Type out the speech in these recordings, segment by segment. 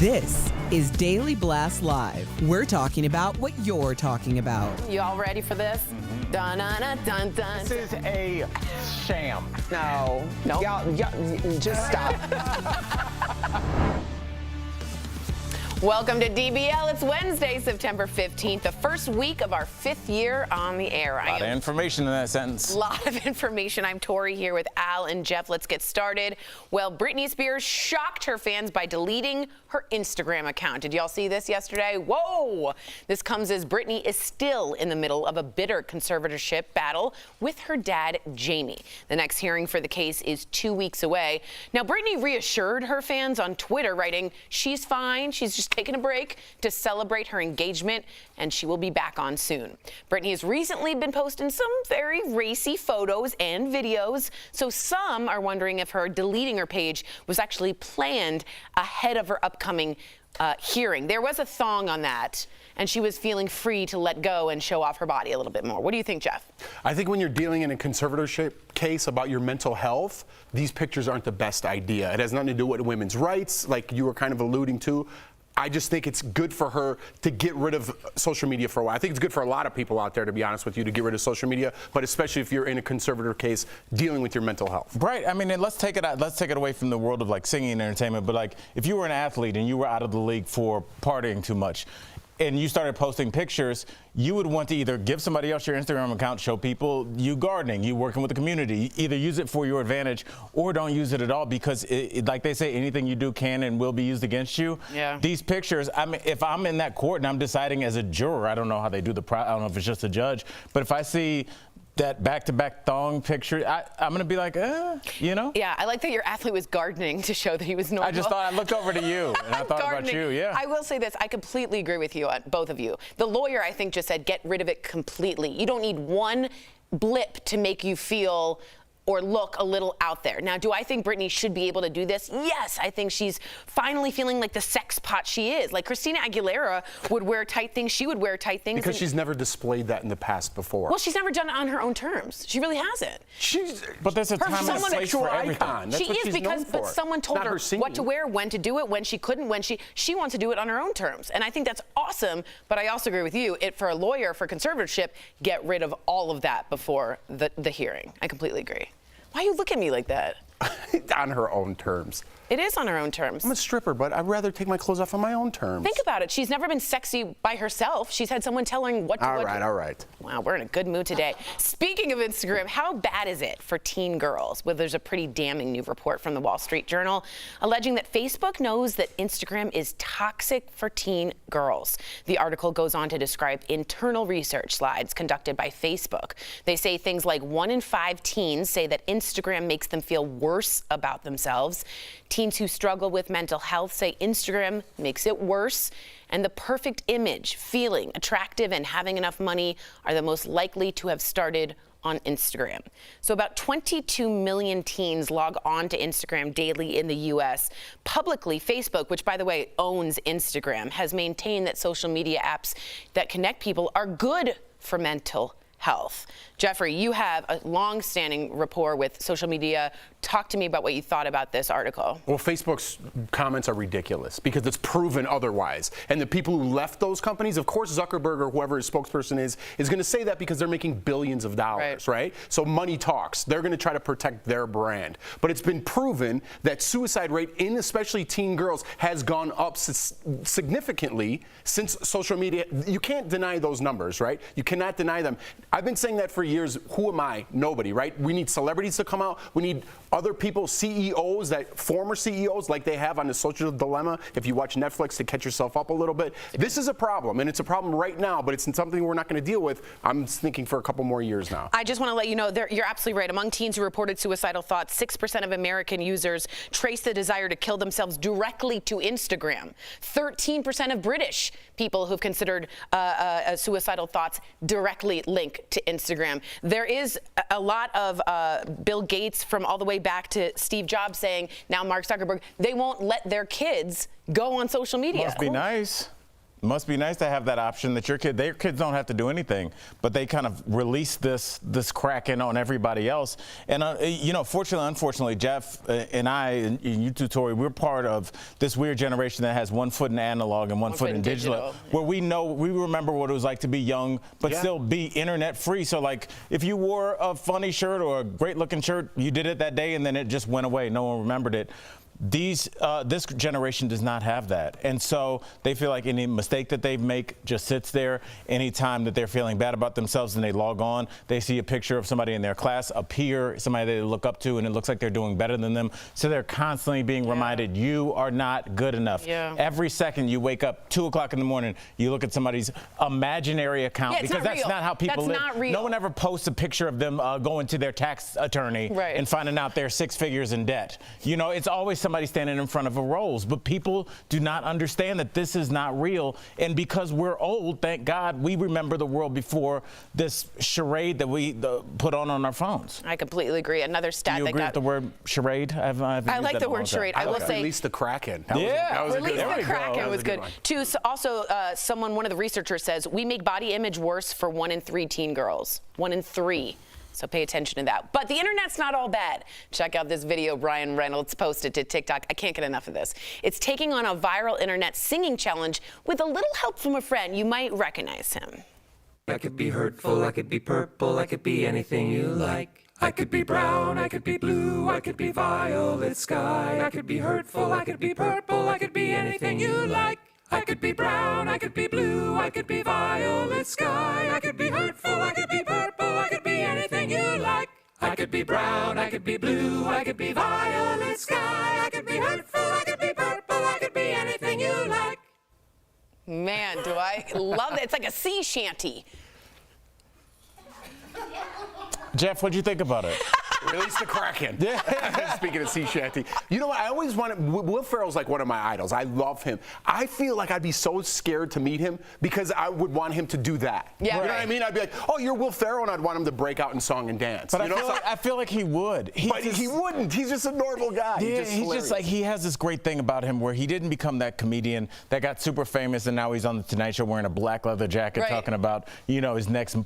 This is Daily Blast Live. We're talking about what you're talking about. You all ready for this? Dun dun dun dun dun. This is a sham. No. Y'all, just stop. Welcome to DBL. It's Wednesday, September 15th, the first week of our 5th year on the air. A lot of information in that sentence. A lot of information. I'm Tori here with Al and Jeff. Let's get started. Well, Britney Spears shocked her fans by deleting her Instagram account. Did y'all see this yesterday? Whoa! This comes as Britney is still in the middle of a bitter conservatorship battle with her dad, Jamie. The next hearing for the case is 2 weeks away. Now, Britney reassured her fans on Twitter, writing, "She's fine. She's just taking a break to celebrate her engagement, and she will be back on soon." Britney has recently been posting some very racy photos and videos, so some are wondering if her deleting her page was actually planned ahead of her upcoming hearing. There was a thong on that, and she was feeling free to let go and show off her body a little bit more. What do you think, Jeff? I think when you're dealing in a conservatorship case about your mental health, these pictures aren't the best idea. It has nothing to do with women's rights, like you were kind of alluding to. I just think it's good for her to get rid of social media for a while. I think it's good for a lot of people out there, to be honest with you, to get rid of social media, but especially if you're in a conservator case dealing with your mental health. Right. I mean, and let's take it away from the world of like singing and entertainment, but like if you were an athlete and you were out of the league for partying too much, and you started posting pictures, you would want to either give somebody else your Instagram account, show people you gardening, you working with the community, either use it for your advantage or don't use it at all, because like they say, anything you do can and will be used against you. Yeah. These pictures, I mean, if I'm in that court and I'm deciding as a juror, I don't know how they do I don't know if it's just a judge, but if I see that back-to-back thong picture, I'm going to be like, you know? Yeah, I like that your athlete was gardening to show that he was normal. I just thought, I looked over to you, and I thought about you, yeah. I will say this, I completely agree with you, both of you. The lawyer, I think, just said get rid of it completely. You don't need one blip to make you feel or look a little out there. Now, do I think Britney should be able to do this? Yes, I think she's finally feeling like the sex pot she is. Like Christina Aguilera would wear tight things, she would wear tight things. Because she's never displayed that in the past before. Well, she's never done it on her own terms. She really hasn't. But there's a time and place for everything. That's she what is, she's because known for. but someone told Not her what to wear, when to do it, when she couldn't, when she wants to do it on her own terms. And I think that's awesome, but I also agree with you. For a lawyer, for conservatorship, get rid of all of that before the hearing. I completely agree. Why you look at me like that? On her own terms. It is on her own terms. I'm a stripper, but I'd rather take my clothes off on my own terms. Think about it. She's never been sexy by herself. She's had someone telling what to do. All right. Wow, we're in a good mood today. Speaking of Instagram, how bad is it for teen girls? Well, there's a pretty damning new report from the Wall Street Journal alleging that Facebook knows that Instagram is toxic for teen girls. The article goes on to describe internal research slides conducted by Facebook. They say things like 1 in 5 teens say that Instagram makes them feel worse about themselves. Teens who struggle with mental health say Instagram makes it worse, and the perfect image, feeling attractive, and having enough money are the most likely to have started on Instagram. So about 22 million teens log on to Instagram daily in the U.S. Publicly, Facebook, which by the way owns Instagram, has maintained that social media apps that connect people are good for mental health. Jeffrey, you have a long-standing rapport with social media. Talk to me about what you thought about this article. Well, Facebook's comments are ridiculous because it's proven otherwise. And the people who left those companies, of course, Zuckerberg or whoever his spokesperson is going to say that because they're making billions of dollars, right? So money talks. They're going to try to protect their brand. But it's been proven that suicide rate in especially teen girls has gone up significantly since social media. You can't deny those numbers, right? You cannot deny them. I've been saying that for years. Who am I? Nobody, right? We need celebrities to come out. We need other people, CEOs, former CEOs like they have on the Social Dilemma, if you watch Netflix, to catch yourself up a little bit. This is a problem, and it's a problem right now, but it's something we're not going to deal with, I'm thinking, for a couple more years now. I just want to let you know, you're absolutely right. Among teens who reported suicidal thoughts, 6% of American users trace the desire to kill themselves directly to Instagram. 13% of British people who've considered suicidal thoughts directly link to Instagram. There is a lot of Bill Gates from all the way back to Steve Jobs saying, now Mark Zuckerberg, they won't let their kids go on social media. Must be nice. Must be nice to have that option that their kids don't have to do anything, but they kind of release this Kraken on everybody else. And you know, fortunately, unfortunately, Jeff and I, and you too, Tori, we're part of this weird generation that has one foot in analog and one foot in digital, where we remember what it was like to be young, but still be internet free. So like, if you wore a funny shirt or a great looking shirt, you did it that day, and then it just went away. No one remembered it. This generation does not have that, and so they feel like any mistake that they make just sits there. Anytime that they're feeling bad about themselves and they log on, they see a picture of somebody in their class, a peer, somebody they look up to, and it looks like they're doing better than them. So they're constantly being reminded, you are not good enough. Every second you wake up, 2 o'clock in the morning, you look at somebody's imaginary account, because that's not how people live. No one ever posts a picture of them going to their tax attorney and finding out they're 6 figures in debt. You know, it's always somebody standing in front of a Rolls, but people do not understand that this is not real. And because we're old, thank God, we remember the world before this charade that we put on our phones. I completely agree. Another stat you that agree with the word charade? I like the word charade. I will say, release the Kraken. Release the Kraken was good. Two, also, one of the researchers says we make body image worse for 1 in 3 teen girls. 1 in 3. So pay attention to that. But the internet's not all bad. Check out this video Brian Reynolds posted to TikTok. I can't get enough of this. It's taking on a viral internet singing challenge with a little help from a friend. You might recognize him. I could be hurtful, I could be purple, I could be anything you like. I could be brown, I could be blue, I could be violet sky. I could be hurtful, I could be purple, I could be anything you like. I could be brown, I could be blue, I could be violet sky. I could be hurtful, I could be purple, I could be anything you like. I could be brown, I could be blue, I could be violet sky. I could be hurtful, I could be purple, I could be anything you like. Man, do I love it. It's like a sea shanty. Jeff, what'd you think about it? Release the Kraken. Speaking of sea shanty, you know what? I always wanted. Will Ferrell's like one of my idols. I love him. I feel like I'd be so scared to meet him because I would want him to do that. Yeah, you know what I mean? I'd be like, oh, you're Will Ferrell, and I'd want him to break out in song and dance. But I feel like he would. He wouldn't. He's just a normal guy. Yeah, he's just like, he has this great thing about him where he didn't become that comedian that got super famous, and now he's on the Tonight Show wearing a black leather jacket talking about, you know, his next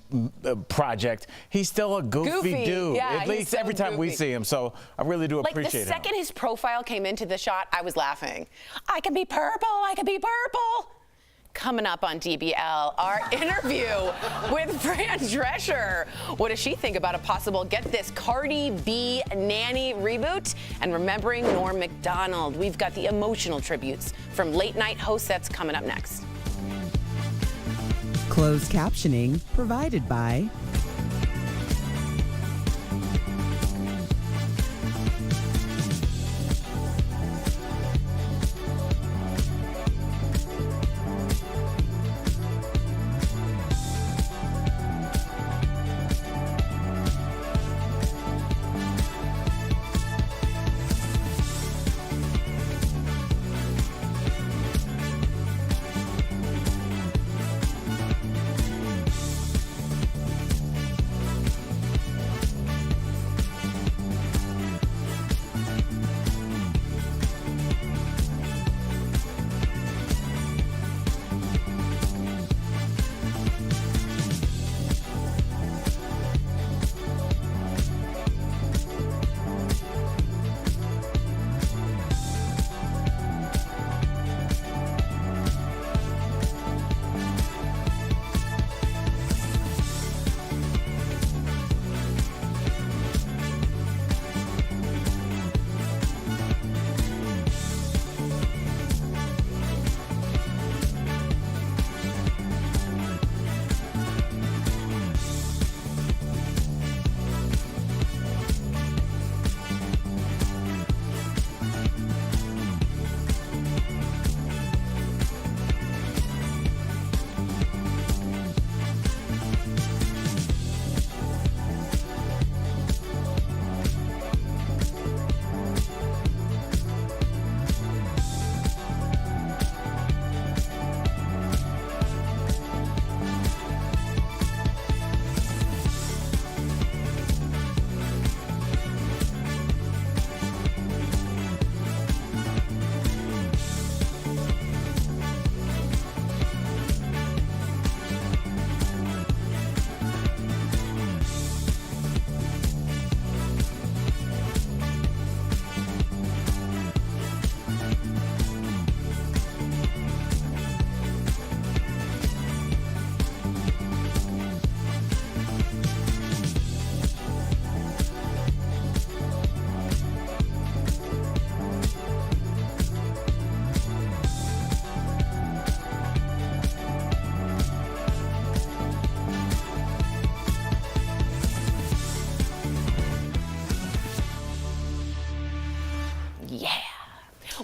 project. He's still a goofy dude. Yeah, at least every time we see him. So I really do appreciate the second his profile came into the shot, I was laughing. I could be purple, I could be purple. Coming up on DBL, our interview with Fran Drescher. What does she think about a possible, get this, Cardi B Nanny reboot? And remembering Nora Macdonald. We've got the emotional tributes from late night hosts. That's coming up next. Closed captioning provided by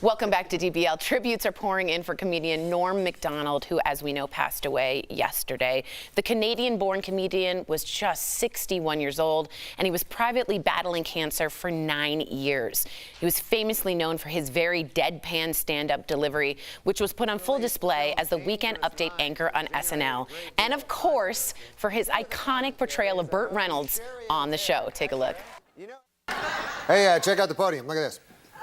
Welcome back to DBL. Tributes are pouring in for comedian Norm Macdonald, who, as we know, passed away yesterday. The Canadian-born comedian was just 61 years old, and he was privately battling cancer for 9 years. He was famously known for his very deadpan stand-up delivery, which was put on full display as the Weekend Update anchor on SNL, and of course, for his iconic portrayal of Burt Reynolds on the show. Take a look. Hey, check out the podium. Look at this.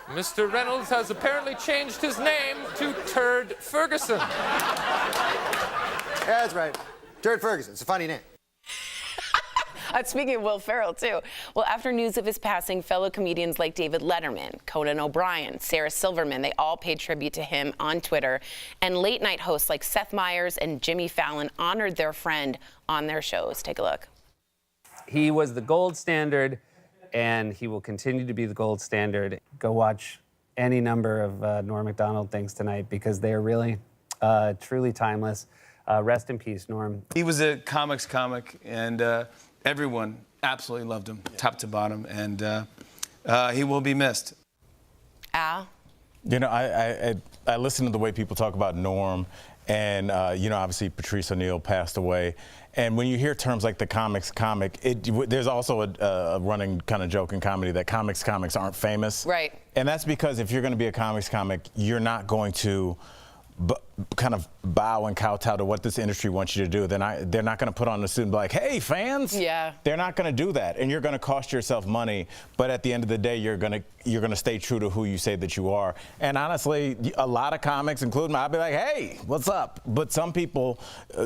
Mr. Reynolds has apparently changed his name to Turd Ferguson. Yeah, that's right. Turd Ferguson. It's a funny name. Speaking of Will Ferrell, too. Well, after news of his passing, fellow comedians like David Letterman, Conan O'Brien, Sarah Silverman, they all paid tribute to him on Twitter. And late-night hosts like Seth Meyers and Jimmy Fallon honored their friend on their shows. Take a look. He was the gold standard, and he will continue to be the gold standard. Go watch any number of Nora Macdonald things tonight because they are really, truly timeless. Rest in peace, Norm. He was a comics comic, and everyone absolutely loved him, top to bottom, and he will be missed. Al? You know, I listen to the way people talk about Norm, and, you know, obviously Patrice O'Neal passed away. And when you hear terms like the comics comic, there's also a running kind of joke in comedy that comics aren't famous. Right. And that's because if you're going to be a comics comic, you're not going to kind of bow and kowtow to what this industry wants you to do. They're not going to put on the suit and be like, hey, fans. Yeah. They're not going to do that. And you're going to cost yourself money. But at the end of the day, you're going to stay true to who you say that you are. And honestly, a lot of comics, including me, I'll be like, hey, what's up? But some people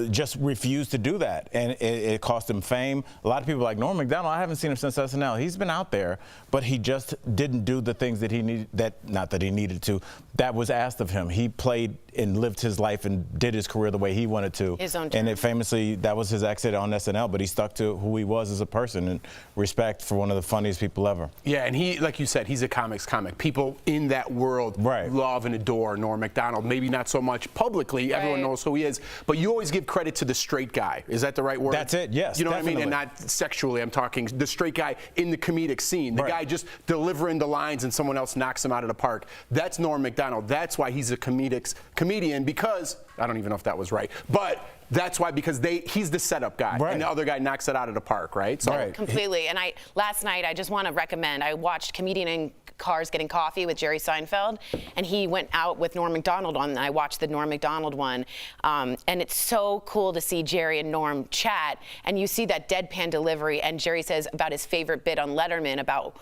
just refuse to do that. And it cost them fame. A lot of people are like, Norm Macdonald, I haven't seen him since SNL. He's been out there, but he just didn't do the things that he needed, not that he needed to, that was asked of him. He played and lived his life and did his career the way he wanted to. His own and it famously, that was his exit on SNL, but he stuck to who he was as a person and respect for one of the funniest people ever. Yeah, and he, like you said, he's a comics comic. People in that world love and adore Norm Macdonald. Maybe not so much publicly, everyone knows who he is, but you always give credit to the straight guy. Is that the right word? That's it, yes. You know definitely. what I mean? And not sexually, I'm talking the straight guy in the comedic scene. The guy just delivering the lines and someone else knocks him out of the park. That's Norm Macdonald. That's why he's a comedian, because I don't even know if that was right, but that's why, because he's the setup guy, and the other guy knocks it out of the park, right? So Completely. And last night, I just want to recommend, I watched Comedian in Cars Getting Coffee with Jerry Seinfeld, and he went out with Norm Macdonald on, and I watched the Norm Macdonald one, and it's so cool to see Jerry and Norm chat, and you see that deadpan delivery, and Jerry says about his favorite bit on Letterman about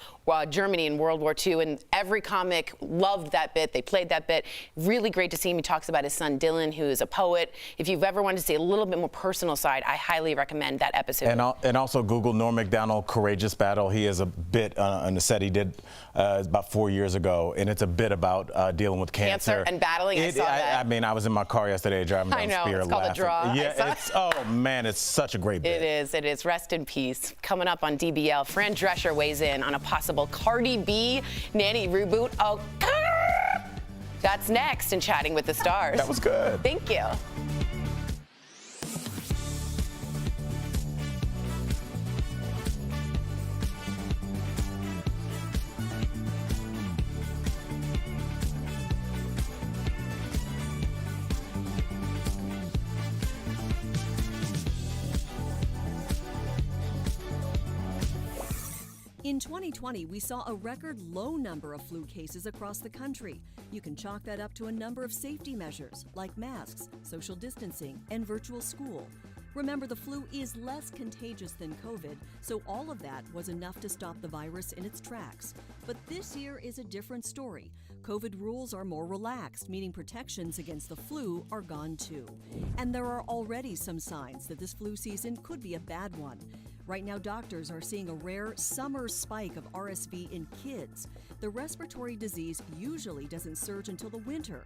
Germany in World War II, and every comic loved that bit. They played that bit. Really great to see him. He talks about his son Dylan, who is a poet. If you've ever wanted to see a little bit more personal side, I highly recommend that episode. And also Google Norm Macdonald Courageous Battle. He has a bit on the set he did about 4 years ago, and it's a bit about dealing with cancer. And battling. I saw that. I mean, I was in my car yesterday driving down Spear it's called laughing. A Draw. Yeah, oh man, it's such a great bit. It is. Rest in peace. Coming up on DBL, Fran Drescher weighs in on a possible Cardi B Nanny Reboot. Oh, that's next in Chatting with the Stars. That was good. Thank you. In 2020, we saw a record low number of flu cases across the country. You can chalk that up to a number of safety measures like masks, social distancing, and virtual school. Remember, the flu is less contagious than COVID, so all of that was enough to stop the virus in its tracks. But this year is a different story. COVID rules are more relaxed, meaning protections against the flu are gone too. And there are already some signs that this flu season could be a bad one. Right now, doctors are seeing a rare summer spike of RSV in kids. The respiratory disease usually doesn't surge until the winter.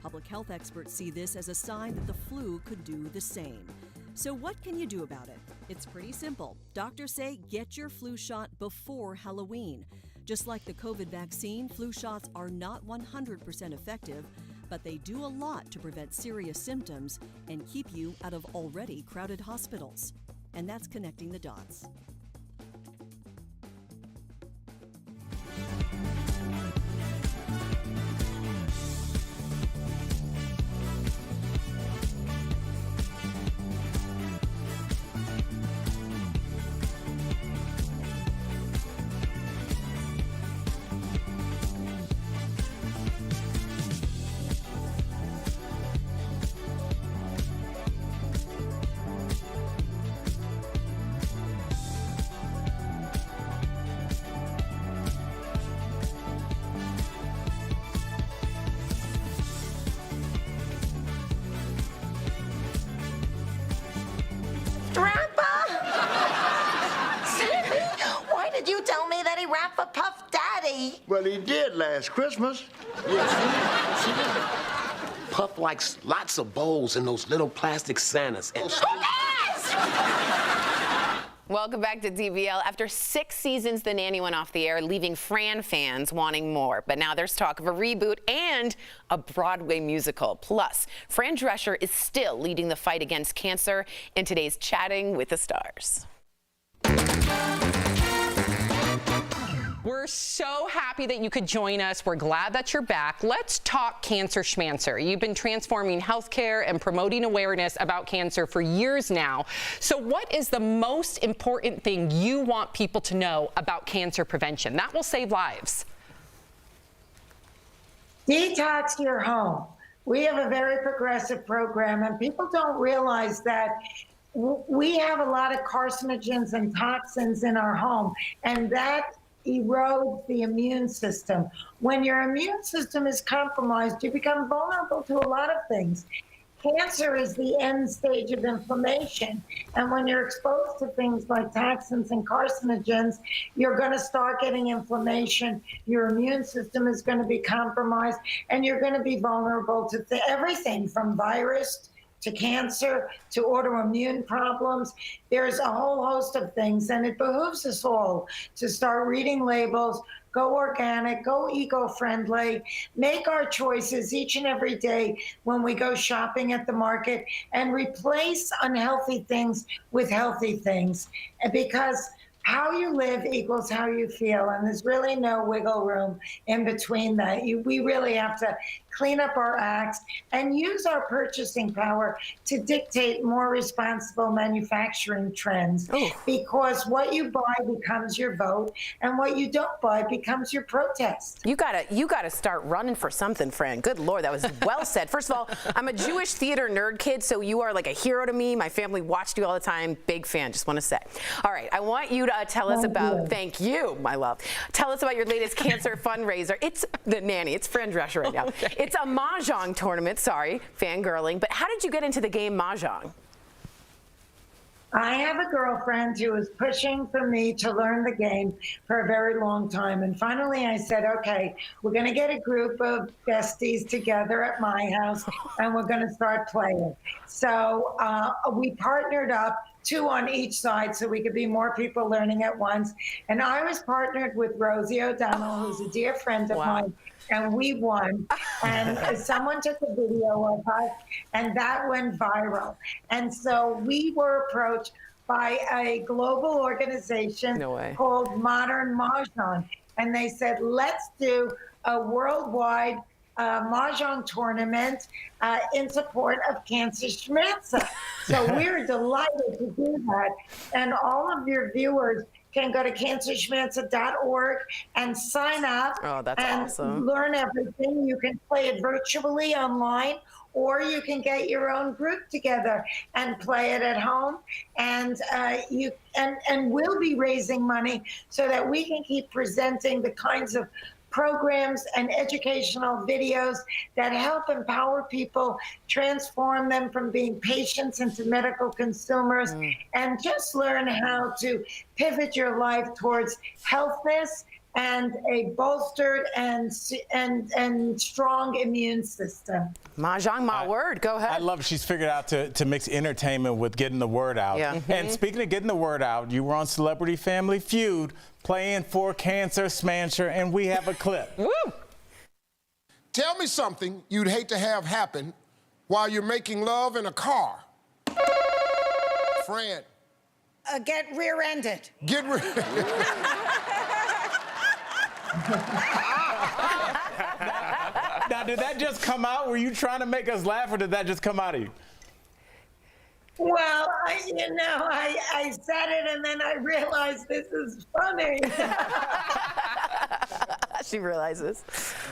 Public health experts see this as a sign that the flu could do the same. So what can you do about it? It's pretty simple. Doctors say get your flu shot before Halloween. Just like the COVID vaccine, flu shots are not 100% effective, but they do a lot to prevent serious symptoms and keep you out of already crowded hospitals. And that's connecting the dots. me. Well, he did last Christmas. Yeah, she did. Puff likes lots of bowls and those little plastic Santas. And Welcome back to DBL. After 6 seasons, The Nanny went off the air, leaving Fran fans wanting more. But now there's talk of a reboot and a Broadway musical. Plus, Fran Drescher is still leading the fight against cancer in today's Chatting with the Stars. We're so happy that you could join us. We're glad that you're back. Let's talk cancer schmancer. You've been transforming healthcare and promoting awareness about cancer for years now. So what is the most important thing you want people to know about cancer prevention? That will save lives. Detox your home. We have a very progressive program, and people don't realize that we have a lot of carcinogens and toxins in our home, and that erodes the immune system. When your immune system is compromised, you become vulnerable to a lot of things. Cancer is the end stage of inflammation. And when you're exposed to things like toxins and carcinogens, you're going to start getting inflammation. Your immune system is going to be compromised, and you're going to be vulnerable to everything from virus to cancer, to autoimmune problems. There's a whole host of things, and it behooves us all to start reading labels, go organic, go eco-friendly, make our choices each and every day when we go shopping at the market, and replace unhealthy things with healthy things. And because how you live equals how you feel, and there's really no wiggle room in between that. We really have to clean up our acts and use our purchasing power to dictate more responsible manufacturing trends. Ooh. Because what you buy becomes your vote, and what you don't buy becomes your protest. You gotta start running for something, Fran. Good Lord, that was well said. First of all, I'm a Jewish theater nerd kid, so you are like a hero to me. My family watched you all the time. Big fan, just want to say. All right, I want you to tell us about, thank you, my love. Tell us about your latest cancer fundraiser. It's The Nanny, it's Fran Drescher right now. Okay. It's a mahjong tournament, sorry, fangirling, but how did you get into the game mahjong? I have a girlfriend who was pushing for me to learn the game for a very long time. And finally I said, okay, we're going to get a group of besties together at my house and we're going to start playing. So we partnered up, 2 on each side, so we could be more people learning at once. And I was partnered with Rosie O'Donnell, who's a dear friend of mine, and we won. And someone took a video of us, and that went viral. And so we were approached by a global organization called Modern Mahjong. And they said, let's do a worldwide mahjong tournament in support of Cancer Schmancer. So we're delighted to do that. And all of your viewers can go to cancerschmancer.org and sign up and learn everything. You can play it virtually online, or you can get your own group together and play it at home. And we'll be raising money so that we can keep presenting the kinds of programs and educational videos that help empower people, transform them from being patients into medical consumers, and just learn how to pivot your life towards healthness and a bolstered and strong immune system. Mahjong, my word. Go ahead. I love she's figured out to mix entertainment with getting the word out. Yeah. And speaking of getting the word out, you were on Celebrity Family Feud playing for Cancer Schmancer, and we have a clip. Woo! Tell me something you'd hate to have happen while you're making love in a car. Fran. Get rear-ended. Get rear-ended. Now, did that just come out? Were you trying to make us laugh, or did that just come out of you? Well, I said it, and then I realized this is funny. She realizes.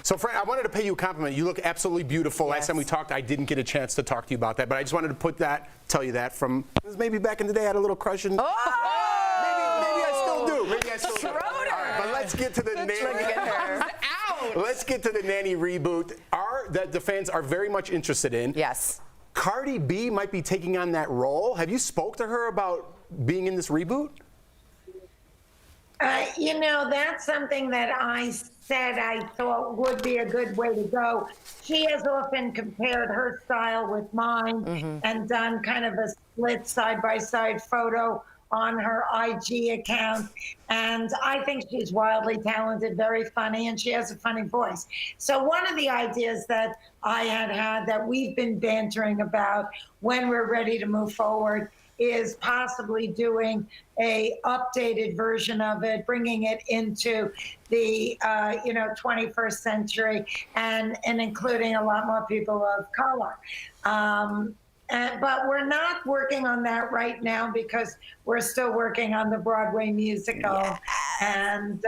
So, Fran, I wanted to pay you a compliment. You look absolutely beautiful. Yes. Last time we talked, I didn't get a chance to talk to you about that, but I just wanted to tell you that from maybe back in the day, I had a little crush and maybe I still do. Maybe I still do. All right, but let's get to the nanny. Let's get to the Nanny Reboot. That the fans are very much interested in. Yes. Cardi B might be taking on that role. Have you spoke to her about being in this reboot? That's something that I said I thought would be a good way to go. She has often compared her style with mine and done kind of a split side-by-side photo on her IG account. And I think she's wildly talented, very funny, and she has a funny voice. So one of the ideas that I had that we've been bantering about when we're ready to move forward is possibly doing a updated version of it, bringing it into the 21st century and including a lot more people of color. But we're not working on that right now because we're still working on the Broadway musical. Yes. And,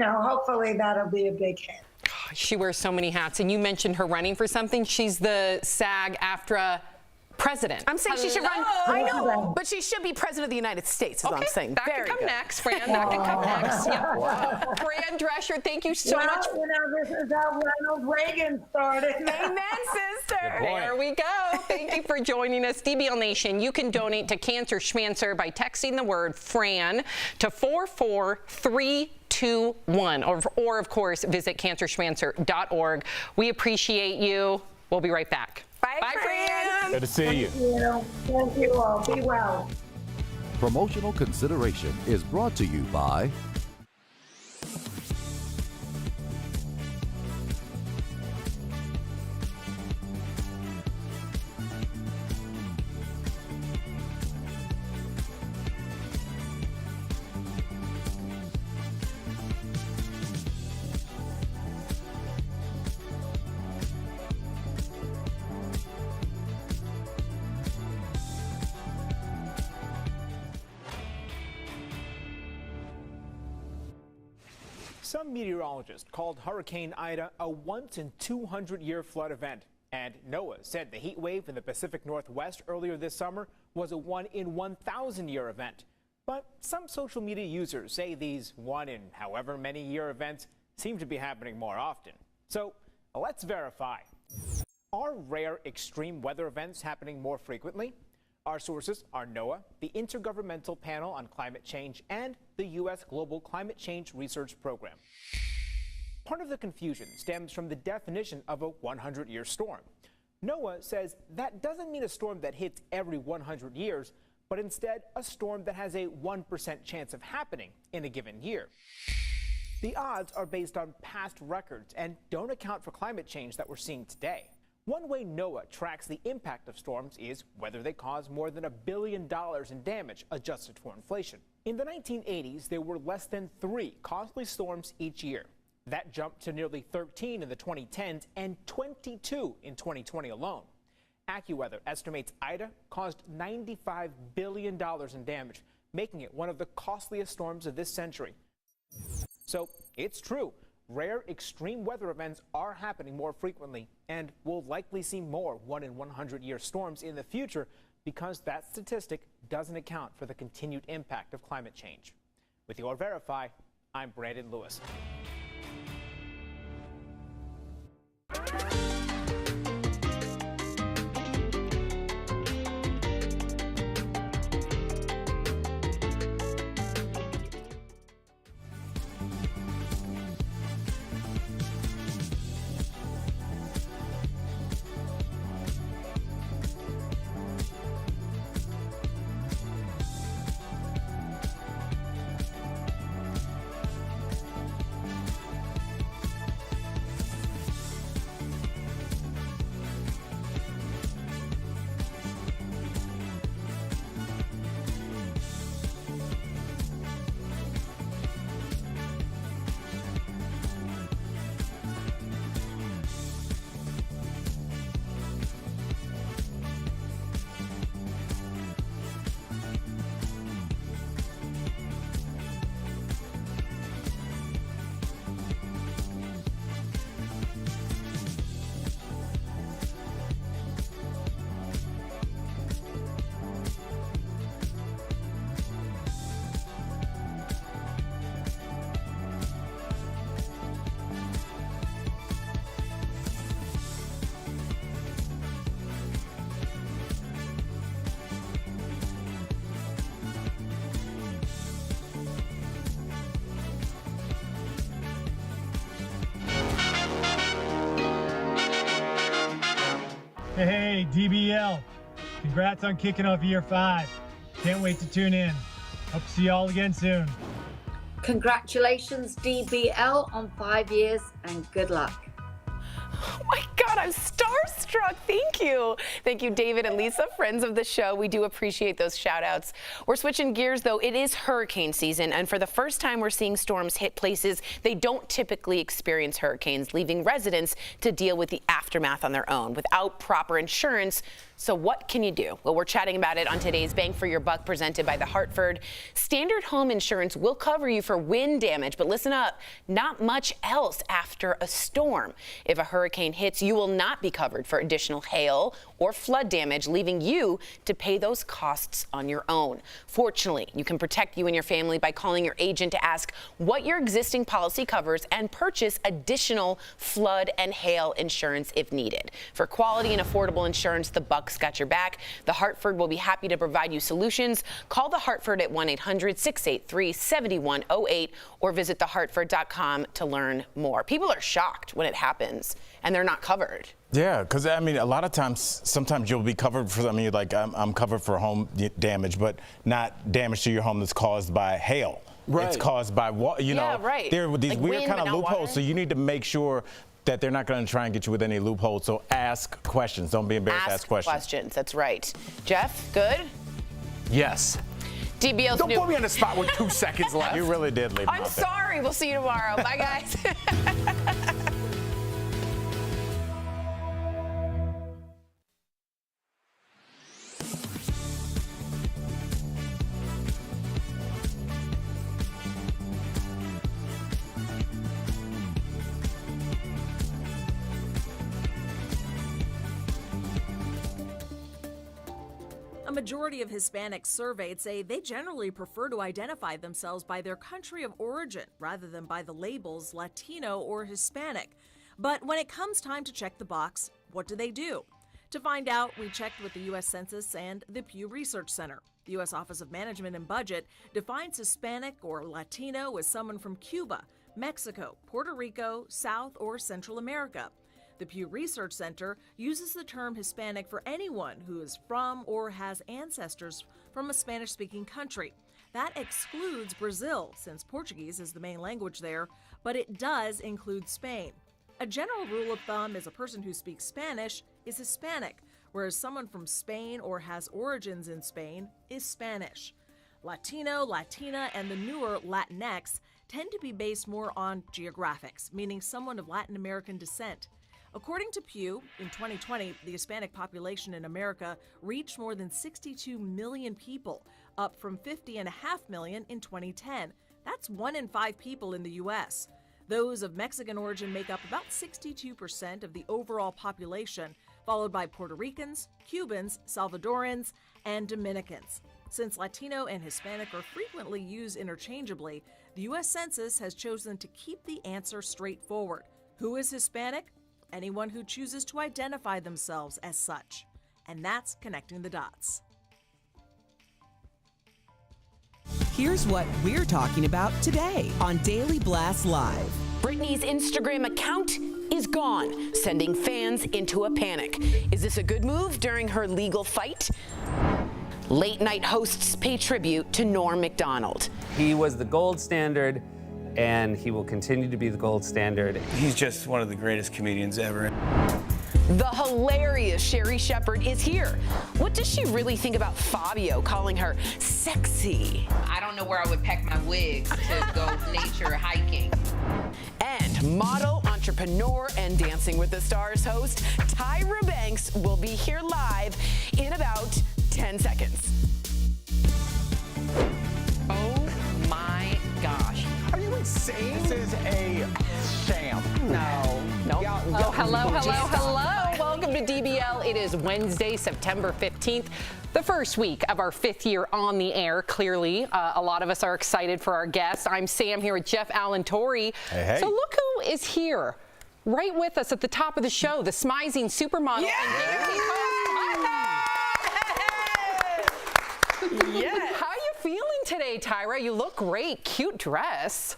hopefully that'll be a big hit. She wears so many hats. And you mentioned her running for something. She's the SAG-AFTRA president. I'm saying she should run. I know, but she should be president of the United States, is what I'm saying. That could come next, Fran. That could come next. Yep. Wow. Fran Drescher, thank you so much. This is how Ronald Reagan started. Amen, sister. There we go. Thank you for joining us. DBL Nation, you can donate to Cancer Schmancer by texting the word FRAN to 44321, or of course, visit cancerschmancer.org. We appreciate you. We'll be right back. Bye, Fran. Good to see you. Thank you all. Be well. Promotional consideration is brought to you by Some meteorologists called Hurricane Ida a once-in-200-year flood event, and NOAA said the heat wave in the Pacific Northwest earlier this summer was a 1-in-1,000-year event. But some social media users say these one-in-however-many-year events seem to be happening more often. So let's verify. Are rare extreme weather events happening more frequently? Our sources are NOAA, the Intergovernmental Panel on Climate Change, and the U.S. Global Climate Change Research Program. Part of the confusion stems from the definition of a 100-year storm. NOAA says that doesn't mean a storm that hits every 100 years, but instead a storm that has a 1% chance of happening in a given year. The odds are based on past records and don't account for climate change that we're seeing today. One way NOAA tracks the impact of storms is whether they cause more than $1 billion in damage adjusted for inflation. In the 1980s, there were less than 3 costly storms each year. That jumped to nearly 13 in the 2010s and 22 in 2020 alone. AccuWeather estimates Ida caused $95 billion in damage, making it one of the costliest storms of this century. So it's true. Rare extreme weather events are happening more frequently, and we'll likely see more 1-in-100-year storms in the future because that statistic doesn't account for the continued impact of climate change. With your Verify, I'm Brandon Lewis. Hey, DBL. Congrats on kicking off year 5. Can't wait to tune in. Hope to see you all again soon. Congratulations, DBL, on 5 years, and good luck. Oh my God, I'm starstruck. Thank you. Thank you, David and Lisa, friends of the show. We do appreciate those shout outs. We're switching gears, though. It is hurricane season, and for the first time, we're seeing storms hit places they don't typically experience hurricanes, leaving residents to deal with the aftermath on their own without proper insurance. So what can you do? Well, we're chatting about it on today's Bang for Your Buck presented by The Hartford. Standard home insurance will cover you for wind damage, but listen up, not much else after a storm. If a hurricane hits, you will not be covered for additional hail or flood damage, leaving you to pay those costs on your own. Fortunately, you can protect you and your family by calling your agent to ask what your existing policy covers and purchase additional flood and hail insurance if needed. For quality and affordable insurance, the Buck's got your back. The Hartford will be happy to provide you solutions. Call the Hartford at 1-800-683-7108 or visit thehartford.com to learn more. People are shocked when it happens and they're not covered. Yeah, because I mean, a lot of times, sometimes you'll be covered for, I mean, like I'm covered for home damage, but not damage to your home that's caused by hail. Right. It's caused by, you know, right. there are these Like weird wind, kind but of not loopholes. water. So you need to make sure that they're not going to try and get you with any loopholes. So ask questions. Don't be embarrassed to ask questions. That's right. Jeff, good? Yes. DBL's Don't new. put me on the spot with 2 seconds left. You really did leave. I'm sorry. We'll see you tomorrow. Bye, guys. A majority of Hispanics surveyed say they generally prefer to identify themselves by their country of origin rather than by the labels Latino or Hispanic. But when it comes time to check the box, what do they do? To find out, we checked with the U.S. Census and the Pew Research Center. The U.S. Office of Management and Budget defines Hispanic or Latino as someone from Cuba, Mexico, Puerto Rico, South or Central America. The Pew Research Center uses the term Hispanic for anyone who is from or has ancestors from a Spanish-speaking country. That excludes Brazil, since Portuguese is the main language there, but it does include Spain. A general rule of thumb is a person who speaks Spanish is Hispanic, whereas someone from Spain or has origins in Spain is Spanish. Latino, Latina, and the newer Latinx tend to be based more on geographics, meaning someone of Latin American descent. According to Pew, in 2020, the Hispanic population in America reached more than 62 million people, up from 50.5 million in 2010. That's 1 in 5 people in the U.S. Those of Mexican origin make up about 62% of the overall population, followed by Puerto Ricans, Cubans, Salvadorans, and Dominicans. Since Latino and Hispanic are frequently used interchangeably, the U.S. Census has chosen to keep the answer straightforward. Who is Hispanic? Anyone who chooses to identify themselves as such. And that's connecting the dots. Here's what we're talking about today on Daily Blast Live. Britney's Instagram account is gone, sending fans into a panic. Is this a good move during her legal fight? Late night hosts pay tribute to Nora Macdonald. He was the gold standard, and he will continue to be the gold standard. He's just one of the greatest comedians ever. The hilarious Sherry Shepherd is here. What does she really think about Fabio calling her sexy? I don't know where I would pack my wigs to go nature hiking. And model, entrepreneur, and Dancing with the Stars host Tyra Banks will be here live in about 10 seconds. Oh my gosh. Are you insane? This is a sham. No. Oh, hello. Welcome to DBL. It is Wednesday, September 15th, the first week of our 5th year on the air. Clearly, a lot of us are excited for our guests. I'm Sam here with Jeff Allen Torrey. Hey. So look who is here, right with us at the top of the show, the smizing supermodel. Yeah. How are you feeling today, Tyra? You look great. Cute dress.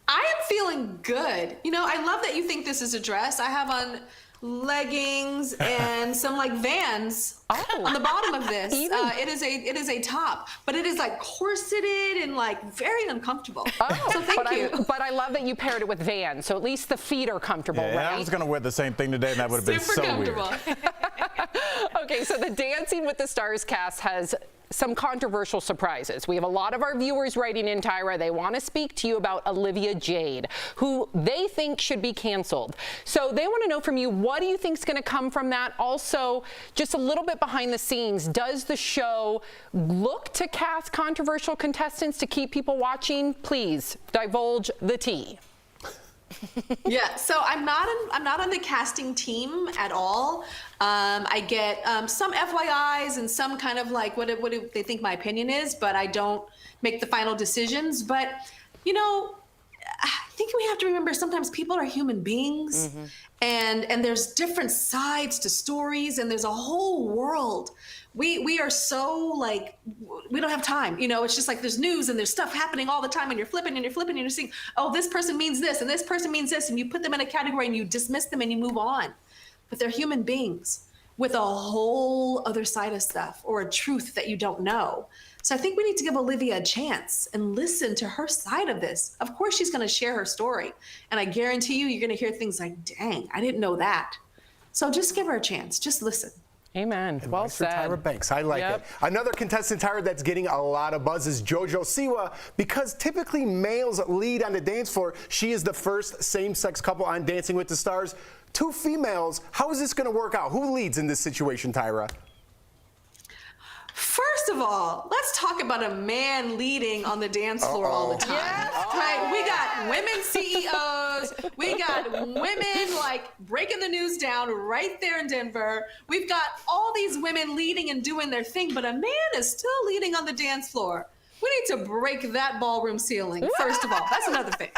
I am feeling good. You know, I love that you think this is a dress. I have on leggings and some like Vans on the bottom of this. It is a top, but it is like corseted and like very uncomfortable. So thank you. But I love that you paired it with Vans, so at least the feet are comfortable, Yeah, right? I was gonna wear the same thing today, and that would have been so comfortable. weird. Okay, so the Dancing with the Stars cast has some controversial surprises. We have a lot of our viewers writing in, Tyra. They want to speak to you about Olivia Jade, who they think should be canceled. So they want to know from you, what do you think is going to come from that? Also, just a little bit behind the scenes, does the show look to cast controversial contestants to keep people watching? Please divulge the tea. Yeah, so I'm not on the casting team at all. I get some FYIs and some kind of like what do they think my opinion is, but I don't make the final decisions. But you know, I think we have to remember sometimes people are human beings, and there's different sides to stories, and there's a whole world. We are so like, we don't have time, you know, it's just like there's news and there's stuff happening all the time, and you're flipping and you're flipping and you're seeing, oh, this person means this and this person means this, and you put them in a category and you dismiss them and you move on. But they're human beings with a whole other side of stuff, or a truth that you don't know. So I think we need to give Olivia a chance and listen to her side of this. Of course, she's going to share her story, and I guarantee you, you're going to hear things like, dang, I didn't know that. So just give her a chance. Just listen. Amen. Well said. Tyra Banks. I like it. Another contestant, Tyra, that's getting a lot of buzz is Jojo Siwa, because typically males lead on the dance floor. She is the first same-sex couple on Dancing with the Stars. 2 females. How is this going to work out? Who leads in this situation, Tyra? First of all, let's talk about a man leading on the dance floor all the time. Right? We got women CEOs. We got women like breaking the news down right there in Denver. We've got all these women leading and doing their thing, but a man is still leading on the dance floor. We need to break that ballroom ceiling, first of all. That's another thing.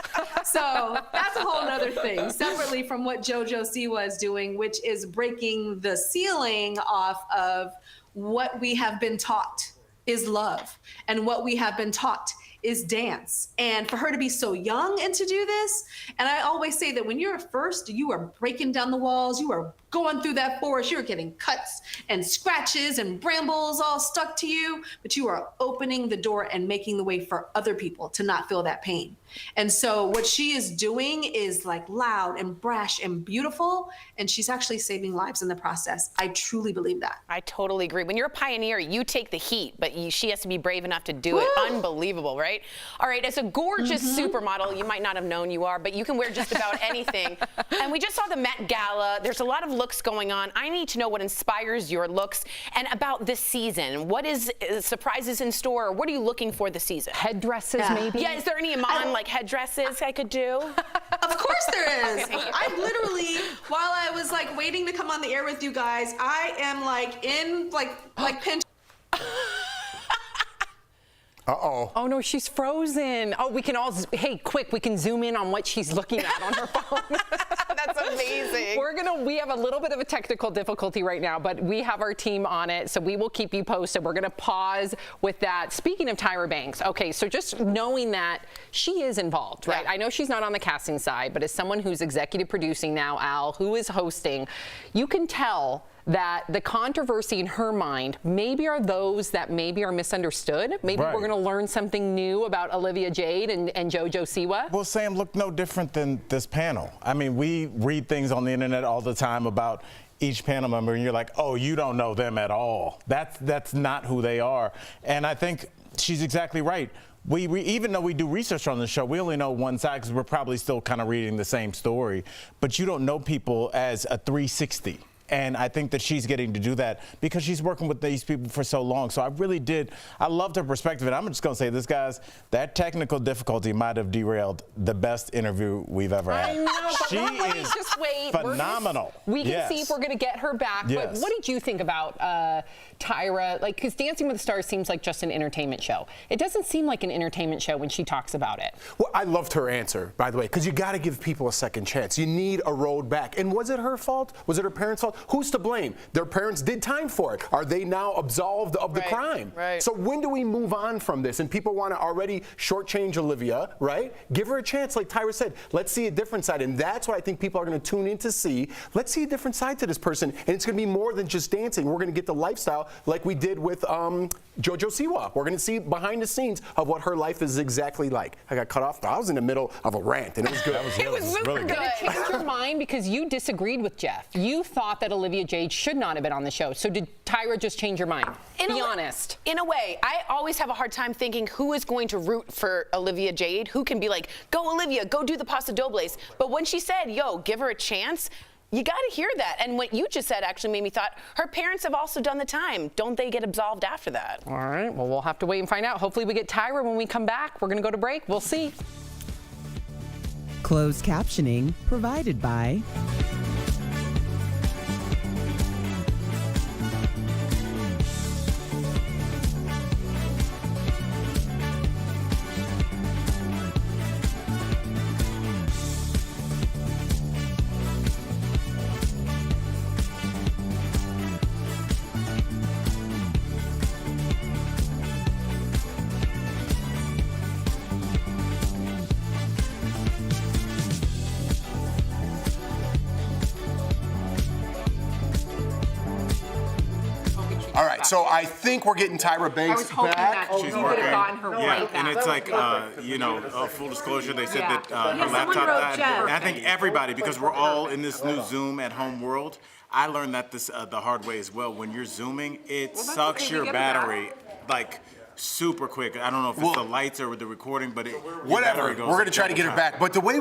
So that's a whole other thing, separately from what Jojo Siwa is doing, which is breaking the ceiling off of what we have been taught is love, and what we have been taught is dance. And for her to be so young and to do this, and I always say that when you're first, you are breaking down the walls, you are going through that forest, you're getting cuts and scratches and brambles all stuck to you, but you are opening the door and making the way for other people to not feel that pain. And so what she is doing is like loud and brash and beautiful, and she's actually saving lives in the process. I truly believe that. I totally agree. When you're a pioneer, you take the heat, but she has to be brave enough to do it. Unbelievable, right? All right, as a gorgeous supermodel, you might not have known you are, but you can wear just about anything. And we just saw the Met Gala. There's a lot of looks going on. I need to know what inspires your looks and about this season. What is surprises in store? What are you looking for this season? Headdresses, maybe? Yeah, is there any Iman like headdresses I could do? Of course there is. I literally, while I was like waiting to come on the air with you guys, I am like in like pinch. Uh-oh. Oh, no, she's frozen. Oh, we can all, hey, quick, we can zoom in on what she's looking at on her phone. That's amazing. We have a little bit of a technical difficulty right now, but we have our team on it, so we will keep you posted. We're going to pause with that. Speaking of Tyra Banks, okay, so just knowing that she is involved, right? I know she's not on the casting side, but as someone who's executive producing now, Al, who is hosting, you can tell that the controversy in her mind maybe are those that maybe are misunderstood. Maybe we're going to learn something new about Olivia Jade and Jojo Siwa. Well, Sam, look no different than this panel. I mean, we read things on the internet all the time about each panel member, and you're like, oh, you don't know them at all. That's not who they are. And I think she's exactly right. We even though we do research on the show, we only know one side because we're probably still kind of reading the same story. But you don't know people as a 360. And I think that she's getting to do that because she's working with these people for so long. So I loved her perspective. And I'm just going to say this, guys, that technical difficulty might have derailed the best interview we've ever had. I know, but she is just wait. phenomenal. We can see if we're going to get her back. Yes. But what did you think about Tyra? Like, because Dancing with the Stars seems like just an entertainment show. It doesn't seem like an entertainment show when she talks about it. Well, I loved her answer, by the way, because you got to give people a second chance. You need a road back. And was it her fault? Was it her parents' fault? lifestyle, who's to blame? Their parents did time for it. Are they now absolved of the crime? Right. So when do we move on from this? And people want to already shortchange Olivia, right? Give her a chance, like Tyra said. Let's see a different side. And that's what I think people are going to tune in to see. Let's see a different side to this person. And it's going to be more than just dancing. We're going to get the lifestyle like we did with Jojo Siwa. We're going to see behind the scenes of what her life is exactly like. I got cut off. I was in the middle of a rant, and it was good. It was super good. Did it change your mind because you disagreed with Jeff? You thought that Olivia Jade should not have been on the show. So did Tyra just change your mind? Be honest. In a way, I always have a hard time thinking who is going to root for Olivia Jade, who can be like, go Olivia, go do the Paso Dobles. But when she said, yo, give her a chance, you got to hear that. And what you just said actually made me thought her parents have also done the time. Don't they get absolved after that? All right, well, we'll have to wait and find out. Hopefully we get Tyra when we come back. We're going to go to break. We'll see. Closed captioning provided by All right, so I think we're getting Tyra Banks back. She's working. Yeah, and it's like, full disclosure, they said that her laptop died. And I think everybody, because we're all in this new Zoom at home world, I learned that the hard way as well. When you're Zooming, it sucks your battery like super quick. I don't know if it's the lights or the recording, but whatever. We're going to try to get her back. But the way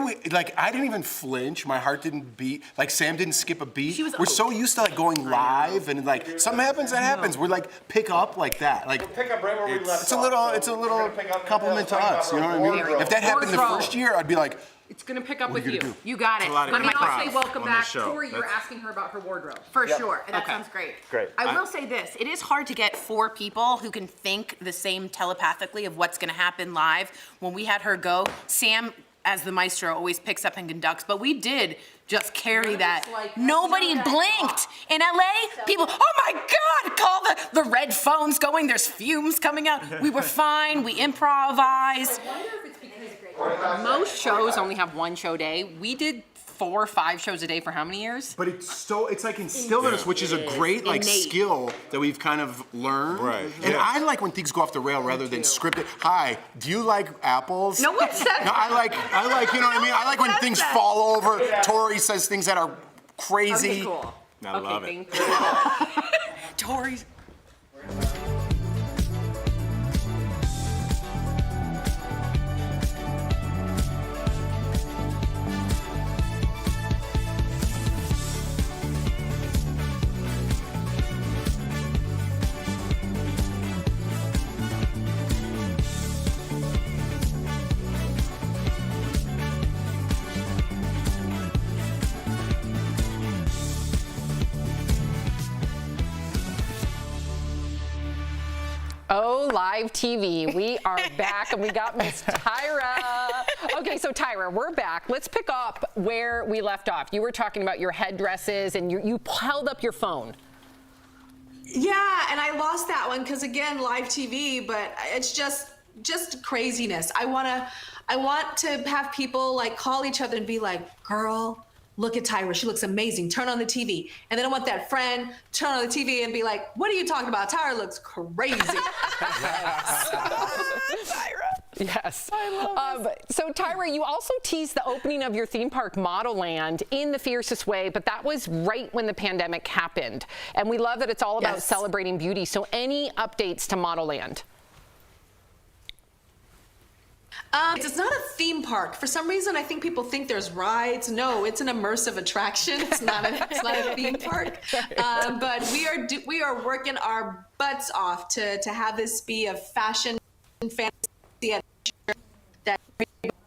I didn't even flinch. My heart didn't beat. Like Sam didn't skip a beat. We're so used to going live and like something happens, that happens. We're like pick up like that. Like pick up right where we left it's a little compliment to us. You know what I mean? If that happened the first year, I'd be like, it's going to pick up with you. You got it. Let me also say welcome back. Tori, You're asking her about her wardrobe. For sure. That sounds great. Great. I will say this. It is hard to get 4 people who can think the same telepathically of what's going to happen live. When we had her go, Sam, as the maestro, always picks up and conducts, but we did just carry that. Nobody blinked. In LA, people, oh my God, call the red phones going. There's fumes coming out. We were fine. We improvised. Most shows only have 1 show day. We did 4 or 5 shows a day for how many years? But it's like instilled in us, which is a great skill that we've kind of learned. Right. And I like when things go off the rail rather than scripted. Hi, do you like apples? No one said No, I like, you know what I mean? I like when things fall over. Tori says things that are crazy. Okay, cool. I love it. Tori's. Oh, live TV. We are back and we got Miss Tyra. Okay, so Tyra, we're back. Let's pick up where we left off. You were talking about your headdresses and you held up your phone. Yeah, and I lost that one because again, live TV, but it's just craziness. I want to have people like call each other and be like, girl, look at Tyra, she looks amazing, turn on the TV. And then I want that friend turn on the TV and be like, what are you talking about? Tyra looks crazy. Yes. I love it. So Tyra, you also teased the opening of your theme park, Model Land, in the fiercest way, but that was right when the pandemic happened. And we love that it's all about celebrating beauty. So any updates to Model Land? It's not a theme park. For some reason, I think people think there's rides. No, it's an immersive attraction. It's not a theme park. But we are working our butts off to have this be a fashion fantasy adventure that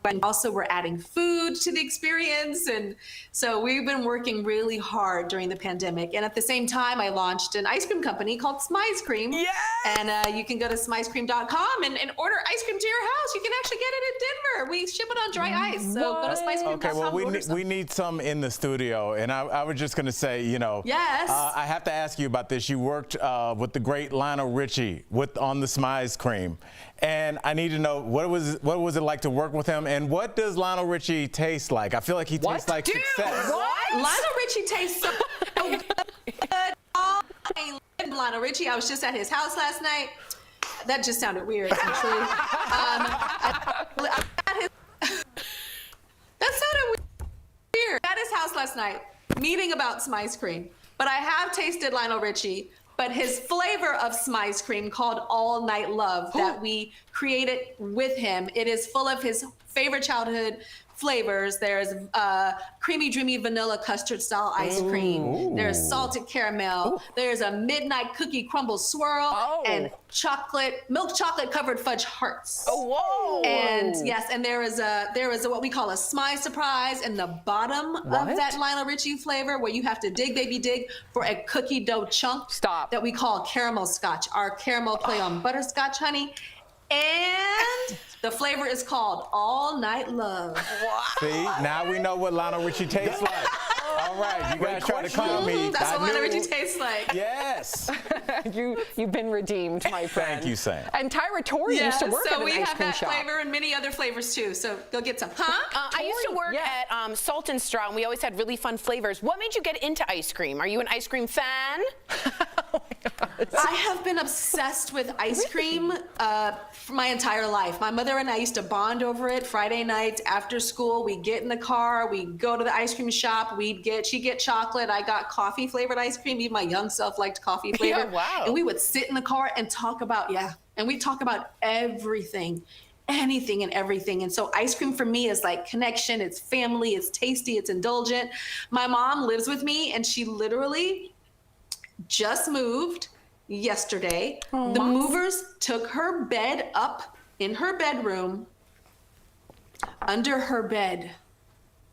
And also we're adding food to the experience. And so we've been working really hard during the pandemic. And at the same time, I launched an ice cream company called Smize Cream. Yes! And you can go to smizecream.com and order ice cream to your house. You can actually get it in Denver. We ship it on dry ice. So go to smizecream.com. Okay, well, we need some in the studio. And I was just going to say, you know, yes. I have to ask you about this. You worked with the great Lionel Richie on the Smize Cream. And I need to know, what was it like to work with him? And what does Lionel Richie taste like? I feel like he tastes like success. What? Lionel Richie tastes so good. Oh, I love Lionel Richie. I was just at his house last night. That just sounded weird, actually. That sounded weird. At his house last night, meeting about Smize Cream. But I have tasted Lionel Richie. But his flavor of Smize Cream, called All Night Love, that we created with him, it is full of his favorite childhood flavors. There's creamy, dreamy vanilla custard style ice cream. Ooh. There's salted caramel. Ooh. There's a midnight cookie crumble swirl and milk chocolate covered fudge hearts. Oh, whoa! And yes, and there is a what we call a Smize surprise in the bottom of that Lionel Richie flavor, where you have to dig, baby, dig for a cookie dough chunk. Stop. That we call caramel scotch. Our caramel play on butterscotch honey. And the flavor is called All Night Love. Wow. See, now we know what Lionel Richie tastes like. All right, you guys try to calm me. That's what Lionel Richie tastes like. Yes. You've been redeemed, my friend. Thank you, Sam. And Tyra Torrey used to work at an ice cream shop. So we have that flavor and many other flavors too. So go get some. Huh? I used to work at Salt and Straw, and we always had really fun flavors. What made you get into ice cream? Are you an ice cream fan? I have been obsessed with ice cream for my entire life. My mother and I used to bond over it. Friday nights after school, we'd get in the car, we'd go to the ice cream shop, she'd get chocolate, I got coffee flavored ice cream. Even my young self liked coffee flavored. Yeah, wow. And we would sit in the car and talk about, and we talk about everything. Anything and everything. And so ice cream for me is like connection, it's family, it's tasty, it's indulgent. My mom lives with me, and she literally just moved yesterday. The movers took her bed up in her bedroom. Under her bed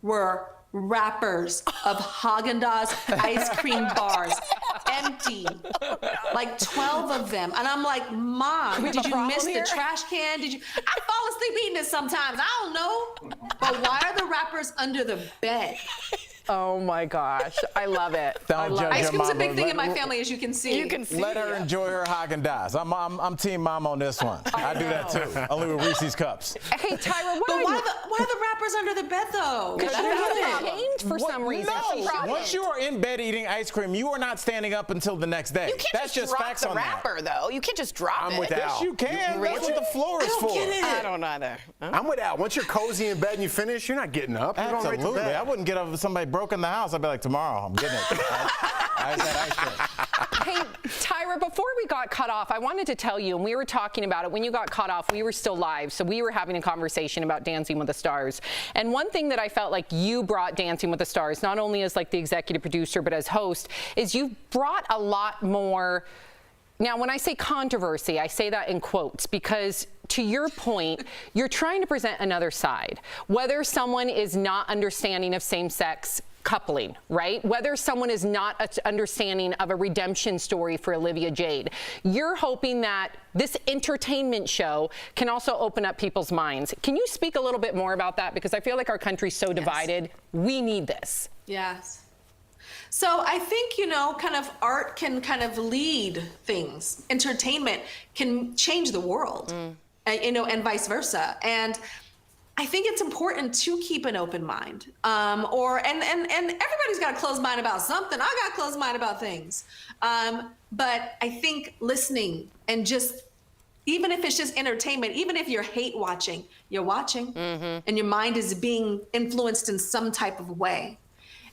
were wrappers of Haagen-Dazs ice cream bars, empty, like 12 of them. And I'm like, Mom, did you miss the trash can? I fall asleep eating it sometimes, I don't know. But why are the wrappers under the bed? Oh my gosh, I love it. Ice cream's a big thing in my family, as you can see. Let her enjoy her Haagen-Dazs. I'm team mom on this one. I do that too, only with Reese's cups. Hey, Tyra, why are the wrappers under the bed though? Because they're changed for some reason. No, once you are in bed eating ice cream, you are not standing up until the next day. You can't That's just drop facts the on wrapper, though. You can't just drop it. I'm with Al. Yes, you can. That's what the floor is for. I don't either. I'm with Al. Once you're cozy in bed and you finish, you're not getting up. You're going right to Absolutely. bed. I wouldn't get up if somebody broke in the house. I'd be like, tomorrow, I'm getting it. I had ice cream. Hey, Tyra, before we got cut off, I wanted to tell you, and we were talking about it, when you got cut off, we were still live, so we were having a conversation about Dancing with the Stars. And one thing that I felt like you brought Dancing with the Stars, not only as like the executive producer, but as host, is you brought a lot more. Now, when I say controversy, I say that in quotes because, to your point, you're trying to present another side. Whether someone is not understanding of same-sex coupling, right? Whether someone is not understanding of a redemption story for Olivia Jade. You're hoping that this entertainment show can also open up people's minds. Can you speak a little bit more about that? Because I feel like our country's so divided. We need this. Yes. So I think, kind of art can kind of lead things. Entertainment can change the world, and vice versa. And I think it's important to keep an open mind. And everybody's got a closed mind about something. I got a closed mind about things. But I think listening and just, even if it's just entertainment, even if you're hate watching, you're watching, and your mind is being influenced in some type of way.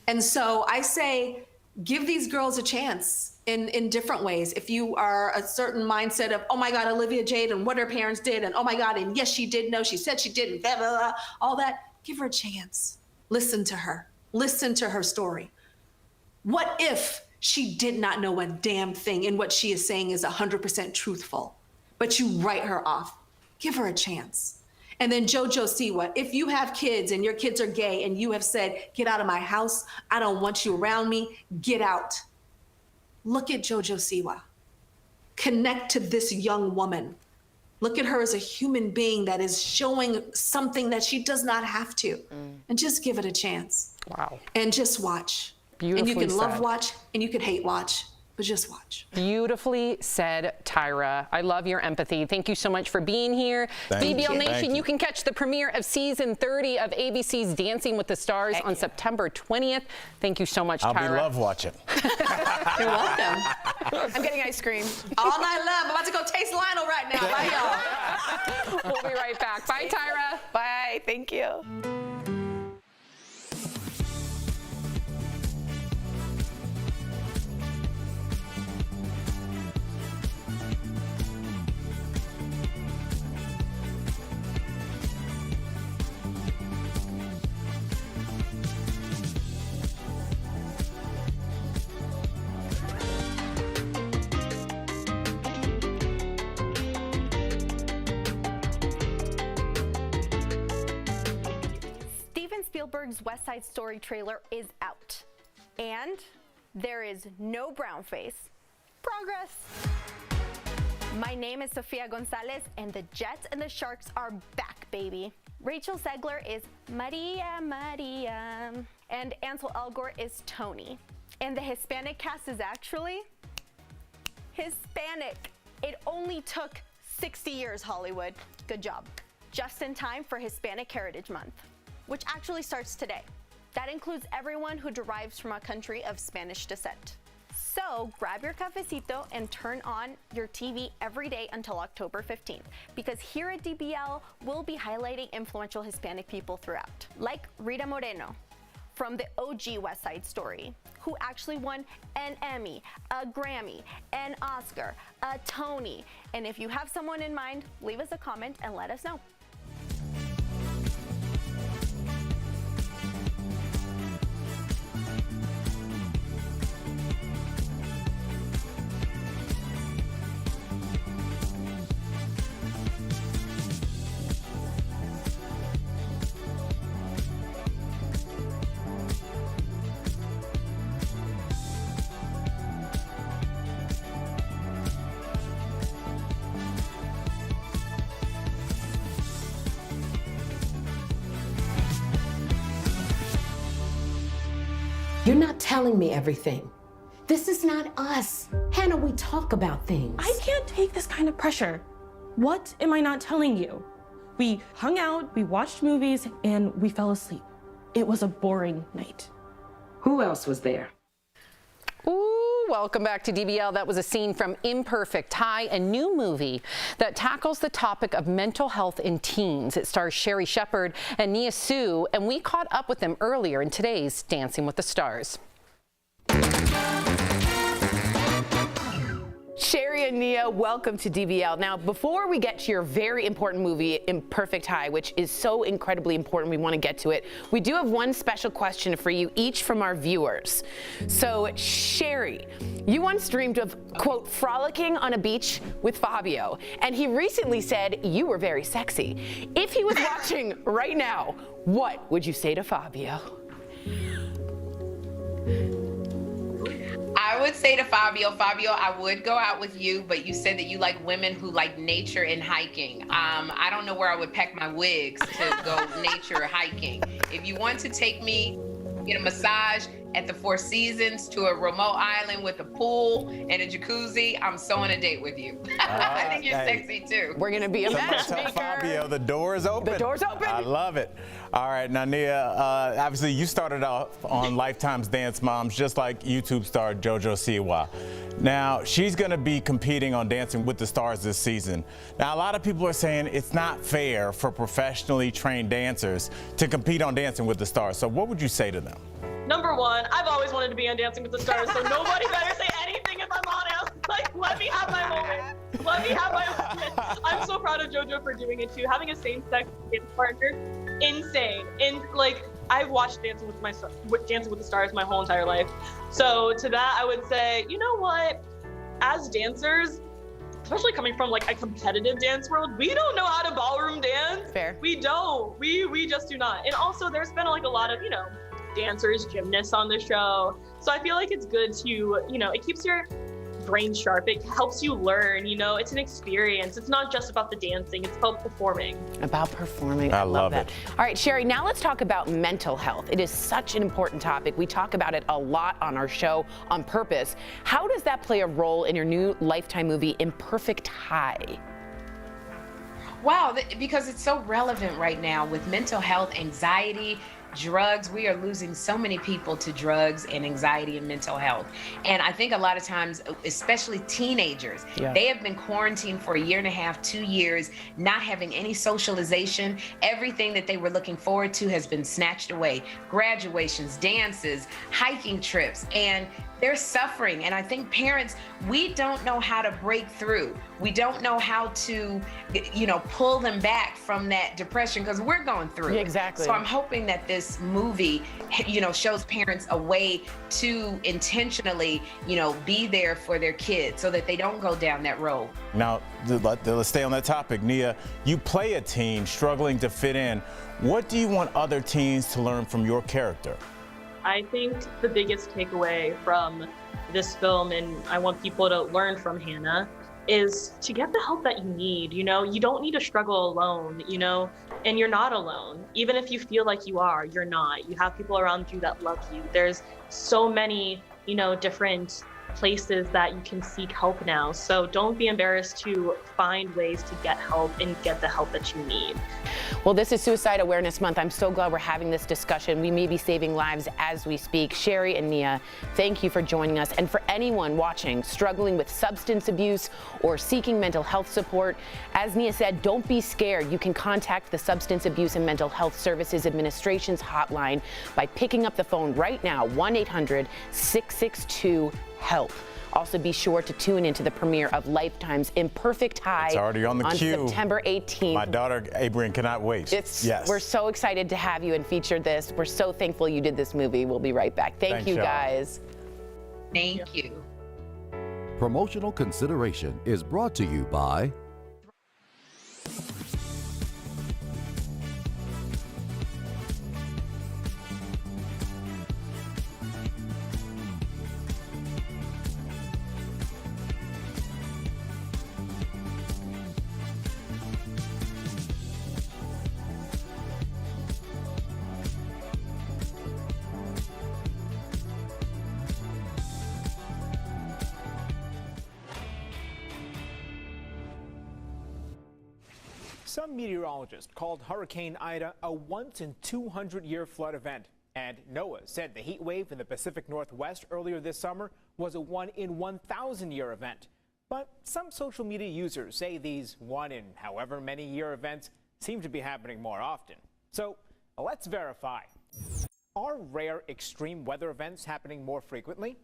And so I say, give these girls a chance in different ways. If you are a certain mindset of, oh my God, Olivia Jade and what her parents did, and oh my God, and yes, she did know, she said she didn't, blah, blah, blah, all that, give her a chance. Listen to her. Listen to her story. What if she did not know a damn thing and what she is saying is 100% truthful, but you write her off? Give her a chance. And then Jojo Siwa, if you have kids and your kids are gay and you have said, get out of my house, I don't want you around me, get out. Look at Jojo Siwa. Connect to this young woman. Look at her as a human being that is showing something that she does not have to. And just give it a chance. Wow. And just watch. Beautifully and you can love said. watch and you can hate watch, but just watch. Beautifully said, Tyra. I love your empathy. Thank you so much for being here. Thank DBL you. Nation, Thank you. you can catch the premiere of season 30 of ABC's Dancing with the Stars on September 20th. Thank you so much, I'll Tyra. be love watching. You're welcome. I'm getting ice cream. All night long. I'm about to go taste Lionel right now. Bye, y'all. We'll be right back. Bye, Tyra. Bye. Thank you. Spielberg's West Side Story trailer is out. And there is no brown face. Progress. My name is Sofia Gonzalez, and the Jets and the Sharks are back, baby. Rachel Zegler is Maria Maria, and Ansel Elgort is Tony. And the Hispanic cast is actually Hispanic. It only took 60 years, Hollywood. Good job. Just in time for Hispanic Heritage Month, which actually starts today. That includes everyone who derives from a country of Spanish descent. So grab your cafecito and turn on your TV every day until October 15th, because here at DBL, we'll be highlighting influential Hispanic people throughout, like Rita Moreno from the OG West Side Story, who actually won an Emmy, a Grammy, an Oscar, a Tony. And if you have someone in mind, leave us a comment and let us know. You're not telling me everything. This is not us. Hannah, we talk about things. I can't take this kind of pressure. What am I not telling you? We hung out, we watched movies, and we fell asleep. It was a boring night. Who else was there? Ooh, welcome back to DBL. That was a scene from Imperfect High, a new movie that tackles the topic of mental health in teens. It stars Sherry Shepherd and Nia Sue, and we caught up with them earlier in today's Dancing with the Stars. Sherry and Nia, welcome to DBL. Now, before we get to your very important movie, Imperfect High, which is so incredibly important, we want to get to it, we do have one special question for you, each from our viewers. So, Sherry, you once dreamed of, quote, frolicking on a beach with Fabio, and he recently said you were very sexy. If he was watching right now, what would you say to Fabio? I would say to Fabio, I would go out with you, but you said that you like women who like nature and hiking. I don't know where I would pack my wigs to go nature hiking. If you want to take me, get a massage at the Four Seasons to a remote island with a pool and a jacuzzi, I'm so on a date with you. I think you're sexy too. We're gonna be a Tell Fabio the door is open. The door's open. I love it. All right, now Nia, obviously you started off on Lifetime's Dance Moms just like YouTube star Jojo Siwa. Now, she's gonna be competing on Dancing with the Stars this season. Now, a lot of people are saying it's not fair for professionally trained dancers to compete on Dancing with the Stars. So what would you say to them? Number one, I've always wanted to be on Dancing with the Stars, so nobody better say anything if I'm on it. Like, let me have my moment. Let me have my moment. I'm so proud of JoJo for doing it too. Having a same-sex dance partner, insane. And like, I've watched Dancing with the Stars my whole entire life. So to that, I would say, you know what? As dancers, especially coming from like a competitive dance world, we don't know how to ballroom dance. Fair. We don't. We just do not. And also there's been like a lot of, dancers, gymnasts on the show. So I feel like it's good to, it keeps your brain sharp. It helps you learn, it's an experience. It's not just about the dancing, it's about performing. About performing. I love that. it. All right, Sherry, now let's talk about mental health. It is such an important topic. We talk about it a lot on our show on purpose. How does that play a role in your new Lifetime movie, Imperfect High? Wow, because it's so relevant right now with mental health, anxiety, drugs. We are losing so many people to drugs and anxiety and mental health. And I think a lot of times, especially teenagers, they have been quarantined for 1.5 years, 2 years, not having any socialization. Everything that they were looking forward to has been snatched away. Graduations, dances, hiking trips, and they're suffering. And I think parents, we don't know how to break through. We don't know how to, pull them back from that depression because we're going through it. Exactly. So I'm hoping that this movie, shows parents a way to intentionally, be there for their kids so that they don't go down that road. Now, let's stay on that topic. Nia, you play a teen struggling to fit in. What do you want other teens to learn from your character? I think the biggest takeaway from this film, and I want people to learn from Hannah, is to get the help that you need. You don't need to struggle alone, and you're not alone. Even if you feel like you are, you're not. You have people around you that love you. There's so many, different places that you can seek help now. So don't be embarrassed to find ways to get help and get the help that you need. Well, this is Suicide Awareness Month. I'm so glad we're having this discussion. We may be saving lives as we speak. Sherry and Nia, thank you for joining us. And for anyone watching struggling with substance abuse or seeking mental health support, as Nia said, don't be scared. You can contact the Substance Abuse and Mental Health Services Administration's hotline by picking up the phone right now, 1-800-662-HELP. Also, be sure to tune into the premiere of Lifetime's Imperfect High. It's already on the queue. September 18th. My daughter, Abrian, cannot wait. Yes. We're so excited to have you and feature this. We're so thankful you did this movie. We'll be right back. Thanks, you guys. Thank you. Promotional consideration is brought to you by Some meteorologists called Hurricane Ida a once-in-200-year flood event. And NOAA said the heat wave in the Pacific Northwest earlier this summer was a 1-in-1,000-year event. But some social media users say these one-in-however-many-year events seem to be happening more often. So let's verify. Are rare extreme weather events happening more frequently?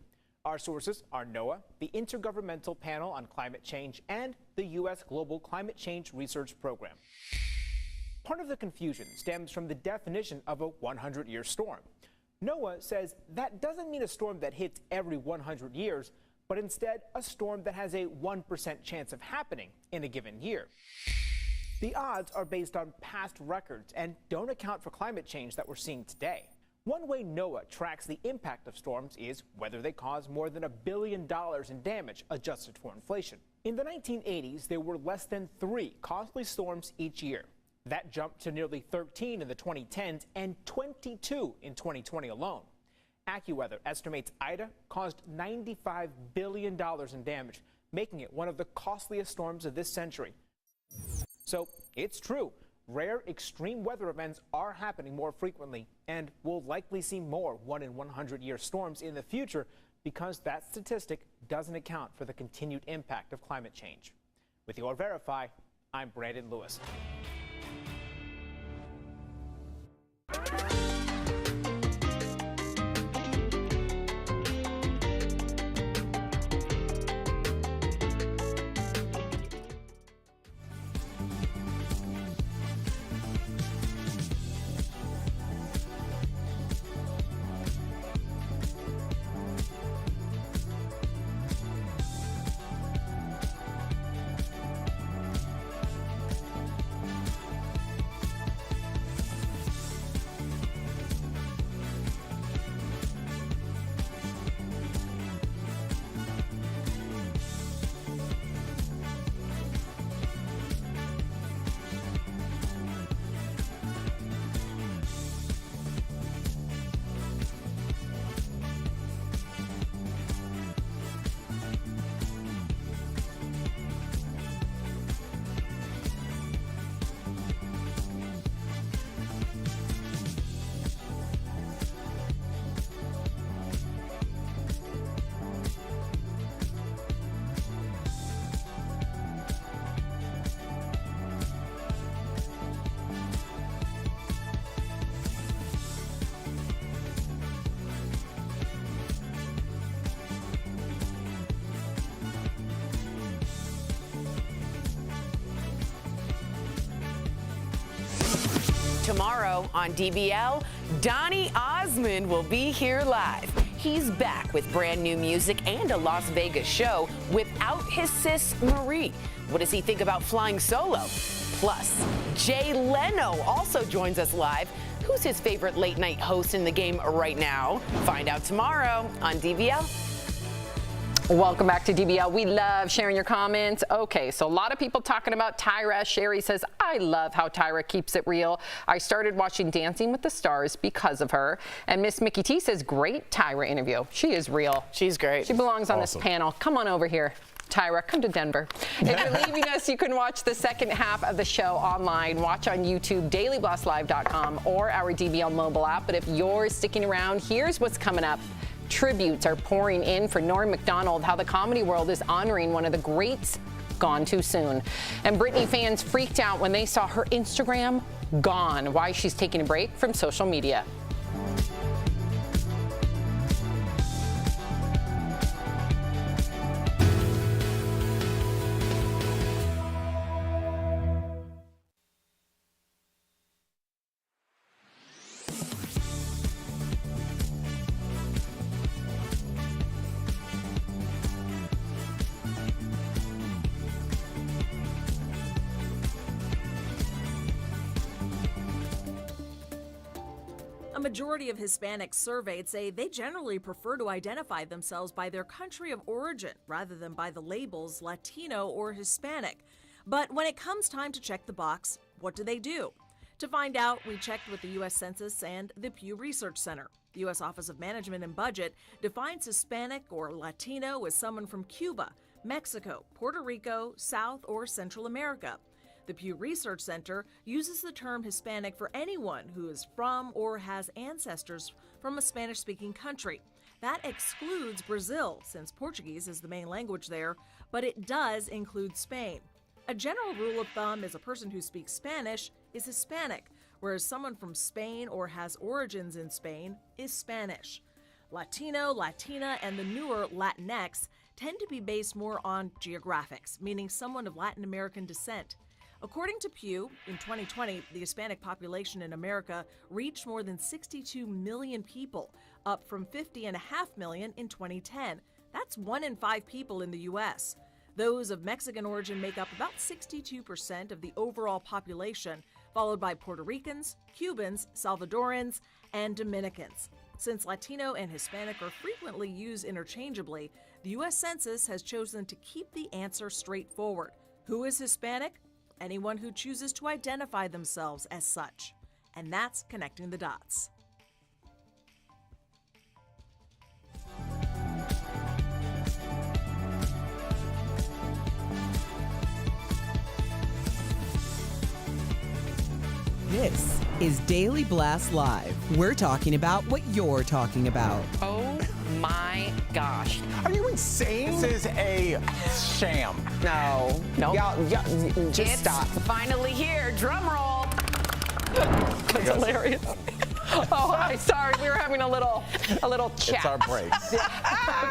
Our sources are NOAA, the Intergovernmental Panel on Climate Change, and the U.S. Global Climate Change Research Program. Part of the confusion stems from the definition of a 100-year storm. NOAA says that doesn't mean a storm that hits every 100 years, but instead a storm that has a 1% chance of happening in a given year. The odds are based on past records and don't account for climate change that we're seeing today. One way NOAA tracks the impact of storms is whether they cause more than $1 billion in damage adjusted for inflation. In the 1980s, there were less than 3 costly storms each year. That jumped to nearly 13 in the 2010s and 22 in 2020 alone. AccuWeather estimates Ida caused $95 billion in damage, making it one of the costliest storms of this century. So it's true. Rare extreme weather events are happening more frequently, and we'll likely see more 1-in-100-year storms in the future because that statistic doesn't account for the continued impact of climate change. With your Verify, I'm Brandon Lewis. Tomorrow on DBL, Donny Osmond will be here live. He's back with brand new music and a Las Vegas show without his sis Marie. What does he think about flying solo? Plus, Jay Leno also joins us live. Who's his favorite late night host in the game right now? Find out tomorrow on DBL. Welcome back to DBL. We love sharing your comments. Okay, so a lot of people talking about Tyra. Sherry says, I love how Tyra keeps it real. I started watching Dancing with the Stars because of her. And Miss Mickey T says, great Tyra interview. She is real. She's great. She belongs on this panel. Come on over here. Tyra, come to Denver. If you're leaving us, you can watch the second half of the show online. Watch on YouTube, dailyblastlive.com, or our DBL mobile app. But if you're sticking around, here's what's coming up. Tributes are pouring in for Nora Macdonald, how the comedy world is honoring one of the greats gone too soon. And Britney fans freaked out when they saw her Instagram gone. Why she's taking a break from social media. A majority of Hispanics surveyed say they generally prefer to identify themselves by their country of origin rather than by the labels Latino or Hispanic. But when it comes time to check the box, what do they do? To find out, we checked with the U.S. Census and the Pew Research Center. The U.S. Office of Management and Budget defines Hispanic or Latino as someone from Cuba, Mexico, Puerto Rico, South or Central America. The Pew Research Center uses the term Hispanic for anyone who is from or has ancestors from a Spanish-speaking country. That excludes Brazil, since Portuguese is the main language there, but it does include Spain. A general rule of thumb is a person who speaks Spanish is Hispanic, whereas someone from Spain or has origins in Spain is Spanish. Latino, Latina, and the newer Latinx tend to be based more on geographics, meaning someone of Latin American descent. According to Pew, in 2020, the Hispanic population in America reached more than 62 million people, up from 50.5 million in 2010. That's 1 in 5 people in the U.S. Those of Mexican origin make up about 62% of the overall population, followed by Puerto Ricans, Cubans, Salvadorans, and Dominicans. Since Latino and Hispanic are frequently used interchangeably, the U.S. Census has chosen to keep the answer straightforward. Who is Hispanic? Anyone who chooses to identify themselves as such. And that's connecting the dots. This is Daily Blast Live. We're talking about what you're talking about. Oh my gosh. Are you insane? This is a sham. No. No. Just It's stop. Finally here. Drum roll. That's hilarious. Oh, hi. Sorry, we were having a little chat. It's our break.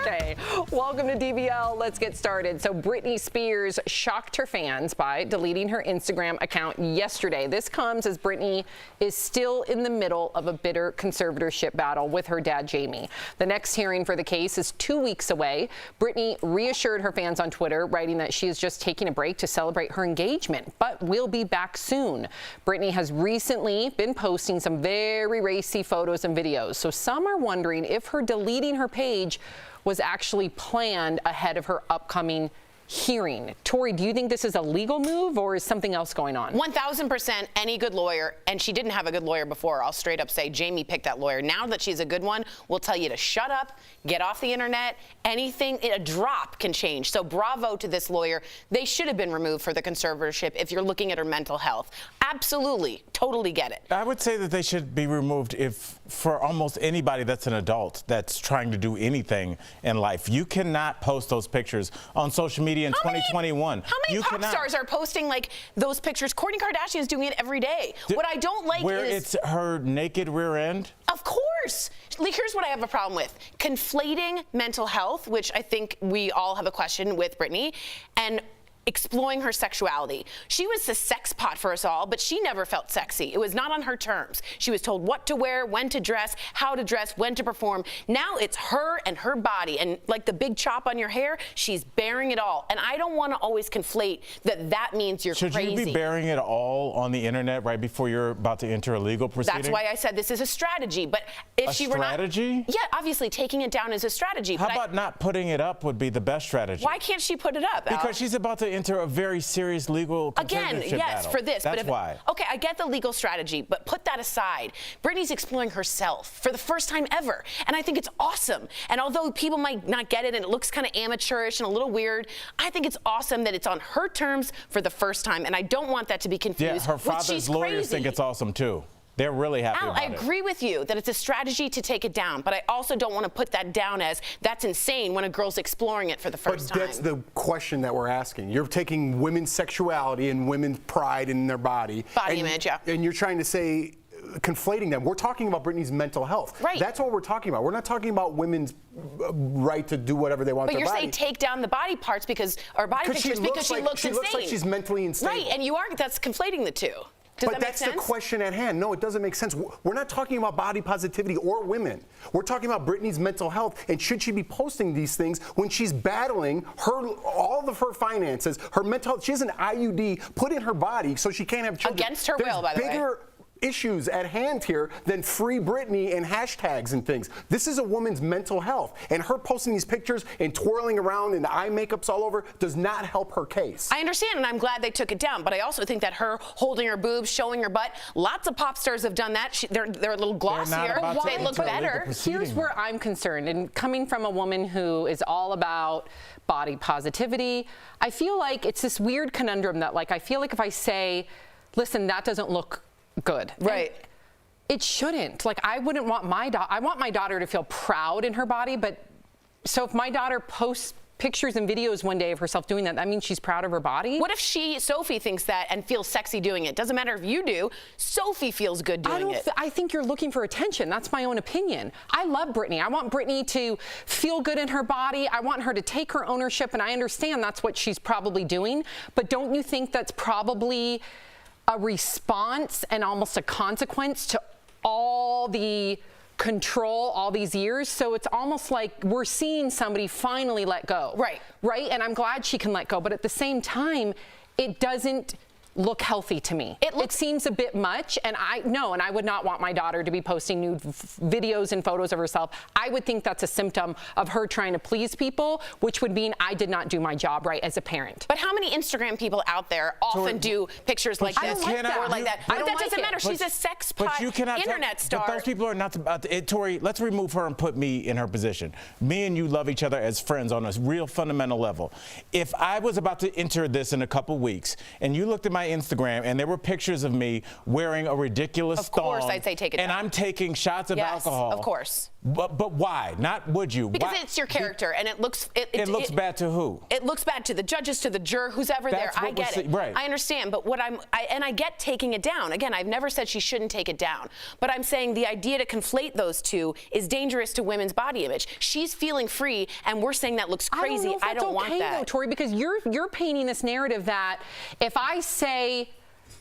Okay. Welcome to DBL. Let's get started. So Britney Spears shocked her fans by deleting her Instagram account yesterday. This comes as Britney is still in the middle of a bitter conservatorship battle with her dad, Jamie. The next hearing for the case is 2 weeks away. Britney reassured her fans on Twitter, writing that she is just taking a break to celebrate her engagement, but will be back soon. Britney has recently been posting some very racy photos and videos, so some are wondering if her deleting her page was actually planned ahead of her upcoming hearing. Tori, do you think this is a legal move or is something else going on? 1000% any good lawyer, and she didn't have a good lawyer before. I'll straight up say Jamie picked that lawyer. Now that she's a good one, we'll tell you to shut up, get off the internet. Anything, a drop can change. So bravo to this lawyer. They should have been removed for the conservatorship if you're looking at her mental health. Absolutely, totally get it. I would say that they should be removed if for almost anybody that's an adult that's trying to do anything in life. You cannot post those pictures on social media in 2021. How many pop stars are posting like those pictures? Kourtney Kardashian is doing it every day. What I don't like where is it's her naked rear end. Of course. Like, here's what I have a problem with. Conflating mental health, which I think we all have a question with Britney, and exploring her sexuality. She was the sex pot for us all, but she never felt sexy. It was not on her terms. She was told what to wear, when to dress, how to dress, when to perform. Now it's her and her body, and like the big chop on your hair, she's bearing it all. And I don't want to always conflate that means you're crazy. Should you be bearing it all on the internet right before you're about to enter a legal proceeding? That's why I said this is a strategy. But if she were not, strategy? Yeah, obviously taking it down is a strategy. How about not putting it up would be the best strategy? Why can't she put it up, Al? Because she's about to enter a very serious legal Again, yes, battle. for this. That's but why. Okay, I get the legal strategy, but put that aside. Britney's exploring herself for the first time ever, and I think it's awesome. And although people might not get it and it looks kind of amateurish and a little weird, I think it's awesome that it's on her terms for the first time, and I don't want that to be confused. Yeah, her father's lawyers think it's awesome too. They're really happy Al, about I agree with you that it's a strategy to take it down, but I also don't want to put that down as that's insane when a girl's exploring it for the first time. But that's the question that we're asking. You're taking women's sexuality and women's pride in their body. Body image, yeah. And you're trying to say, conflating them. We're talking about Britney's mental health. Right. That's what we're talking about. We're not talking about women's right to do whatever they want But with their you're body. saying take down the body parts or body pictures because she looks insane. She looks like she's mentally unstable. Right, and that's conflating the two. Does but that that's make sense? the question at hand. No, it doesn't make sense. We're not talking about body positivity or women. We're talking about Britney's mental health, and should she be posting these things when she's battling all of her finances, her mental health. She has an IUD put in her body so she can't have children. Against her will, by the way. Bigger issues at hand here than free Britney and hashtags and things. This is a woman's mental health, and her posting these pictures and twirling around and eye makeup's all over does not help her case. I understand, and I'm glad they took it down, but I also think that her holding her boobs, showing her butt, lots of pop stars have done that. They're a little glossier. They look better. Here's where I'm concerned, and coming from a woman who is all about body positivity, I feel like it's this weird conundrum that, like, I feel like if I say, listen, that doesn't look good. Right. And it shouldn't. Like, I wouldn't want I want my daughter to feel proud in her body, but so if my daughter posts pictures and videos one day of herself doing that means she's proud of her body? What if Sophie thinks that and feels sexy doing it? Doesn't matter if you do. Sophie feels good doing it. I think you're looking for attention. That's my own opinion. I love Britney. I want Britney to feel good in her body. I want her to take her ownership, and I understand that's what she's probably doing. But don't you think that's probably a response and almost a consequence to all the control all these years? So it's almost like we're seeing somebody finally let go. Right. Right? And I'm glad she can let go. But at the same time, it doesn't look healthy to me. It seems a bit much, and I would not want my daughter to be posting nude videos and photos of herself. I would think that's a symptom of her trying to please people, which would mean I did not do my job right as a parent. But how many Instagram people out there often do pictures like this or like that? But that doesn't matter. She's a sex pot internet star. But those people are not about to. Tori, let's remove her and put me in her position. Me and you love each other as friends on a real fundamental level. If I was about to enter this in a couple weeks and you looked at my Instagram and there were pictures of me wearing a ridiculous thong. Of course, I'd say take it down. And I'm taking shots of alcohol. Of course. But why? Not would you? Because it's your character, and it looks it looks bad to who? It looks bad to the judges, to the juror, who's ever there. I get it. Right. I understand. But I get taking it down. Again, I've never said she shouldn't take it down. But I'm saying the idea to conflate those two is dangerous to women's body image. She's feeling free, and we're saying that looks crazy. I don't want that, though, Tori, because you're painting this narrative that if I say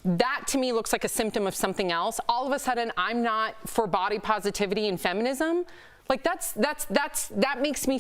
that to me looks like a symptom of something else, all of a sudden I'm not for body positivity and feminism. Like that makes me.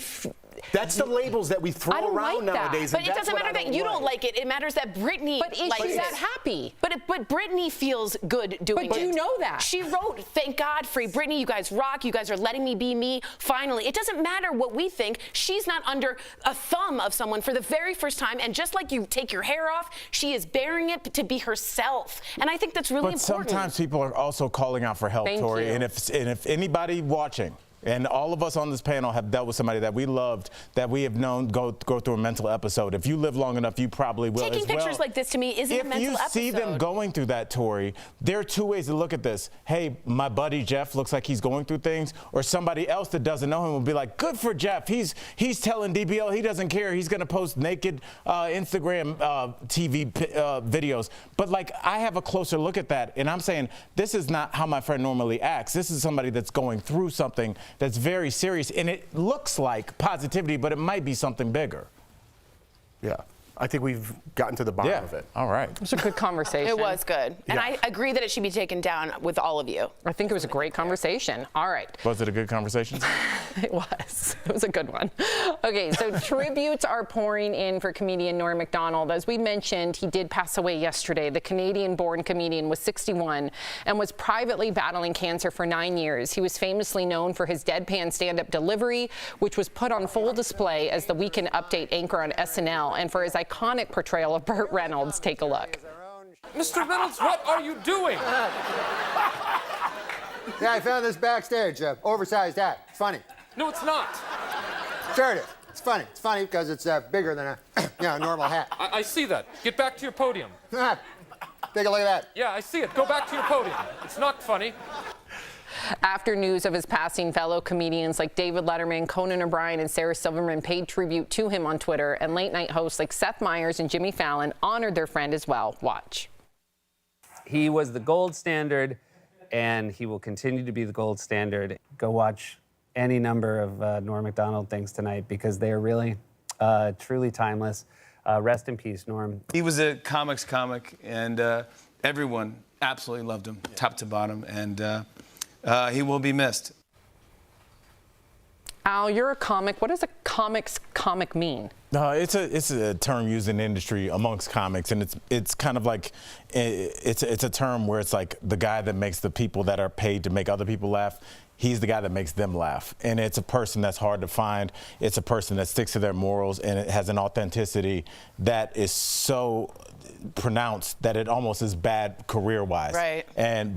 That's the labels that we throw around nowadays. But it doesn't matter that you don't like it. It matters that Britney likes it. But is she that happy? But Britney feels good doing it. But you know that. She wrote, "Thank God, free Britney. You guys rock. You guys are letting me be me. Finally." It doesn't matter what we think. She's not under a thumb of someone for the very first time. And just like you take your hair off, she is bearing it to be herself. And I think that's really important. But sometimes people are also calling out for help, Tori. And if anybody watching, and all of us on this panel have dealt with somebody that we loved, that we have known go through a mental episode. If you live long enough, you probably will Taking as well. pictures like this to me isn't a mental episode. If you see them going through that, Tori, there are two ways to look at this. Hey, my buddy Jeff looks like he's going through things, or somebody else that doesn't know him will be like, good for Jeff. He's telling DBL he doesn't care. He's going to post naked Instagram TV videos. But like, I have a closer look at that, and I'm saying this is not how my friend normally acts. This is somebody that's going through something that's very serious, and it looks like positivity, but it might be something bigger. Yeah. I think we've gotten to the bottom of it. All right. It was a good conversation. It was good. And I agree that it should be taken down with all of you. I think it was a great conversation. All right. Was it a good conversation? It was. It was a good one. Okay, so tributes are pouring in for comedian Nora Macdonald. As we mentioned, he did pass away yesterday. The Canadian-born comedian was 61 and was privately battling cancer for 9 years. He was famously known for his deadpan stand-up delivery, which was put on full display as the Weekend Update anchor on SNL, and for his iconic portrayal of Burt Reynolds. Take a look. Mr. Reynolds, what are you doing? Yeah, I found this backstage. Oversized hat. It's funny. No, it's not. Sure it is. It's funny. It's funny because it's bigger than a normal hat. I see that. Get back to your podium. Take a look at that. Yeah, I see it. Go back to your podium. It's not funny. After news of his passing, fellow comedians like David Letterman, Conan O'Brien, and Sarah Silverman paid tribute to him on Twitter, and late-night hosts like Seth Meyers and Jimmy Fallon honored their friend as well. Watch. He was the gold standard, and he will continue to be the gold standard. Go watch any number of Nora Macdonald things tonight because they are really, truly timeless. Rest in peace, Norm. He was a comics comic, and everyone absolutely loved him, top to bottom, and he will be missed. Al, you're a comic. What does a comic mean? It's a term used in the industry amongst comics, and it's kind of like it's a term where it's like the guy that makes the people that are paid to make other people laugh. He's the guy that makes them laugh, and it's a person that's hard to find. It's a person that sticks to their morals, and it has an authenticity that is so pronounced that it almost is bad career-wise. Right.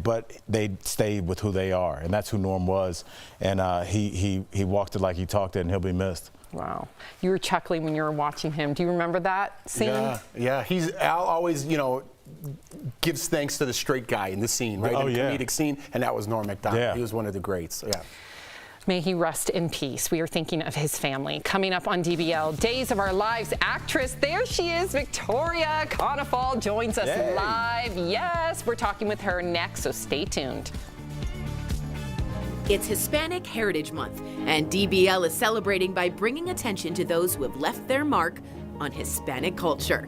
But they stay with who they are, and that's who Norm was. And he walked it like he talked it, and he'll be missed. Wow. You were chuckling when you were watching him. Do you remember that scene? Yeah. Al always, gives thanks to the straight guy in the scene, right? In the comedic scene, and that was Nora Macdonald. Yeah. He was one of the greats. Yeah. May he rest in peace. We are thinking of his family. Coming up on DBL, Days of Our Lives actress, there she is, Victoria Konefal joins us live. Yes, we're talking with her next, so stay tuned. It's Hispanic Heritage Month, and DBL is celebrating by bringing attention to those who have left their mark on Hispanic culture.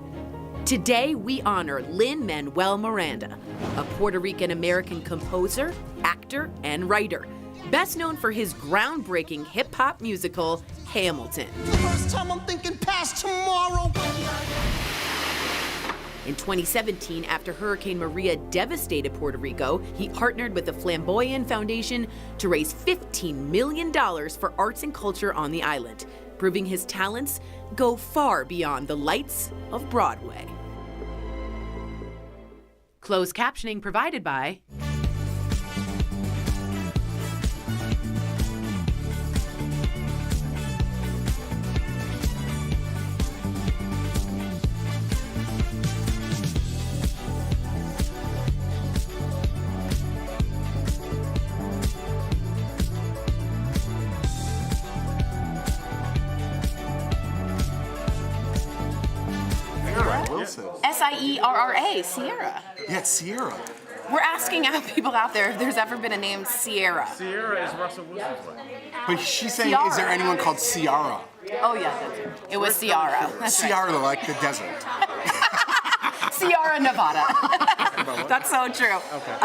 Today, we honor Lin-Manuel Miranda, a Puerto Rican-American composer, actor, and writer, best known for his groundbreaking hip-hop musical, Hamilton. First time I'm thinking past tomorrow. In 2017, after Hurricane Maria devastated Puerto Rico, he partnered with the Flamboyant Foundation to raise $15 million for arts and culture on the island, proving his talents go far beyond the lights of Broadway. Closed captioning provided by Sierra, Sierra. Yeah, Sierra. We're asking people out there if there's ever been a name Sierra. Sierra is Russell Wilson's wife. But she's saying, Ciara. is there anyone called Ciara? Oh, yeah, that's it. It was Ciara. That's Ciara, like the desert. right. Sierra Nevada. That's so true. Okay.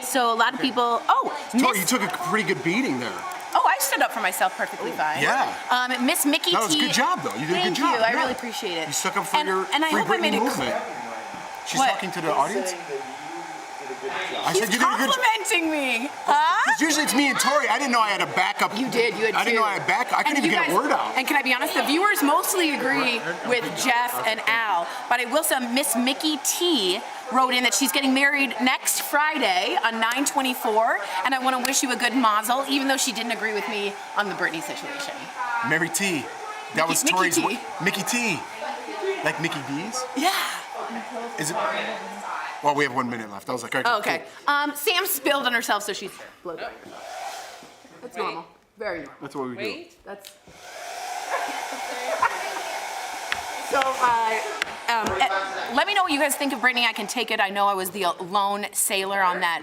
So a lot of people. You took a pretty good beating there. Oh, I stood up for myself perfectly fine. Yeah. Miss Mickey T. That was a good job, though. You did a good job. Thank you. I really appreciate it. You stuck up for your and I free hope I made Britney it movement. She's What? talking to the audience. I He's said you did a good job. complimenting me, huh? Because usually it's me and Tori. I didn't know I had a backup. You did. You had I didn't know I had backup. I couldn't even get a word out. And can I be honest? The viewers mostly agree with Jeff and Al, but I will say Miss Mickey T wrote in that she's getting married next Friday on 9/24, and I want to wish you a good mazel, even though she didn't agree with me on the Britney situation. Mary T. That was Mickey Tori's. T. Mickey T. Like Mickey D's? Yeah. Is it? Well, we have 1 minute left. I was like, okay. Oh, okay. Sam spilled on herself, so she's bloated. That's normal. Very normal. That's what we do. That's. So, let me know what you guys think of Britney. I can take it. I know I was the lone sailor on that.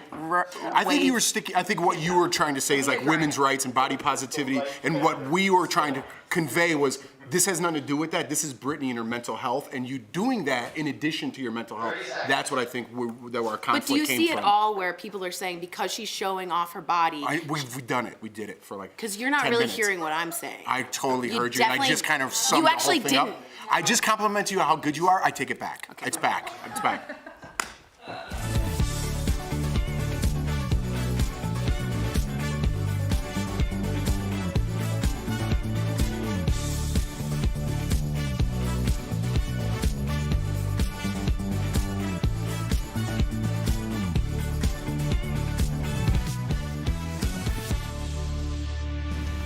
I think you were sticking. I think what you were trying to say is like women's rights and body positivity, and what we were trying to convey was this has nothing to do with that. This is Britney and her mental health, and you doing that in addition to your mental health. That's what I think that our conflict came from. But do you see it all where people are saying because she's showing off her body? We've done it. We did it for like Because you're not 10 really minutes. hearing what I'm saying. I totally heard you, and I just kind of summed You the whole actually thing didn't. up. I just complimented you on how good you are. I take it back. Okay. It's back. It's back.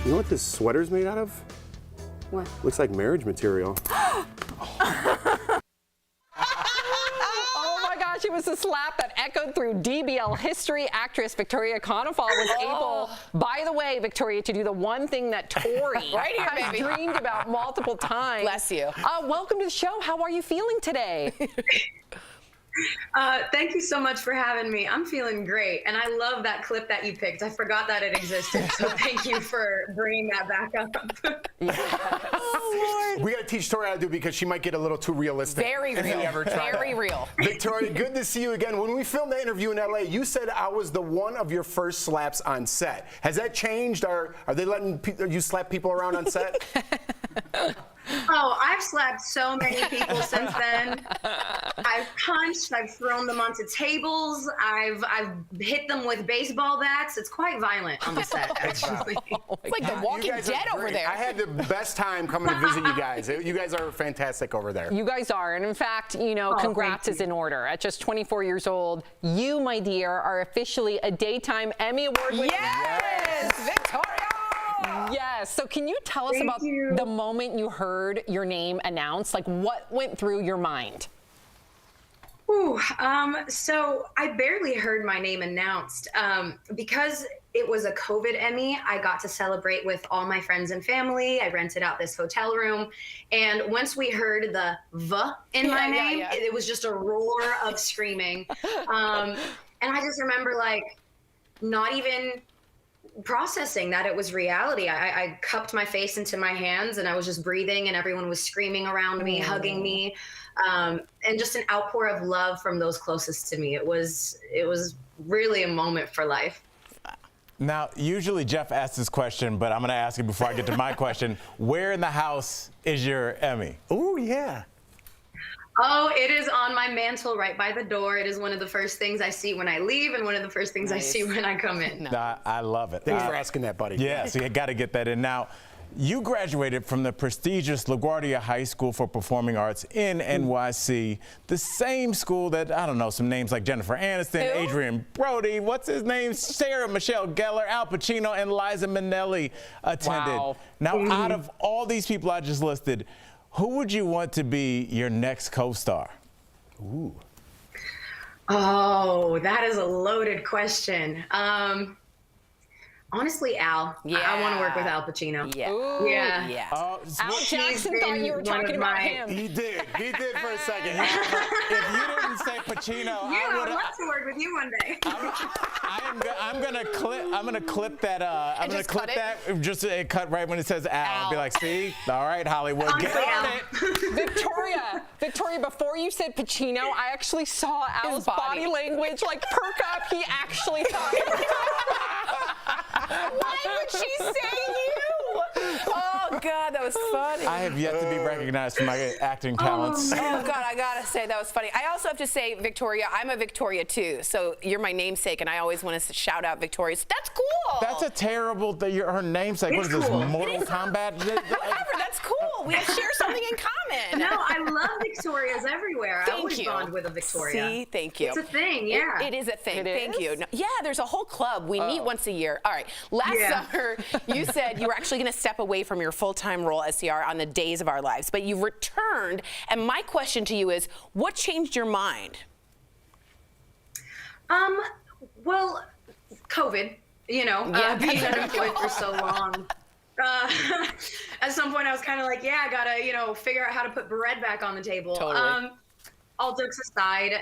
You know what this sweater's made out of? What? Looks like marriage material. Oh my gosh, it was a slap that echoed through DBL history. Actress Victoria Konefal was able, by the way, Victoria, to do the one thing that Tori Right here, has baby. dreamed about multiple times. Bless you. Welcome to the show. How are you feeling today? Thank you so much for having me. I'm feeling great. And I love that clip that you picked. I forgot that it existed. So thank you for bringing that back up. Oh, Lord. We got to teach Tori how to do it because she might get a little too realistic. Very if real. we ever try Very that. real. Victoria, good to see you again. When we filmed the interview in LA, you said I was the one of your first slaps on set. Has that changed? Are they letting you slap people around on set? Oh, I've slapped so many people since then. I've punched, I've thrown them onto tables, I've hit them with baseball bats. It's quite violent on the set, actually. It's like The Walking Dead over there. I had the best time coming to visit you guys. You guys are fantastic over there. You guys are. And in fact, you know, congrats is in order. At just 24 years old, you, my dear, are officially a Daytime Emmy Award winner. Yes! Victoria! Yes. So can you tell us about the moment you heard your name announced? Like, what went through your mind? Ooh, so I barely heard my name announced. Because it was a COVID Emmy, I got to celebrate with all my friends and family. I rented out this hotel room. And once we heard the V in my name, it was just a roar of screaming. And I just remember, like, not even processing that it was reality. I cupped my face into my hands and I was just breathing and everyone was screaming around me, hugging me, and just an outpour of love from those closest to me. It was really a moment for life. Now, usually Jeff asks this question, but I'm going to ask it before I get to my question. Where in the house is your Emmy? Oh, yeah. Oh, it is on my mantle right by the door. It is one of the first things I see when I leave and one of the first things I see when I come in. I love it. Thanks for asking that, buddy. Yeah, so you got to get that in. Now, you graduated from the prestigious LaGuardia High School for Performing Arts in NYC, the same school that, I don't know, some names like Jennifer Aniston, Adrian Brody, what's his name, Sarah Michelle Gellar, Al Pacino, and Liza Minnelli attended. Wow. Now, out of all these people I just listed, who would you want to be your next co-star? Ooh. Oh, that is a loaded question. Honestly, Al. I want to work with Al Pacino. Yeah. Ooh, Yeah. Al Jackson thought you were talking about him. He did for a second. If you didn't say Pacino, I would love to work with you one day. I'm gonna clip that. I'm gonna clip that. Just cut right when it says Al. I'll be like, see, all right, Hollywood, get on it. Victoria, before you said Pacino, I actually saw Al's body language like perk up. He actually thought. Why would she say you? Oh, God, that was funny. I have yet to be recognized for my acting talents. Oh, God, I gotta say, that was funny. I also have to say, Victoria, I'm a Victoria, too. So you're my namesake, and I always want to shout out Victoria. So that's cool. That's a terrible thing. Her namesake. What is this, Mortal Kombat? Whatever, that's cool. We share something in common. No, I love Victorias everywhere. I would Thank you. bond with a Victoria. See, thank you. It's a thing, yeah. It is a thing. It Thank is? you. No, yeah, there's a whole club. We meet once a year. All right. Last summer, you said you were actually going to step away from your full-time role as CR on the Days of Our Lives, but you returned. And my question to you is, what changed your mind? Well, COVID, being unemployed for so long. At some point I was kind of like, I gotta, figure out how to put bread back on the table. Totally. all jokes aside,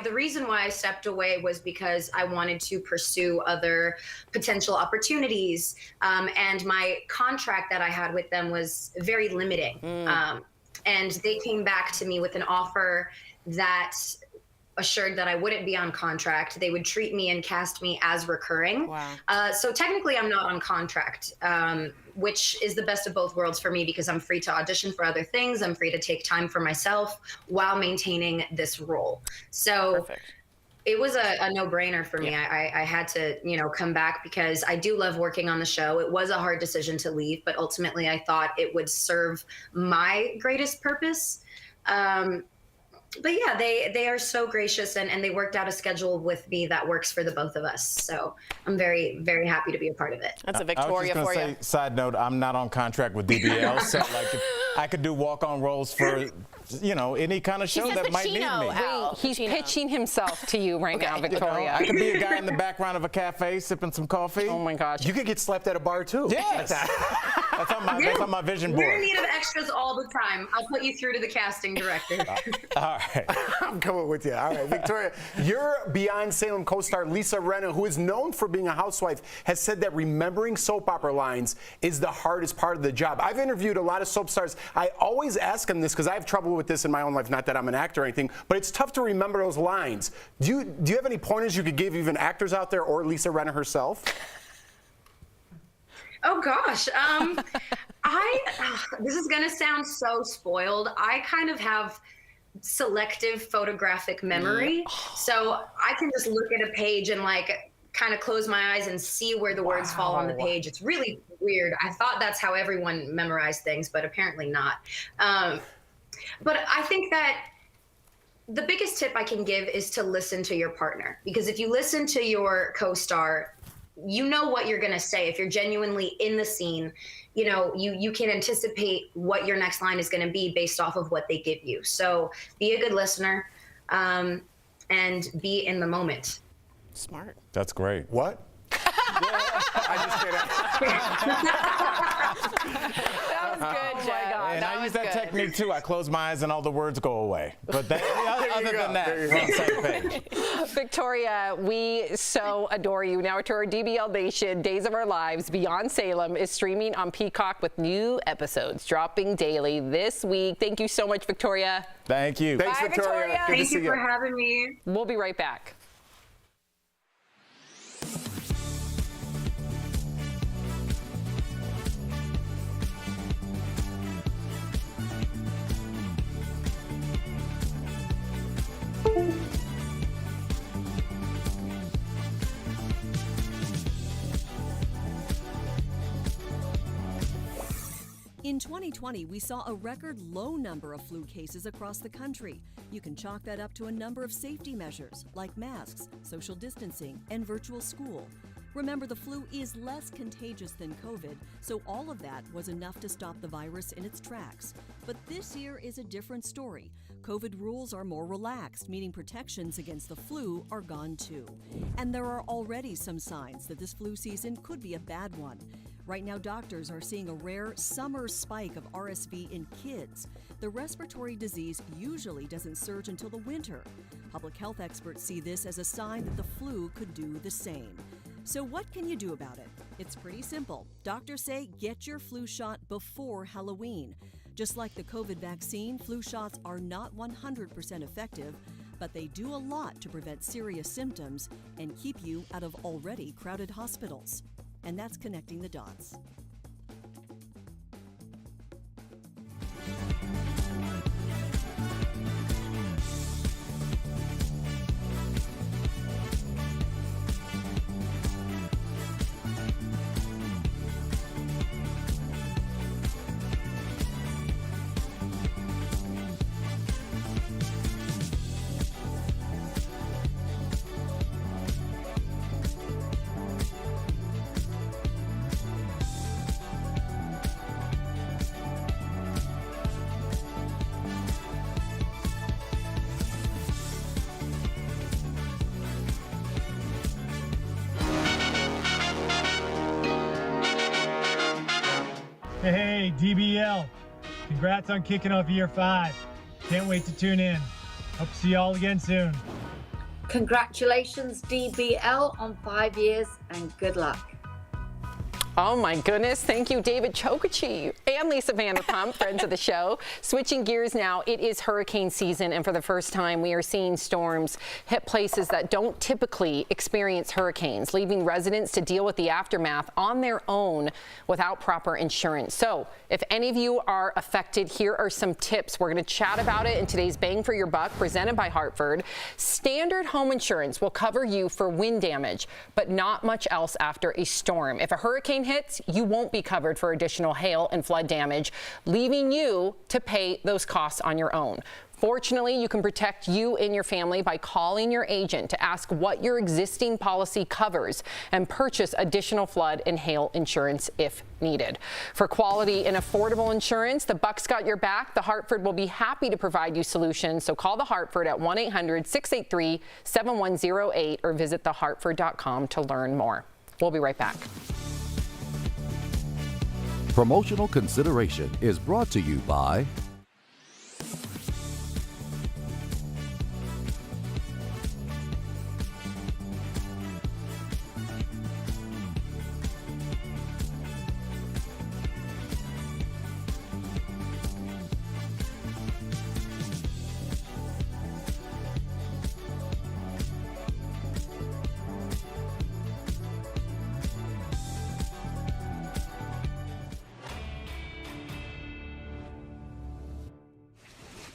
the reason why I stepped away was because I wanted to pursue other potential opportunities, and my contract that I had with them was very limiting. And they came back to me with an offer that assured that I wouldn't be on contract. They would treat me and cast me as recurring. Wow. So technically I'm not on contract, which is the best of both worlds for me because I'm free to audition for other things. I'm free to take time for myself while maintaining this role. So it was a no-brainer for me. I had to, come back because I do love working on the show. It was a hard decision to leave, but ultimately I thought it would serve my greatest purpose. But yeah, they are so gracious and they worked out a schedule with me that works for the both of us. So I'm very, very happy to be a part of it. That's a Victoria for you. Say, side note, I'm not on contract with DBL, so like if I could do walk-on roles for, any kind of show that might need me. He's pitching himself to you right now, Victoria. I could be a guy in the background of a cafe sipping some coffee. Oh my gosh. You could get slapped at a bar too. Yes. That's on my vision board. You're in need of extras all the time. I'll put you through to the casting director. All right. I'm coming with you. All right, Victoria, your Beyond Salem co-star Lisa Rinna, who is known for being a housewife, has said that remembering soap opera lines is the hardest part of the job. I've interviewed a lot of soap stars. I always ask them this because I have trouble with this in my own life, not that I'm an actor or anything, but it's tough to remember those lines. Do you have any pointers you could give even actors out there or Lisa Rinna herself? Oh gosh, this is gonna sound so spoiled. I kind of have selective photographic memory, so I can just look at a page and kind of close my eyes and see where the words fall on the page. It's really weird. I thought that's how everyone memorized things, but apparently not. But I think that the biggest tip I can give is to listen to your partner, because if you listen to your co-star, you know what you're going to say. If you're genuinely in the scene, you can anticipate what your next line is going to be based off of what they give you. So be a good listener and be in the moment. Smart. That's great. What? I just That was good, Jack. And I use that technique too. I close my eyes and all the words go away. But other than that, we're on the same page. Victoria, we so adore you. Now to our DBL Nation, Days of Our Lives Beyond Salem is streaming on Peacock with new episodes dropping daily this week. Thank you so much, Victoria. Thank you. Thanks, Bye, Victoria. Victoria. Thank you for having me. We'll be right back. In 2020, we saw a record low number of flu cases across the country. You can chalk that up to a number of safety measures like masks, social distancing, and virtual school. Remember, the flu is less contagious than COVID, so all of that was enough to stop the virus in its tracks. But this year is a different story. COVID rules are more relaxed, meaning protections against the flu are gone too. And there are already some signs that this flu season could be a bad one. Right now, doctors are seeing a rare summer spike of RSV in kids. The respiratory disease usually doesn't surge until the winter. Public health experts see this as a sign that the flu could do the same. So what can you do about it? It's pretty simple. Doctors say get your flu shot before Halloween. Just like the COVID vaccine, flu shots are not 100% effective, but they do a lot to prevent serious symptoms and keep you out of already crowded hospitals. And that's connecting the dots. Hey, DBL. Congrats on kicking off year 5. Can't wait to tune in. Hope to see you all again soon. Congratulations, DBL, on 5 years, and good luck. Oh my goodness, thank you, David Chokachi and Lisa Vanderpump, friends of the show. Switching gears now, it is hurricane season, and for the first time, we are seeing storms hit places that don't typically experience hurricanes, leaving residents to deal with the aftermath on their own without proper insurance. So if any of you are affected, here are some tips. We're going to chat about it in today's Bang for Your Buck, presented by Hartford. Standard home insurance will cover you for wind damage, but not much else after a storm. If a hurricane hits, you won't be covered for additional hail and flood damage, leaving you to pay those costs on your own. Fortunately, you can protect you and your family by calling your agent to ask what your existing policy covers and purchase additional flood and hail insurance if needed. For quality and affordable insurance, the Buck's got your back. The Hartford will be happy to provide you solutions. So call the Hartford at 1-800-683-7108 or visit thehartford.com to learn more. We'll be right back. Promotional consideration is brought to you by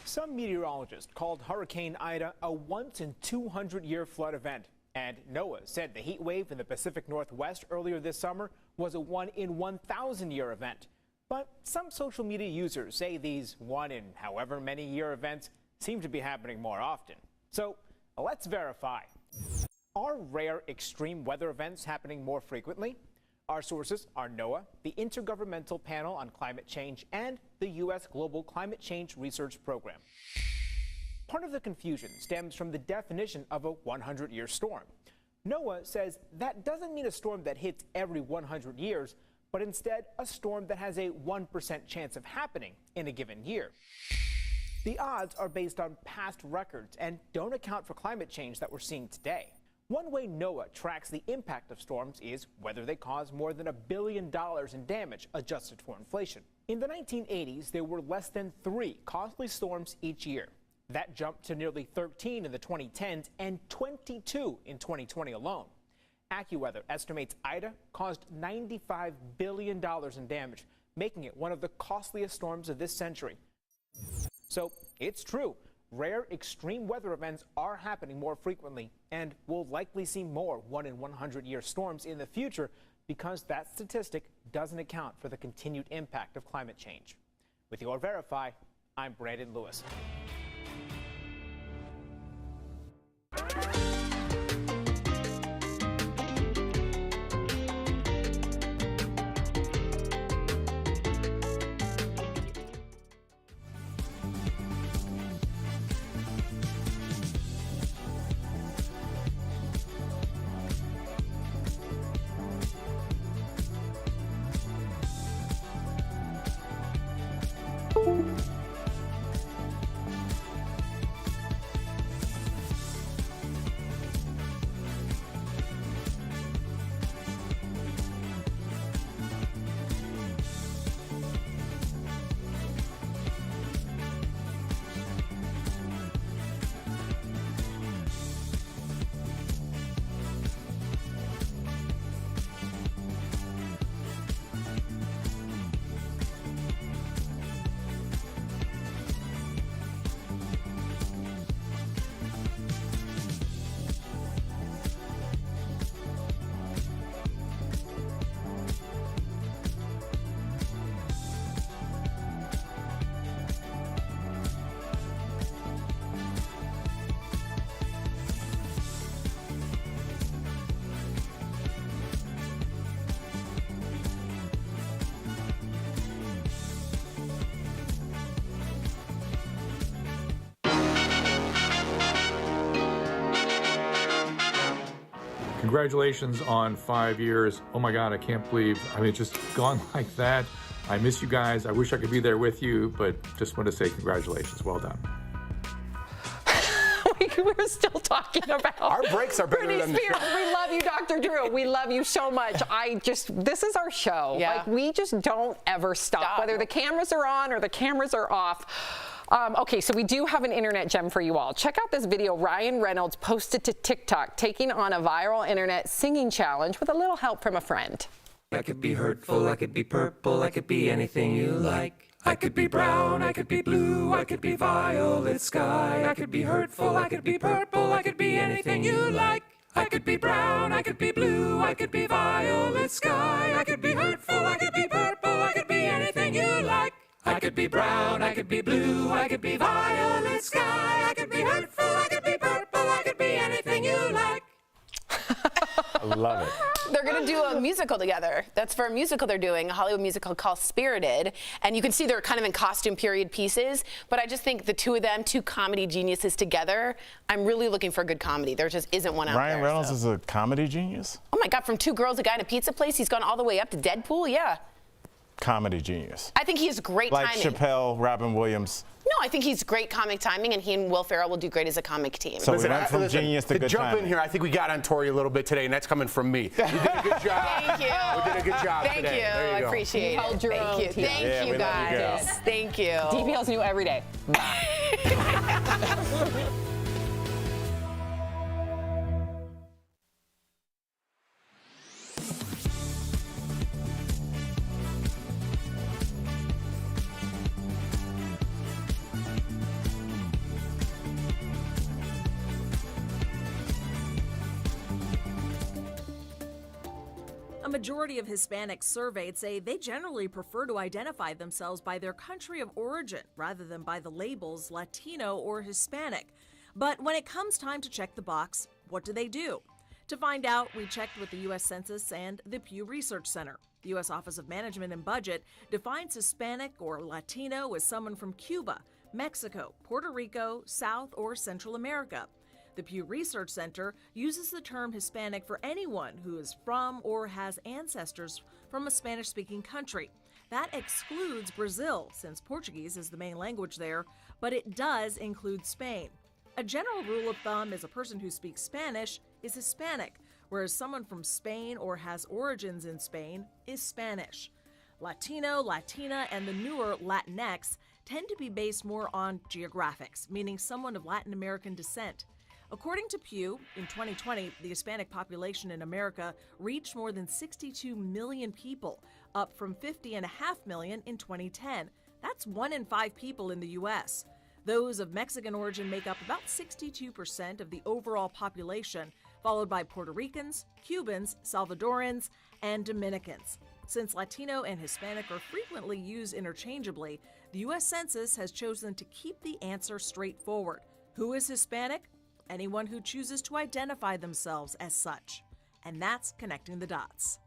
Some meteorologists called Hurricane Ida a once-in-200-year flood event. And NOAA said the heat wave in the Pacific Northwest earlier this summer was a 1-in-1,000-year event. But some social media users say these one-in-however-many-year events seem to be happening more often. So let's verify. Are rare extreme weather events happening more frequently? Our sources are NOAA, the Intergovernmental Panel on Climate Change, and the U.S. Global Climate Change Research Program. Part of the confusion stems from the definition of a 100-year storm. NOAA says that doesn't mean a storm that hits every 100 years, but instead a storm that has a 1% chance of happening in a given year. The odds are based on past records and don't account for climate change that we're seeing today. One way NOAA tracks the impact of storms is whether they cause more than $1 billion in damage adjusted for inflation. In the 1980s, there were less than 3 costly storms each year. That jumped to nearly 13 in the 2010s and 22 in 2020 alone. AccuWeather estimates Ida caused $95 billion in damage, making it one of the costliest storms of this century. So it's true. Rare extreme weather events are happening more frequently, and we'll likely see more 1-in-100-year storms in the future because that statistic doesn't account for the continued impact of climate change. With your Verify, I'm Brandon Lewis. Congratulations on 5 years. Oh my God, I can't believe, it's just gone like that. I miss you guys. I wish I could be there with you, but just want to say congratulations. Well done. We're still talking about our breaks are better Britney than the Spears. show. We love you, Dr. Drew. We love you so much. This is our show. Yeah. Like, we just don't ever stop, whether the cameras are on or the cameras are off. Okay, so we do have an internet gem for you all. Check out this video Ryan Reynolds posted to TikTok, taking on a viral internet singing challenge with a little help from a friend. I could be hurtful, I could be purple, I could be anything you like. I could be brown, I could be blue, I could be violet sky. I could be hurtful, I could be purple, I could be anything you like. I could be brown, I could be blue, I could be violet sky. I could be hurtful, I could be purple, I could be anything you like. I could be brown, I could be blue, I could be violet sky. I could be hurtful, I could be purple, I could be anything you like. I love it. They're going to do a musical together. That's for a musical they're doing, a Hollywood musical called Spirited. And you can see they're kind of in costume period pieces. But I just think the two of them, two comedy geniuses together, I'm really looking for good comedy. There just isn't one out there. Ryan Reynolds is a comedy genius? Oh my God, from Two Girls, a Guy in a Pizza Place, he's gone all the way up to Deadpool, yeah. Comedy genius. I think he has great like timing. Like Chappelle, Robin Williams. No, I think he's great comic timing, and he and Will Ferrell will do great as a comic team. So we went from genius to good jump timing. in here, I think we got on Tori a little bit today, and that's coming from me. You did a good job. Thank you. We did a good job Thank today. you. There you I go. appreciate it. Held your own, Thank you. Tia. Thank Yeah, you we love you, guys. girl. Thank you. DBL's new every day. Bye. A majority of Hispanics surveyed say they generally prefer to identify themselves by their country of origin rather than by the labels Latino or Hispanic. But when it comes time to check the box, what do they do? To find out, we checked with the U.S. Census and the Pew Research Center. The U.S. Office of Management and Budget defines Hispanic or Latino as someone from Cuba, Mexico, Puerto Rico, South or Central America. The Pew Research Center uses the term Hispanic for anyone who is from or has ancestors from a Spanish-speaking country. That excludes Brazil, since Portuguese is the main language there, but it does include Spain. A general rule of thumb is a person who speaks Spanish is Hispanic, whereas someone from Spain or has origins in Spain is Spanish. Latino, Latina, and the newer Latinx tend to be based more on geographics, meaning someone of Latin American descent. According to Pew, in 2020, the Hispanic population in America reached more than 62 million people, up from 50.5 million in 2010. That's 1 in 5 people in the U.S. Those of Mexican origin make up about 62% of the overall population, followed by Puerto Ricans, Cubans, Salvadorans, and Dominicans. Since Latino and Hispanic are frequently used interchangeably, the U.S. Census has chosen to keep the answer straightforward. Who is Hispanic? Anyone who chooses to identify themselves as such. And that's connecting the dots.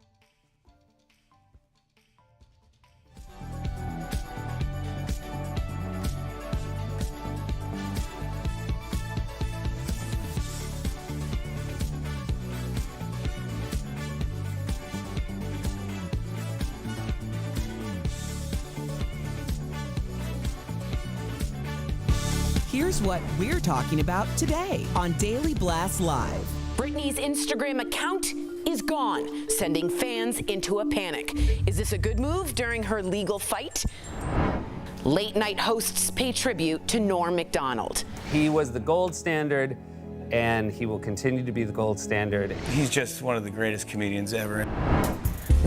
Here's what we're talking about today on Daily Blast Live. Britney's Instagram account is gone, sending fans into a panic. Is this a good move during her legal fight? Late night hosts pay tribute to Nora Macdonald. He was the gold standard, and he will continue to be the gold standard. He's just one of the greatest comedians ever.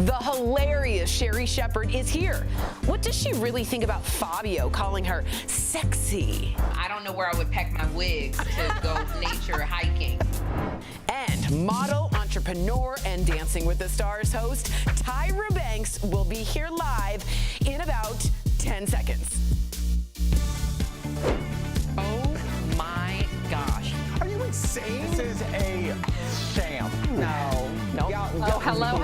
The hilarious Sherri Shepherd is here. What does she really think about Fabio calling her sexy? I don't know where I would pack my wigs to go nature hiking. And model, entrepreneur, and Dancing with the Stars host Tyra Banks will be here live in about 10 seconds. Oh my gosh. Are you insane? This is a sham. No. Oh, hello.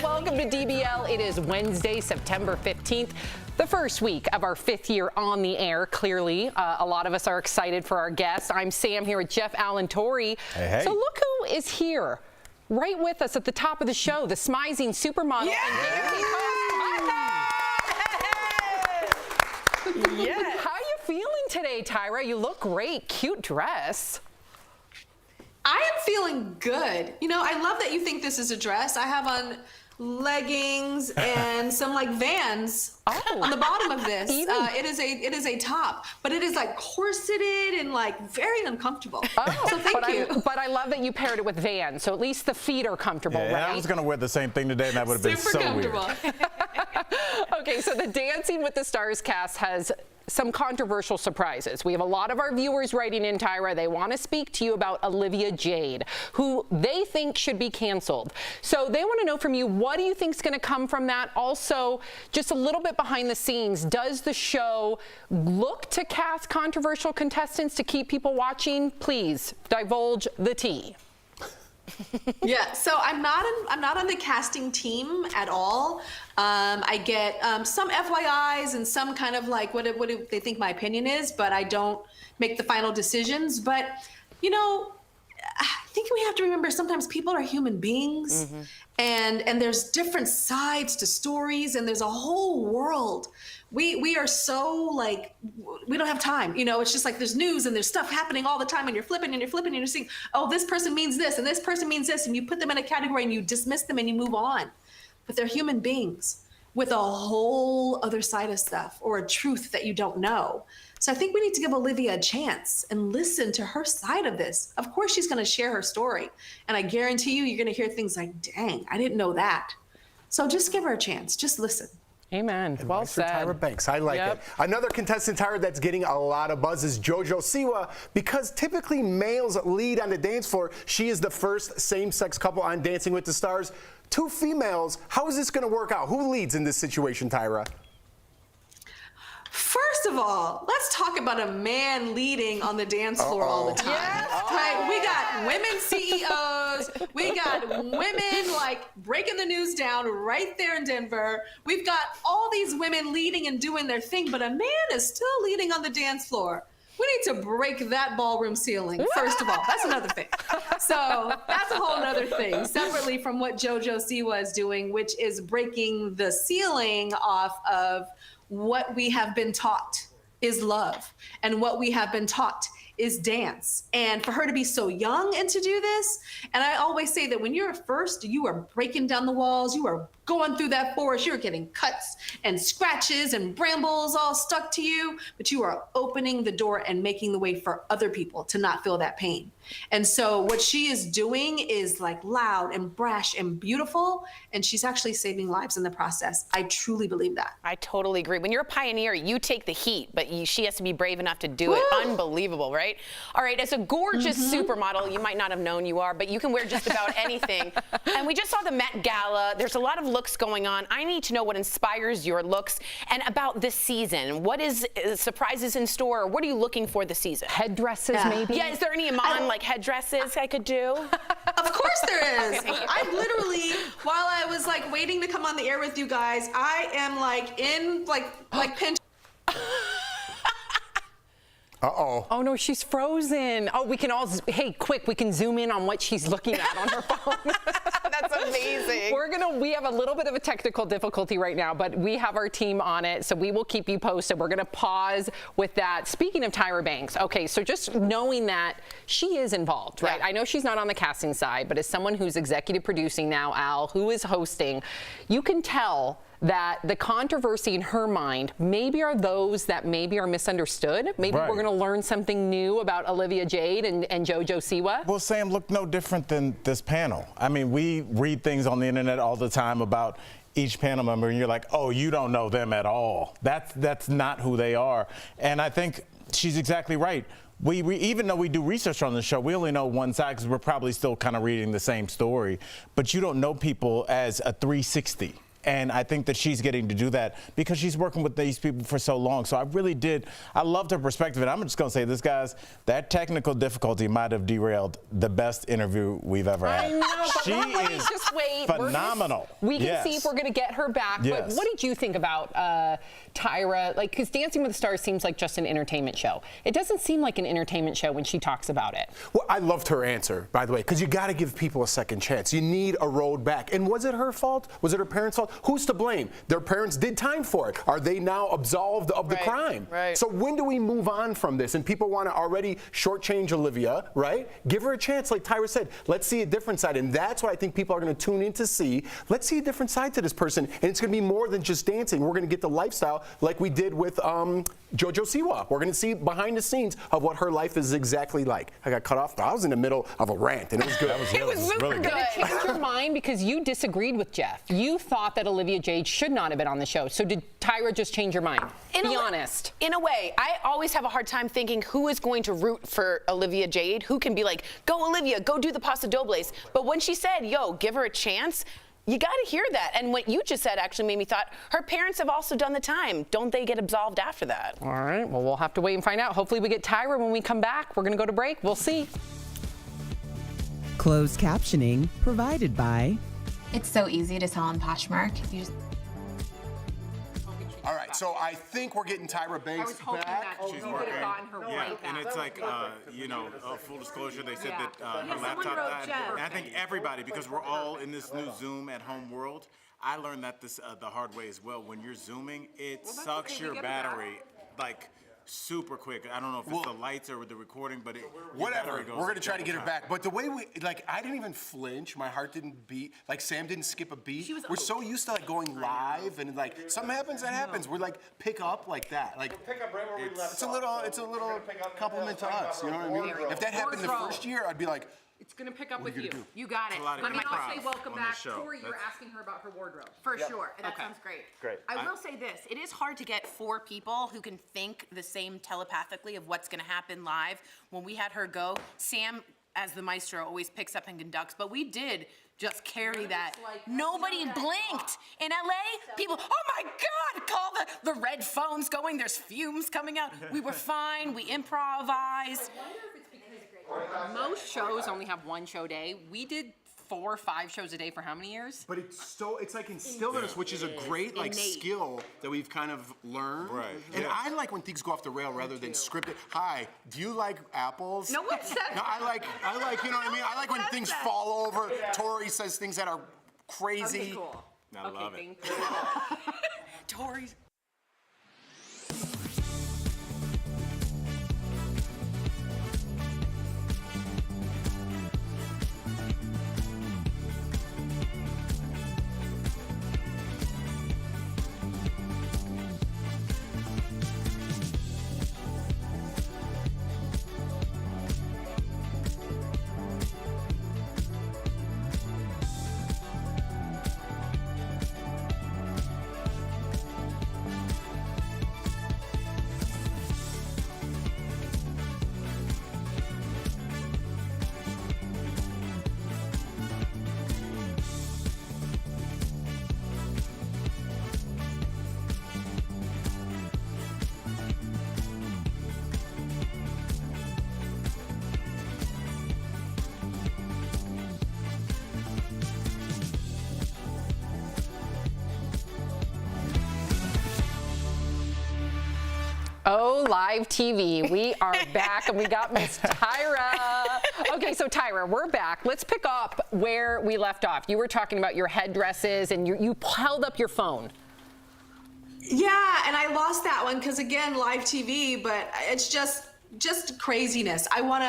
Welcome to DBL. It is Wednesday, September 15th, the first week of our 5th year on the air. Clearly, a lot of us are excited for our guests. I'm Sam here with Jeff Allen Torrey. Hey. So look who is here, right with us at the top of the show, the smizing supermodel. Yes. How are you feeling today, Tyra? You look great. Cute dress. I am feeling good. You know, I love that you think this is a dress. I have on leggings and some like Vans on the bottom of this. It is a top, but it is like corseted and like very uncomfortable. So thank you. But I love that you paired it with Vans, so at least the feet are comfortable, Yeah, right? I was gonna wear the same thing today, and that would have been so weird. Okay, so the Dancing with the Stars cast has some controversial surprises. We have a lot of our viewers writing in, Tyra. They want to speak to you about Olivia Jade, who they think should be canceled. So they want to know from you, what do you think is going to come from that? Also, just a little bit behind the scenes, does the show look to cast controversial contestants to keep people watching? Please divulge the tea. Yeah, so I'm not on the casting team at all. I get some FYIs and some kind of like what do they think my opinion is, but I don't make the final decisions. But you know, I think we have to remember sometimes people are human beings, and there's different sides to stories, and there's a whole world. We are so like, we don't have time. You know, it's just like there's news and there's stuff happening all the time, and you're flipping and you're flipping and you're seeing, oh, this person means this and this person means this, and you put them in a category and you dismiss them and you move on. But they're human beings with a whole other side of stuff, or a truth that you don't know. So I think we need to give Olivia a chance and listen to her side of this. Of course, she's going to share her story. And I guarantee you're going to hear things like, dang, I didn't know that. So just give her a chance. Just listen. Amen. Well said. Tyra Banks. I like it. Another contestant, Tyra, that's getting a lot of buzz is Jojo Siwa, because typically males lead on the dance floor. She is the first same-sex couple on Dancing with the Stars. 2 females. How is this going to work out? Who leads in this situation, Tyra? First of all, let's talk about a man leading on the dance floor all the time. Right? We got women CEOs. We got women like breaking the news down right there in Denver. We've got all these women leading and doing their thing, but a man is still leading on the dance floor. We need to break that ballroom ceiling, first of all. That's another thing. So that's a whole other thing, separately from what Jojo Siwa is doing, which is breaking the ceiling off of what we have been taught is love, and what we have been taught is dance. And for her to be so young and to do this, and I always say that when you're first, you are breaking down the walls, you are going through that forest, you're getting cuts and scratches and brambles all stuck to you, but you are opening the door and making the way for other people to not feel that pain. And so what she is doing is like loud and brash and beautiful, and she's actually saving lives in the process. I truly believe that. I totally agree. When you're a pioneer, you take the heat, but she has to be brave enough to do it. Unbelievable, right? All right, as a gorgeous supermodel, you might not have known you are, but you can wear just about anything. And we just saw the Met Gala. There's a lot of looks going on. I need to know what inspires your looks and about this season. What is surprises in store? Or what are you looking for this season? Headdresses, maybe? Yeah, is there any Iman like headdresses I could do? Of course there is. I literally, while I was like waiting to come on the air with you guys, I am like in like pinch. Uh-oh. Oh, no, she's frozen. Oh, we can all, hey, quick, we can zoom in on what she's looking at on her phone. That's amazing. We have a little bit of a technical difficulty right now, but we have our team on it, so we will keep you posted. We're going to pause with that. Speaking of Tyra Banks, okay, so just knowing that she is involved, right? I know she's not on the casting side, but as someone who's executive producing now, Al, who is hosting, you can tell that the controversy in her mind maybe are those that maybe are misunderstood. Maybe we're going to learn something new about Olivia Jade and Jojo Siwa. Well, Sam, look no different than this panel. I mean, we read things on the internet all the time about each panel member, and you're like, oh, you don't know them at all. That's not who they are. And I think she's exactly right. We even though we do research on the show, we only know one side because we're probably still kind of reading the same story. But you don't know people as a 360. And I think that she's getting to do that because she's working with these people for so long. So I loved her perspective. And I'm just going to say this, guys, that technical difficulty might have derailed the best interview we've ever had. I know, but she is just wait. Phenomenal. We can see if we're going to get her back. But what did you think about Tyra? Like, because Dancing with the Stars seems like just an entertainment show. It doesn't seem like an entertainment show when she talks about it. Well, I loved her answer, by the way, because you got to give people a second chance. You need a road back. And was it her fault? Was it her parents' fault? who's to blame? Their parents did time for it. Are they now absolved of the crime? Right. So when do we move on from this? And people want to already shortchange Olivia, right? Give her a chance, like Tyra said. Let's see a different side. And that's what I think people are going to tune in to see. Let's see a different side to this person. And it's going to be more than just dancing. We're going to get the lifestyle like we did with Jojo Siwa. We're going to see behind the scenes of what her life is exactly like. I got cut off, but I was in the middle of a rant, and it was good. It was super good. Did it change your mind because you disagreed with Jeff? You thought that Olivia Jade should not have been on the show. So did Tyra just change your mind? Be honest. In a way, I always have a hard time thinking who is going to root for Olivia Jade, who can be like, go Olivia, go do the Paso Dobles. But when she said, yo, give her a chance, you got to hear that. And what you just said actually made me thought her parents have also done the time. Don't they get absolved after that? All right, well, we'll have to wait and find out. Hopefully we get Tyra when we come back. We're going to go to break. We'll see. Closed captioning provided by... It's so easy to sell on Poshmark. All right, so I think we're getting Tyra Banks back. She's working. And it's like, full disclosure, they said that her laptop died. And I think everybody, because we're all in this new Zoom at home world, I learned that this the hard way as well. When you're Zooming, it sucks your battery like super quick. I don't know if it's the lights or the recording, but whatever. We're gonna try to get her back. But the way I didn't even flinch. My heart didn't beat. Like Sam didn't skip a beat. We're so used to like going live and like something happens, that happens. We're like pick up like that. Like pick up right where we left off. It's a little compliment to us. You know what I mean? If that happened the first year, I'd be like. It's going to pick up with you. You got it. Let me also say welcome back. Tori, you're asking her about her wardrobe. For sure. That sounds great. Great. I will say this. It is hard to get 4 people who can think the same telepathically of what's going to happen live. When we had her go, Sam, as the maestro, always picks up and conducts, but we did just carry that. Nobody blinked. In LA, people, oh my God, call the red phones going. There's fumes coming out. We were fine. We improvised. Most shows only have 1 show day. We did 4 or 5 shows a day for how many years? But it's like instilled in us, which is a great skill that we've kind of learned. Right. And I like when things go off the rail rather than scripted. Hi, do you like apples? No one said No, I like, you know what I mean? I like when things fall over. Tori says things that are crazy. Okay, cool. I love it. Tori's. Oh, live TV. We are back, and we got Miss Tyra. Okay, so Tyra, we're back. Let's pick up where we left off. You were talking about your headdresses, and you held up your phone. Yeah, and I lost that one because, again, live TV, but it's just craziness. I want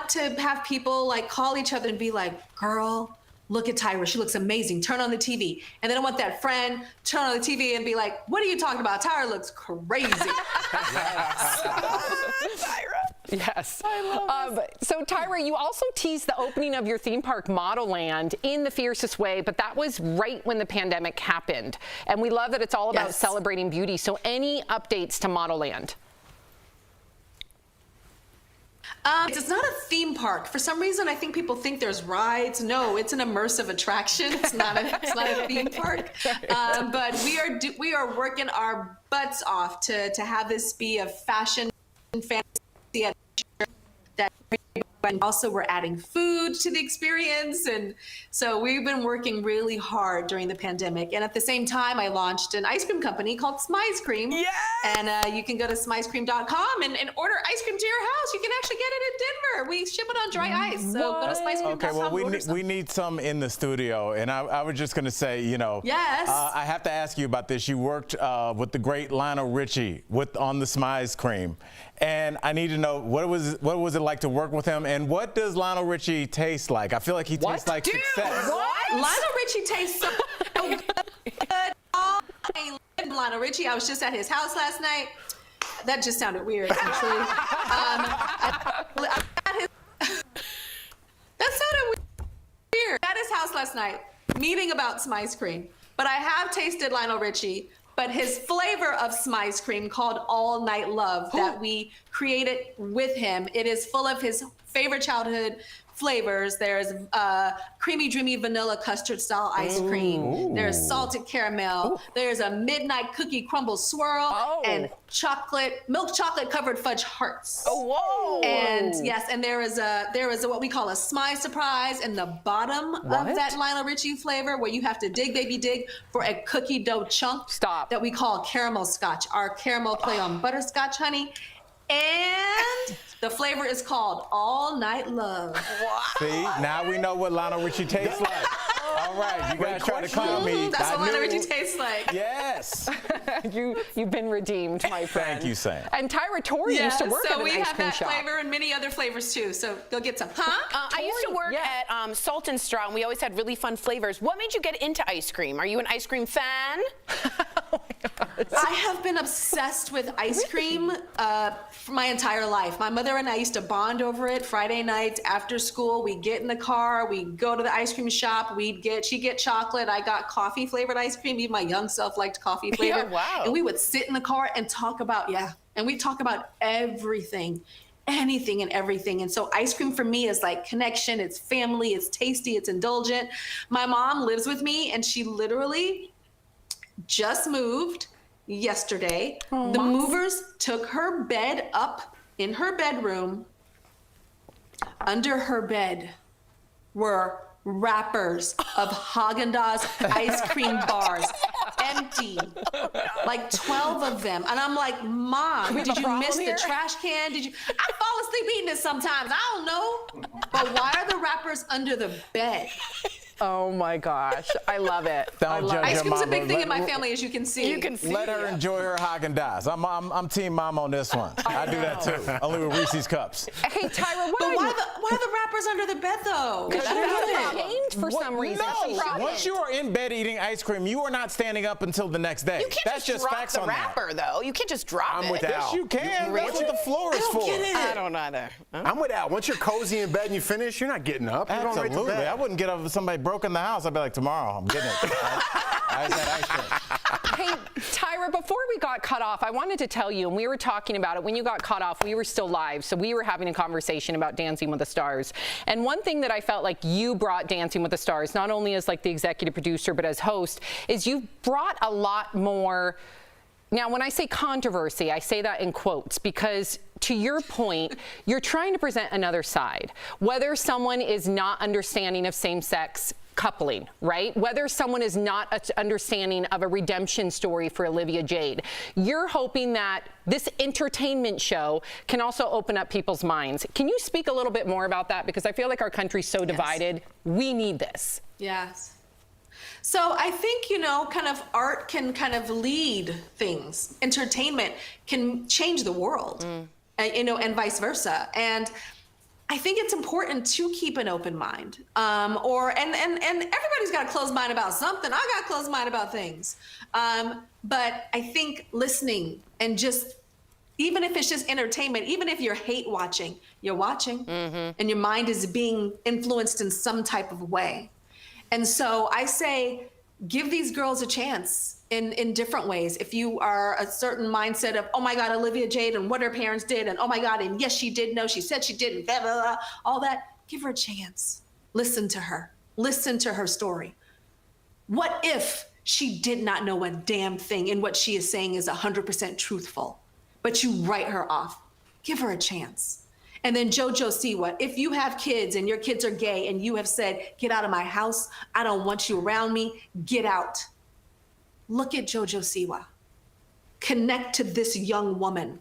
to have people like call each other and be like, girl, look at Tyra, she looks amazing, turn on the TV. And then I want that friend turn on the TV and be like, what are you talking about? Tyra looks crazy. Tyra. Yes. I love so Tyra, you also teased the opening of your theme park, Model Land, in the fiercest way, but that was right when the pandemic happened. And we love that it's all about celebrating beauty. So any updates to Model Land? It's not a theme park. For some reason, I think people think there's rides. No, it's an immersive attraction. It's not a theme park. But we are working our butts off to have this be a fashion fantasy adventure that everybody but also we're adding food to the experience. And so we've been working really hard during the pandemic. And at the same time, I launched an ice cream company called Smize Cream. Yes! And you can go to smizecream.com and order ice cream to your house. You can actually get it in Denver. We ship it on dry ice. So go to smizecream.com. Okay, well, we need some in the studio. And I was just going to say, you know, yes. I have to ask you about this. You worked with the great Lionel Richie on the Smize Cream. And I need to know, what was it like to work with him? And what does Lionel Richie taste like? I feel like he tastes like success. What? Lionel Richie tastes so good. I love Lionel Richie. I was just at his house last night. That just sounded weird, actually. That sounded weird. At his house last night, meeting about Smize Cream. But I have tasted Lionel Richie. But his flavor of Smize Cream, called All Night Love, that we created with him, it is full of his favorite childhood flavors. There's creamy, dreamy vanilla custard style ice cream. Ooh. There's salted caramel. Ooh. There's a midnight cookie crumble swirl and milk chocolate covered fudge hearts. Oh, whoa! And yes, and there is a what we call a Smize surprise in the bottom of that Lionel Richie flavor, where you have to dig, baby, dig for a cookie dough chunk. Stop. That we call caramel scotch. Our caramel play on butterscotch honey. And the flavor is called All Night Love. Wow. See, now we know what Lionel Richie tastes like. All right, you guys try to clown me. That's what Lionel Richie tastes like. Yes. You've been redeemed, my friend. Thank you, Sam. And Tyra Torrey used to work at an ice cream shop. So we have that flavor and many other flavors too. So go get some. Huh? I used to work at Salt and Straw, and we always had really fun flavors. What made you get into ice cream? Are you an ice cream fan? Oh my God. I have been obsessed with ice cream for my entire life. My mother and I used to bond over it. Friday nights after school, we'd get in the car, we'd go to the ice cream shop, she'd get chocolate, I got coffee flavored ice cream. Even my young self liked coffee flavored. Yeah, wow. And we would sit in the car and talk about, and we'd talk about everything. Anything and everything. And so ice cream for me is like connection, it's family, it's tasty, it's indulgent. My mom lives with me, and she literally just moved yesterday. Oh. The movers took her bed up in her bedroom. Under her bed were wrappers of Haagen-Dazs ice cream bars, empty, like 12 of them. And I'm like, Mom, did you miss the trash can? I fall asleep eating it sometimes. I don't know. But why are the wrappers under the bed? Oh my gosh, I love it. Ice cream's a big thing in my family, as you can see. Let her enjoy her Haagen-Dazs. I'm team mom on this one. I do that too, only with Reese's cups. Hey, Tyra, why are the wrappers under the bed though? Because you're ashamed for some reason. No, once you are in bed eating ice cream, you are not standing up until the next day. You can't That's just drop facts the on wrapper, though. You can't just drop it. I'm with Al. Yes, you can. That's what the floor is for. I don't either. I'm with Al. Once you're cozy in bed and you finish, you're not getting up. You're going right to bed. I wouldn't get up if somebody broke in the house. I'd be like, tomorrow, I'm getting it. I had ice cream. Hey, Tyra, before we got cut off, I wanted to tell you, and we were talking about it, when you got cut off, we were still live, so we were having a conversation about Dancing with the Stars. And one thing that I felt like you brought Dancing with the Stars, not only as like the executive producer, but as host, is you brought a lot more. Now, when I say controversy, I say that in quotes because, to your point, you're trying to present another side. Whether someone is not understanding of same-sex coupling, right? Whether someone is not understanding of a redemption story for Olivia Jade, you're hoping that this entertainment show can also open up people's minds. Can you speak a little bit more about that? Because I feel like our country's so divided. We need this. Yes. So I think, kind of art can kind of lead things. Entertainment can change the world, and vice versa. And I think it's important to keep an open mind. And everybody's got a closed mind about something. I got a closed mind about things. But I think listening and just, even if it's just entertainment, even if you're hate watching, you're watching, and your mind is being influenced in some type of way. And so I say, give these girls a chance in different ways. If you are a certain mindset of, oh my God, Olivia Jade and what her parents did, and oh my God, and yes, she did know, she said she didn't, blah, blah, blah, all that, give her a chance. Listen to her story. What if she did not know a damn thing and what she is saying is 100% truthful, but you write her off? Give her a chance. And then Jojo Siwa, if you have kids and your kids are gay and you have said, get out of my house, I don't want you around me, get out. Look at Jojo Siwa. Connect to this young woman.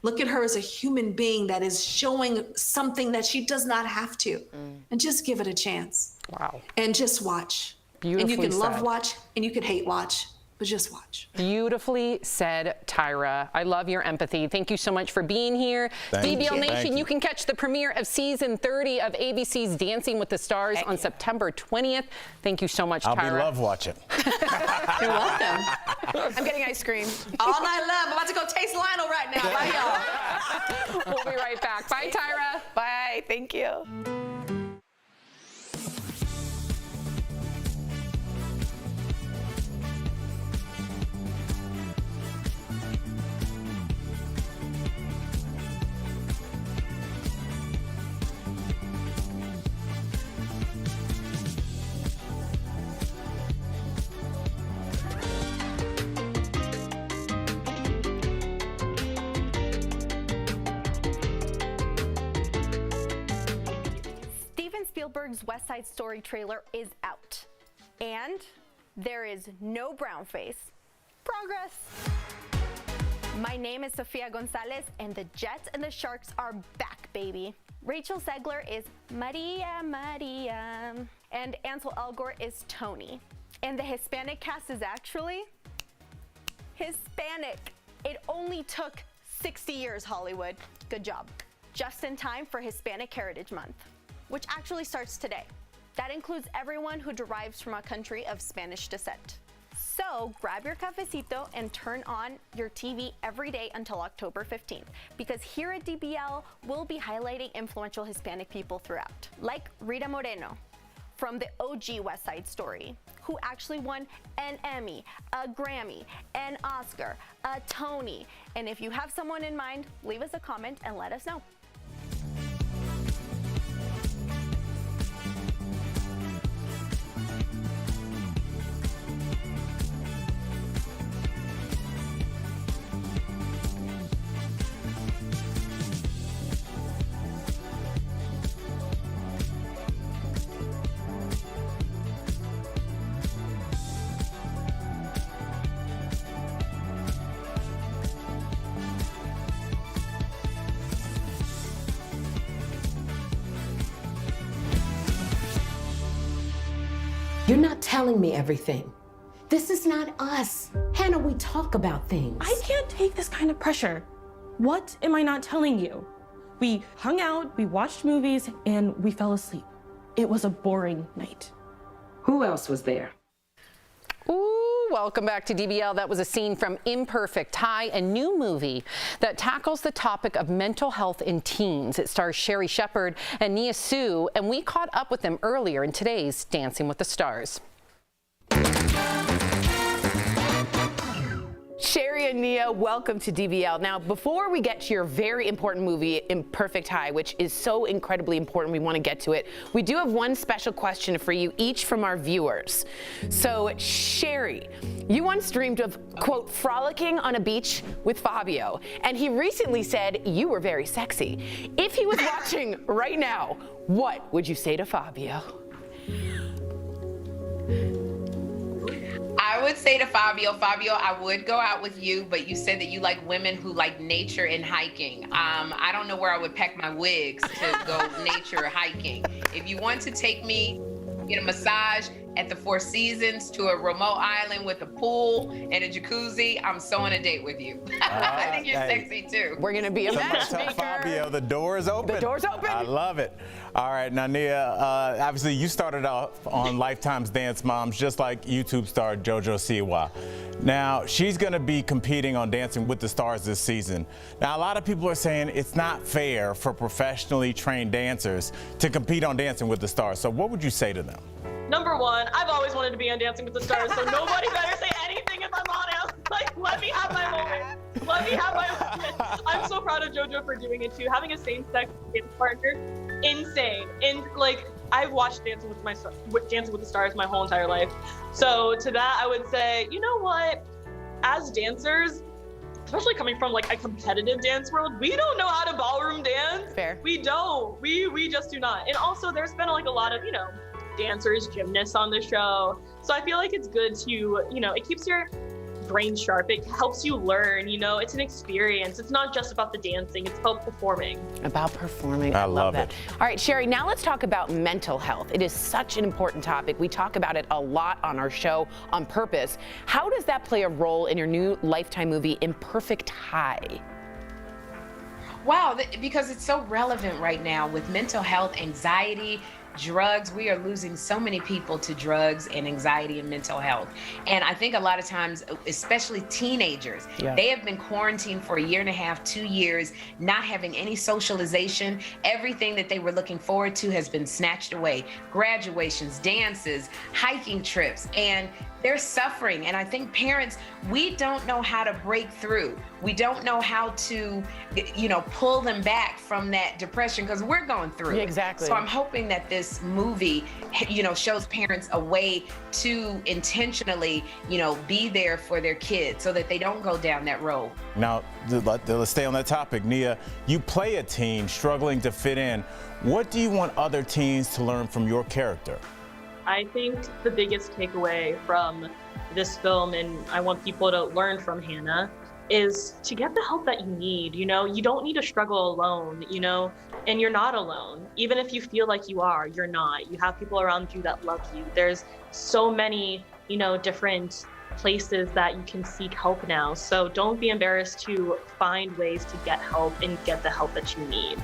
Look at her as a human being that is showing something that she does not have to. And just give it a chance. Wow. And just watch. Beautifully and you can love said. watch and you can hate watch, but just watch. Beautifully said, Tyra. I love your empathy. Thank you so much for being here. Thank DBL you. Nation, Thank you you. can catch the premiere of season 30 of ABC's Dancing with the Stars on September 20th. Thank you so much, I'll Tyra. be love watching. You're welcome. I'm getting ice cream. All night long. I'm about to go taste Lionel right now. Bye, y'all. We'll be right back. Bye, Tyra. Bye. Thank you. Spielberg's West Side Story trailer is out. And there is no brown face. Progress. My name is Sofia Gonzalez, and the Jets and the Sharks are back, baby. Rachel Zegler is Maria Maria, and Ansel Elgort is Tony. And the Hispanic cast is actually Hispanic. It only took 60 years, Hollywood. Good job. Just in time for Hispanic Heritage Month, which actually starts today. That includes everyone who derives from a country of Spanish descent. So grab your cafecito and turn on your TV every day until October 15th, because here at DBL, we'll be highlighting influential Hispanic people throughout, like Rita Moreno from the OG West Side Story, who actually won an Emmy, a Grammy, an Oscar, a Tony. And if you have someone in mind, leave us a comment and let us know. You're not telling me everything. This is not us. Hannah, we talk about things. I can't take this kind of pressure. What am I not telling you? We hung out, we watched movies, and we fell asleep. It was a boring night. Who else was there? Ooh, welcome back to DBL. That was a scene from Imperfect High, a new movie that tackles the topic of mental health in teens. It stars Sherry Shepherd and Nia Sue, and we caught up with them earlier in today's Dancing with the Stars. Sherry and Nia, welcome to DBL. Now, before we get to your very important movie, Imperfect High, which is so incredibly important, we want to get to it, we do have one special question for you, each from our viewers. So, Sherry, you once dreamed of, quote, frolicking on a beach with Fabio, and he recently said you were very sexy. If he was watching right now, what would you say to Fabio? I would say to Fabio, I would go out with you, but you said that you like women who like nature and hiking. I don't know where I would pack my wigs to go nature hiking. If you want to take me, get a massage at the Four Seasons to a remote island with a pool and a jacuzzi, I'm so on a date with you. I think you're sexy too. We're gonna be a Tell Fabio, the door is open. The door's open. I love it. All right, now Nia, obviously you started off on Lifetime's Dance Moms, just like YouTube star Jojo Siwa. Now, she's gonna be competing on Dancing with the Stars this season. Now, a lot of people are saying it's not fair for professionally trained dancers to compete on Dancing with the Stars. So what would you say to them? Number one, I've always wanted to be on Dancing with the Stars, so nobody better say anything if I'm on it. Like, let me have my moment. Let me have my moment. I'm so proud of JoJo for doing it too. Having a same-sex dance partner, insane. And like, I've watched Dancing with the Stars my whole entire life. So to that, I would say, you know what? As dancers, especially coming from like a competitive dance world, we don't know how to ballroom dance. Fair. We don't. We just do not. And also there's been like a lot of, dancers, gymnasts on the show. So I feel like it's good to, it keeps your brain sharp. It helps you learn, it's an experience. It's not just about the dancing, it's about performing. About performing. I love love that. it. All right, Sherry, now let's talk about mental health. It is such an important topic. We talk about it a lot on our show on purpose. How does that play a role in your new Lifetime movie, Imperfect High? Wow, because it's so relevant right now with mental health, anxiety, drugs. We are losing so many people to drugs and anxiety and mental health. And I think a lot of times, especially teenagers, they have been quarantined for 1.5 years, 2 years, not having any socialization. Everything that they were looking forward to has been snatched away. Graduations, dances, hiking trips, and they're suffering. And I think parents, we don't know how to break through. We don't know how to, pull them back from that depression because we're going through it. Exactly. So I'm hoping that this movie, shows parents a way to intentionally, be there for their kids so that they don't go down that road. Now, let's stay on that topic. Nia, you play a teen struggling to fit in. What do you want other teens to learn from your character? I think the biggest takeaway from this film, and I want people to learn from Hannah, is to get the help that you need. You don't need to struggle alone, and you're not alone. Even if you feel like you are, you're not. You have people around you that love you. There's so many, different places that you can seek help now. So don't be embarrassed to find ways to get help and get the help that you need.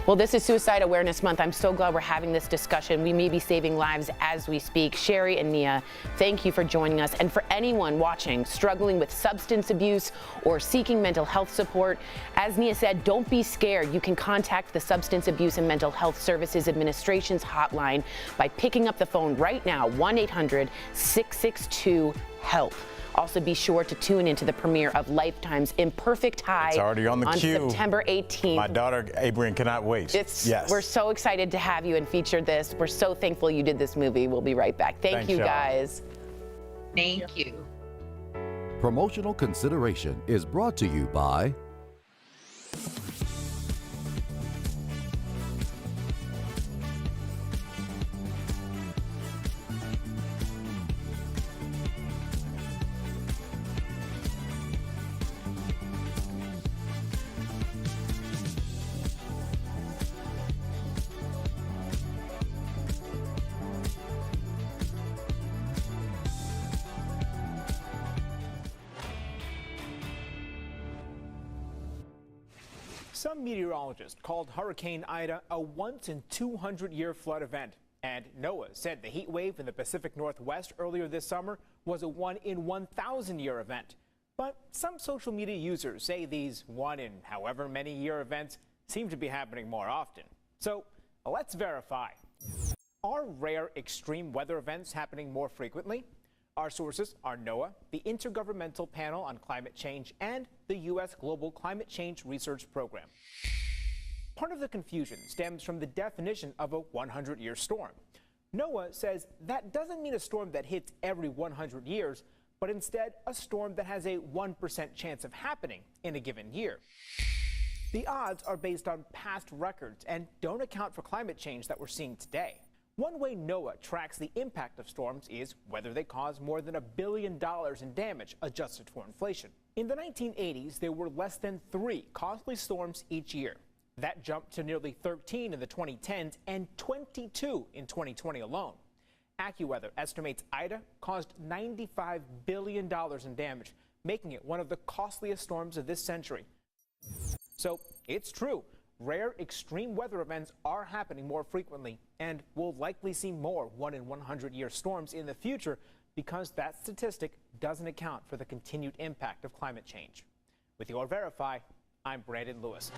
Well, this is Suicide Awareness Month. I'm so glad we're having this discussion. We may be saving lives as we speak. Sherry and Nia, thank you for joining us. And for anyone watching struggling with substance abuse or seeking mental health support, as Nia said, don't be scared. You can contact the Substance Abuse and Mental Health Services Administration's hotline by picking up the phone right now, 1-800-662-HELP. Also, be sure to tune into the premiere of Lifetime's Imperfect High. It's already on the queue. September 18th. My daughter, Abrian, cannot wait. We're so excited to have you and feature this. We're so thankful you did this movie. We'll be right back. Thanks, you guys. Thank you. Promotional consideration is brought to you by Some meteorologists called Hurricane Ida a once-in-200-year flood event. And NOAA said the heat wave in the Pacific Northwest earlier this summer was a 1-in-1,000-year event. But some social media users say these one-in-however-many-year events seem to be happening more often. So let's verify. Are rare extreme weather events happening more frequently? Our sources are NOAA, the Intergovernmental Panel on Climate Change, and the U.S. Global Climate Change Research Program. Part of the confusion stems from the definition of a 100-year storm. NOAA says that doesn't mean a storm that hits every 100 years, but instead a storm that has a 1% chance of happening in a given year. The odds are based on past records and don't account for climate change that we're seeing today. One way NOAA tracks the impact of storms is whether they cause more than $1 billion in damage adjusted for inflation. In the 1980s, there were less than 3 costly storms each year. That jumped to nearly 13 in the 2010s and 22 in 2020 alone. AccuWeather estimates Ida caused $95 billion in damage, making it one of the costliest storms of this century. So it's true. Rare extreme weather events are happening more frequently, and we'll likely see more 1-in-100-year storms in the future because that statistic doesn't account for the continued impact of climate change. With your Verify, I'm Brandon Lewis.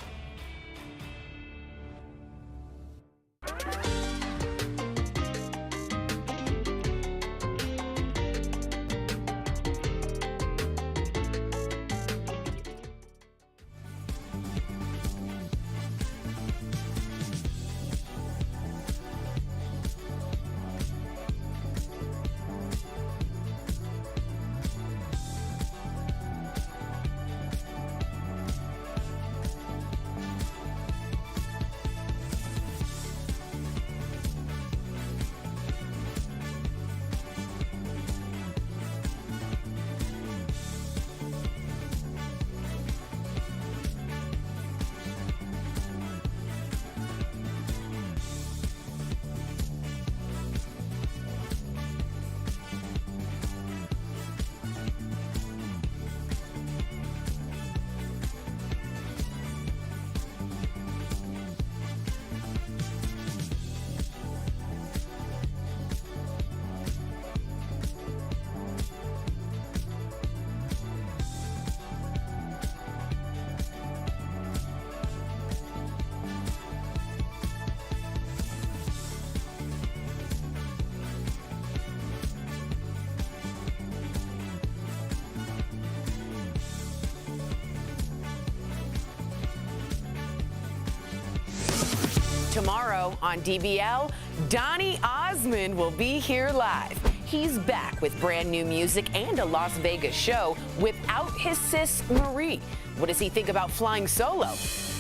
tomorrow on DBL, Donny Osmond will be here live. He's back with brand new music and a Las Vegas show without his sis Marie. What does he think about flying solo?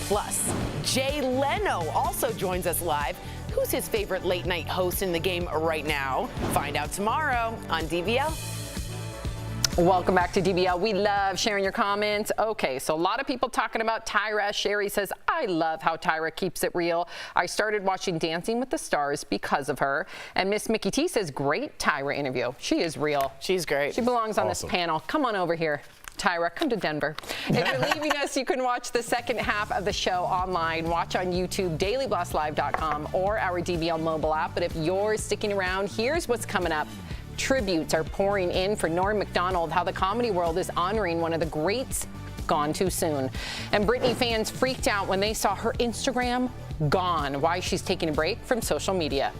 Plus, Jay Leno also joins us live. Who's his favorite late night host in the game right now? Find out tomorrow on DBL. Welcome back to DBL. We love sharing your comments. Okay, so a lot of people talking about Tyra. Sherry says, I love how Tyra keeps it real. I started watching Dancing with the Stars because of her. And Miss Mickey T says, great Tyra interview. She is real. She's great. She belongs on this panel. Come on over here. Tyra, come to Denver. If you're leaving us, you can watch the second half of the show online. Watch on YouTube, dailyblastlive.com, or our DBL mobile app. But if you're sticking around, here's what's coming up. Tributes are pouring in for Nora Macdonald, how the comedy world is honoring one of the greats gone too soon. And Britney fans freaked out when they saw her Instagram gone. Why she's taking a break from social media.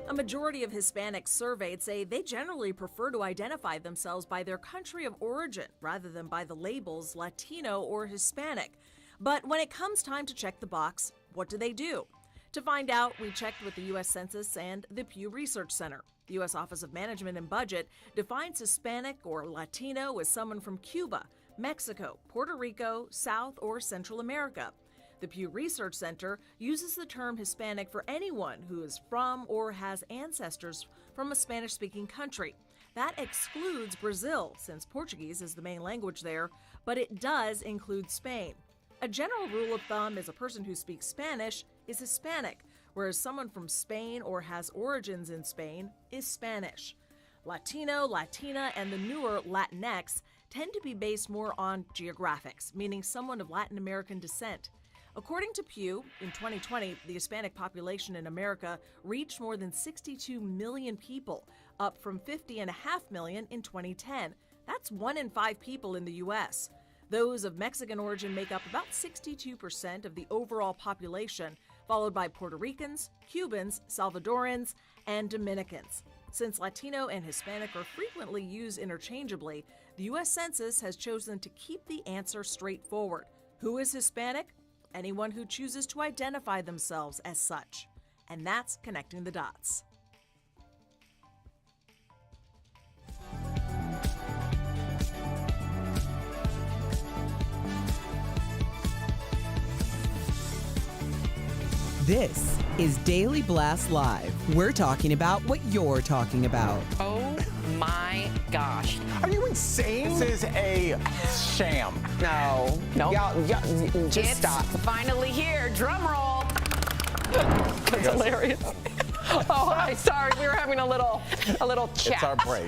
A majority of Hispanics surveyed say they generally prefer to identify themselves by their country of origin rather than by the labels Latino or Hispanic. But when it comes time to check the box, what do they do? To find out, we checked with the U.S. Census and the Pew Research Center. The U.S. Office of Management and Budget defines Hispanic or Latino as someone from Cuba, Mexico, Puerto Rico, South or Central America. The Pew Research Center uses the term Hispanic for anyone who is from or has ancestors from a Spanish-speaking country. That excludes Brazil, since Portuguese is the main language there, but it does include Spain. A general rule of thumb is a person who speaks Spanish is Hispanic, whereas someone from Spain or has origins in Spain is Spanish. Latino, Latina, and the newer Latinx tend to be based more on geographics, meaning someone of Latin American descent. According to Pew, in 2020, the Hispanic population in America reached more than 62 million people, up from 50.5 million in 2010. That's 1 in 5 people in the U.S. Those of Mexican origin make up about 62% of the overall population, followed by Puerto Ricans, Cubans, Salvadorans, and Dominicans. Since Latino and Hispanic are frequently used interchangeably, the U.S. Census has chosen to keep the answer straightforward. Who is Hispanic? Anyone who chooses to identify themselves as such. And that's connecting the dots. This is Daily Blast Live. We're talking about what you're talking about. Oh my gosh. Are you insane? This is a sham. No. Y'all, just stop. Finally here. Drum roll. That's hilarious. Oh, hi. Sorry, we were having a little chat. It's our break.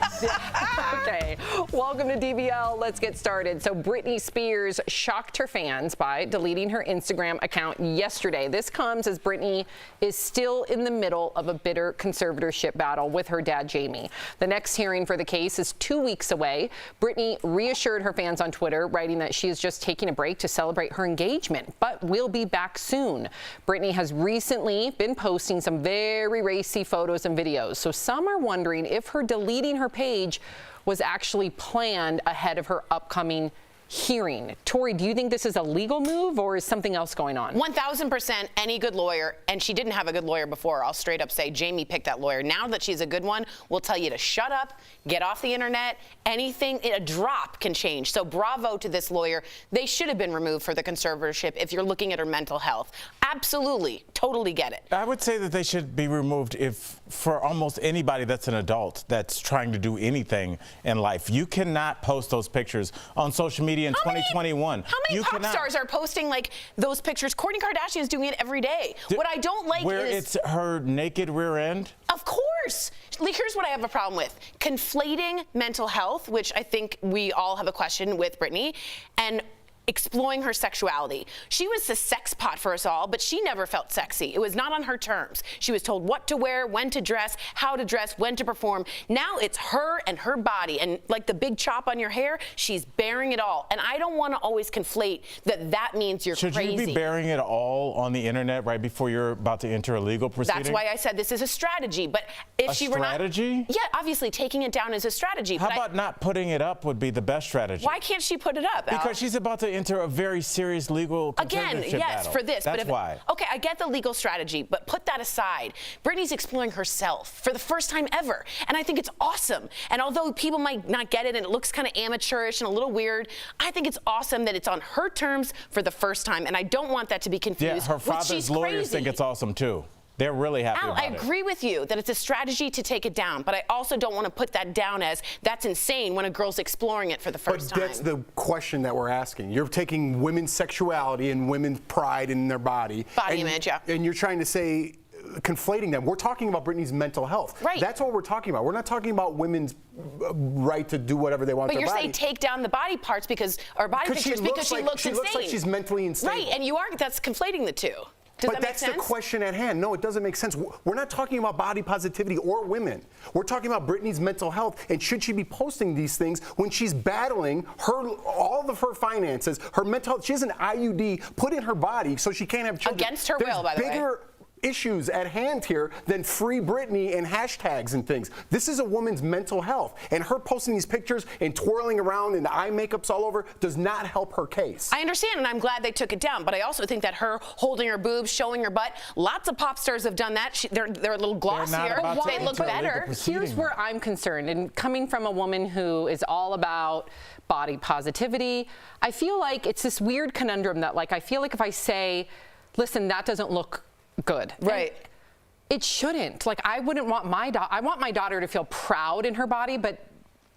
Okay. Welcome to DBL. Let's get started. So Britney Spears shocked her fans by deleting her Instagram account yesterday. This comes as Britney is still in the middle of a bitter conservatorship battle with her dad, Jamie. The next hearing for the case is 2 weeks away. Britney reassured her fans on Twitter, writing that she is just taking a break to celebrate her engagement, but will be back soon. Britney has recently been posting some very racy photos and videos, so some are wondering if her deleting her page was actually planned ahead of her upcoming hearing. Tori, do you think this is a legal move or is something else going on? 1,000% any good lawyer, and she didn't have a good lawyer before. I'll straight up say Jamie picked that lawyer. Now that she's a good one, we'll tell you to shut up, get off the internet, anything, a drop can change. So bravo to this lawyer. They should have been removed for the conservatorship if you're looking at her mental health. Absolutely, totally get it. I would say that they should be removed if for almost anybody that's an adult that's trying to do anything in life. You cannot post those pictures on social media in 2021. How many pop stars are posting like those pictures? Kourtney Kardashian's doing it every day. What I don't like where is it's her naked rear end. Of course. Here's what I have a problem with. Conflating mental health, which I think we all have a question with Britney, and exploring her sexuality. She was the sex pot for us all, but she never felt sexy. It was not on her terms. She was told what to wear, when to dress, how to dress, when to perform. Now it's her and her body, and like the big chop on your hair, she's bearing it all. And I don't want to always conflate that means you're crazy. Should you be bearing it all on the internet right before you're about to enter a legal proceeding? That's why I said this is a strategy. But if she were not, yeah, obviously taking it down is a strategy. How about not putting it up would be the best strategy? Why can't she put it up, Al? Because she's about to enter a very serious legal contendership battle. For this. That's why. Okay, I get the legal strategy, but put that aside. Britney's exploring herself for the first time ever, and I think it's awesome. And although people might not get it and it looks kind of amateurish and a little weird, I think it's awesome that it's on her terms for the first time, and I don't want that to be confused. Yeah, her father's lawyers think it's awesome too. They're really happy Al, about I agree with you that it's a strategy to take it down, but I also don't want to put that down as that's insane when a girl's exploring it for the first time. But that's the question that we're asking. You're taking women's sexuality and women's pride in their body. Body image, yeah. And you're trying to say, conflating them. We're talking about Britney's mental health. Right. That's what we're talking about. We're not talking about women's right to do whatever they want with their body. But you're saying take down the body parts or body pictures because she looks insane. She looks like she's mentally unstable. Right, and that's conflating the two. But that's the question at hand. No, it doesn't make sense. We're not talking about body positivity or women. We're talking about Britney's mental health, and should she be posting these things when she's battling all of her finances, her mental health. She has an IUD put in her body so she can't have children. Against her will, by the way. Bigger issues at hand here than free Britney and hashtags and things. This is a woman's mental health, and her posting these pictures and twirling around and eye makeup's all over does not help her case. I understand, and I'm glad they took it down, but I also think that her holding her boobs, showing her butt, lots of pop stars have done that. They're a little glossier. They look better. Here's where I'm concerned, and coming from a woman who is all about body positivity, I feel like it's this weird conundrum that, like, I feel like if I say, listen, that doesn't look good. Right. And it shouldn't. Like, I wouldn't want I want my daughter to feel proud in her body, but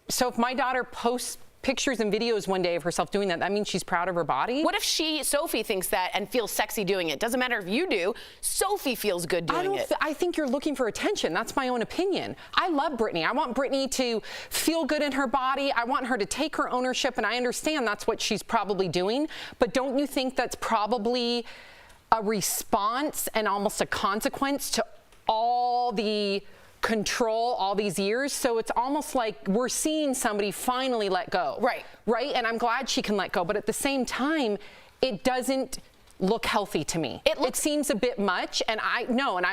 so if my daughter posts pictures and videos one day of herself doing that, that means she's proud of her body? What if Sophie thinks that and feels sexy doing it? Doesn't matter if you do. Sophie feels good doing it. I think you're looking for attention. That's my own opinion. I love Britney. I want Britney to feel good in her body. I want her to take her ownership, and I understand that's what she's probably doing. But don't you think that's probably a response and almost a consequence to all the control all these years? So it's almost like we're seeing somebody finally let go. Right? And I'm glad she can let go. But at the same time, it doesn't look healthy to me. It seems a bit much, and I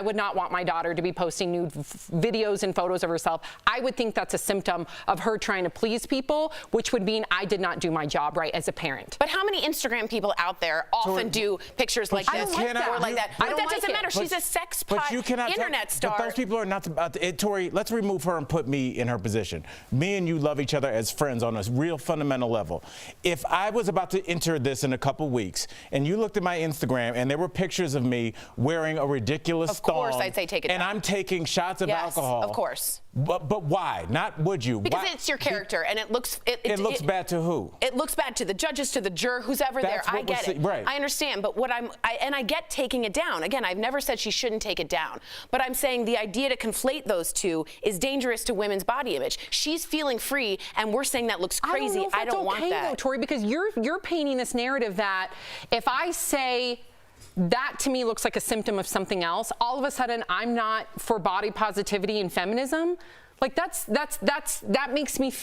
would not want my daughter to be posting nude videos and photos of herself. I would think that's a symptom of her trying to please people, which would mean I did not do my job right as a parent. But how many Instagram people out there often do pictures like this or like that? But that doesn't matter. She's a sex pot internet star. But those people are not about to, Tori, let's remove her and put me in her position. Me and you love each other as friends on a real fundamental level. If I was about to enter this in a couple weeks and you looked at my Instagram and there were pictures of me wearing a ridiculous thong. Of course, I'd say take it down. And I'm taking shots of alcohol. Of course. But why? Not would you? Because it's your character, and it looks looks bad to who? It looks bad to the judges, to the juror, who's ever there. I get it. Right. I understand, but I get taking it down. Again, I've never said she shouldn't take it down, but I'm saying the idea to conflate those two is dangerous to women's body image. She's feeling free, and we're saying that looks crazy. I don't want that, though, Tori, because you're painting this narrative that if I say that to me looks like a symptom of something else, all of a sudden I'm not for body positivity and feminism. Like that makes me.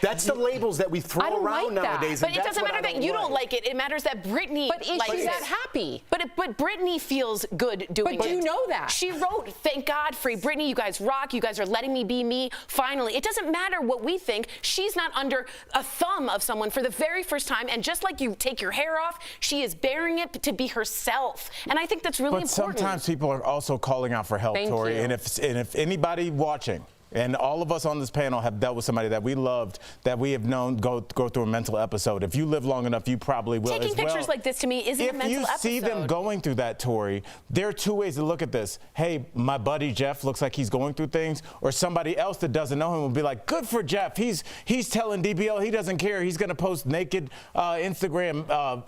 That's the labels that we throw around nowadays. But it doesn't matter that you don't like it. It matters that Britney likes it. But is she that happy? But Britney feels good doing it. But do you know that? She wrote, "Thank God, free Britney. You guys rock. You guys are letting me be me. Finally." It doesn't matter what we think. She's not under a thumb of someone for the very first time. And just like you take your hair off, she is bearing it to be herself. And I think that's really important. But sometimes people are also calling out for help, Tori. And if anybody watching, and all of us on this panel have dealt with somebody that we loved, that we have known go through a mental episode. If you live long enough, you probably will as well. Taking pictures like this to me isn't a mental episode. If you see them going through that, Tori, there are two ways to look at this. Hey, my buddy Jeff looks like he's going through things, or somebody else that doesn't know him will be like, good for Jeff. He's telling DBL he doesn't care. He's going to post naked Instagram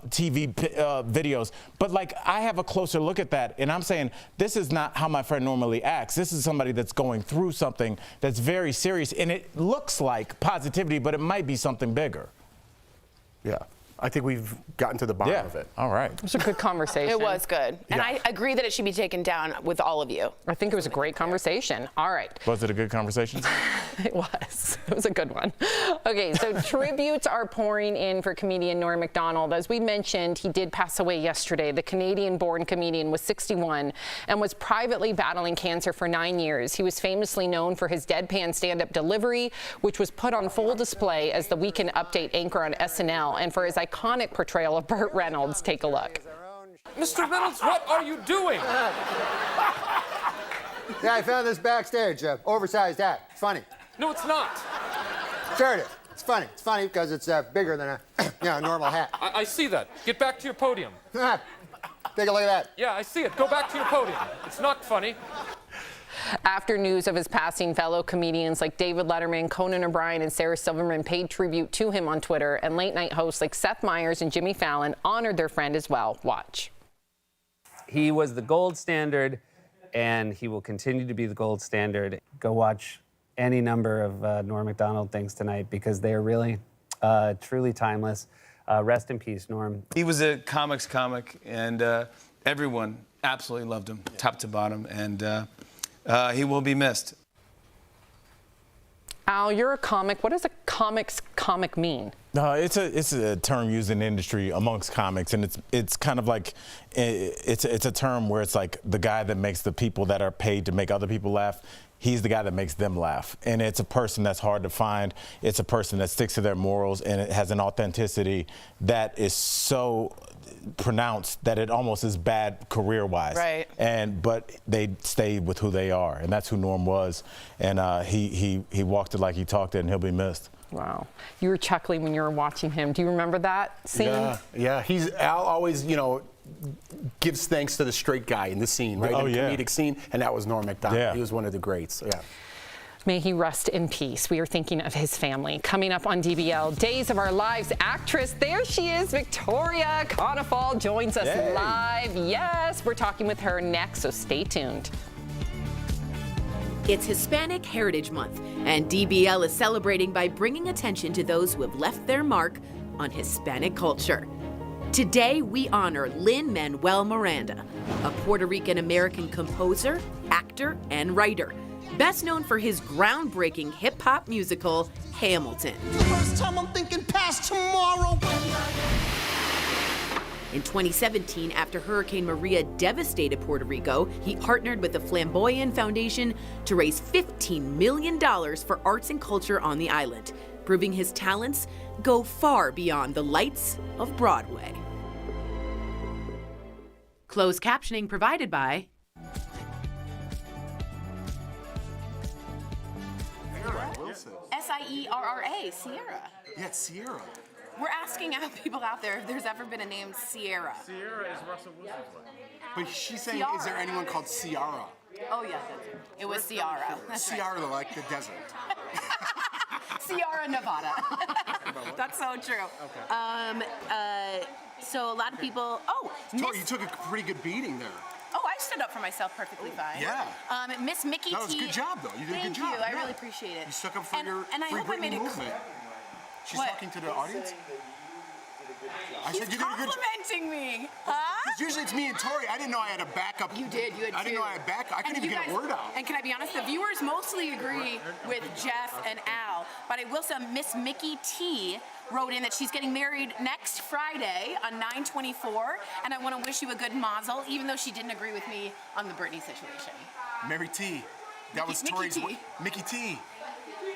TV videos. But like, I have a closer look at that, and I'm saying this is not how my friend normally acts. This is somebody that's going through something that's very serious, and it looks like positivity, but it might be something bigger. Yeah. I think we've gotten to the bottom of it. All right. It was a good conversation. It was good. And I agree that it should be taken down with all of you. I think it was a great conversation. All right. Was it a good conversation? It was. It was a good one. Okay, so tributes are pouring in for comedian Nora Macdonald. As we mentioned, he did pass away yesterday. The Canadian-born comedian was 61 and was privately battling cancer for 9 years. He was famously known for his deadpan stand-up delivery, which was put on full display as the Weekend Update anchor on SNL, and for his iconic portrayal of Burt Reynolds. Take a look. Mr. Reynolds, what are you doing? Yeah, I found this backstage. Oversized hat. It's funny. No, it's not. Sure it is. It's funny. It's funny because it's bigger than a normal hat. I see that. Get back to your podium. Take a look at that. Yeah, I see it. Go back to your podium. It's not funny. After news of his passing, fellow comedians like David Letterman, Conan O'Brien, and Sarah Silverman paid tribute to him on Twitter, and late-night hosts like Seth Meyers and Jimmy Fallon honored their friend as well. Watch. He was the gold standard, and he will continue to be the gold standard. Go watch any number of Nora Macdonald things tonight because they are really, truly timeless. Rest in peace, Norm. He was a comics comic, and everyone absolutely loved him, top to bottom, and he will be missed. Al, you're a comic. What does a comic mean? It's a term used in the industry amongst comics, and it's kind of like it's a term where it's like the guy that makes the people that are paid to make other people laugh. He's the guy that makes them laugh, and it's a person that's hard to find. It's a person that sticks to their morals, and it has an authenticity that is so pronounced that it almost is bad career-wise. Right. But they stay with who they are, and that's who Norm was. And he walked it like he talked it, and he'll be missed. Wow. You were chuckling when you were watching him. Do you remember that scene? Yeah. Al always, gives thanks to the straight guy in the scene, right? Oh, in the yeah. comedic scene, and that was Nora Macdonald. Yeah. He was one of the greats. Yeah. May he rest in peace. We are thinking of his family. Coming up on DBL, Days of Our Lives actress. There she is, Victoria Konefal joins us live. Yes, we're talking with her next, so stay tuned. It's Hispanic Heritage Month, and DBL is celebrating by bringing attention to those who have left their mark on Hispanic culture. Today, we honor Lin-Manuel Miranda, a Puerto Rican-American composer, actor, and writer, best known for his groundbreaking hip-hop musical, Hamilton. The first time I'm thinking past tomorrow. In 2017, after Hurricane Maria devastated Puerto Rico, he partnered with the Flamboyant Foundation to raise $15 million for arts and culture on the island, proving his talents go far beyond the lights of Broadway. Closed captioning provided by Sierra, Sierra. Yeah, Sierra. We're asking people out there if there's ever been a name Sierra. Sierra is Russell Wilson's wife. But she's saying, Ciara. Is there anyone called Ciara? Oh, yeah, it was Ciara. That's right. Ciara, like the desert. Sierra Nevada. That's so true. Okay. So a lot of people. Oh, You took a pretty good beating there. Oh, I stood up for myself perfectly fine. Yeah. Miss Mickey T. That was a good job, though. You did a good job. Thank you. I Yeah. really appreciate it. You stuck up for your and I Free hope I Britney made it movement. She's What? talking to the audience. I He's said you did a good job. complimenting me, huh? Because usually it's me and Tori. I didn't know I had a backup. You did. You had I didn't know I had backup. I couldn't even get a word out. And can I be honest? The viewers mostly agree with Jeff and Al, but I will say Miss Mickey T wrote in that she's getting married next Friday on 9/24, and I want to wish you a good mazel, even though she didn't agree with me on the Britney situation. Mary T. That was Mickey Tori's. T. Mickey T.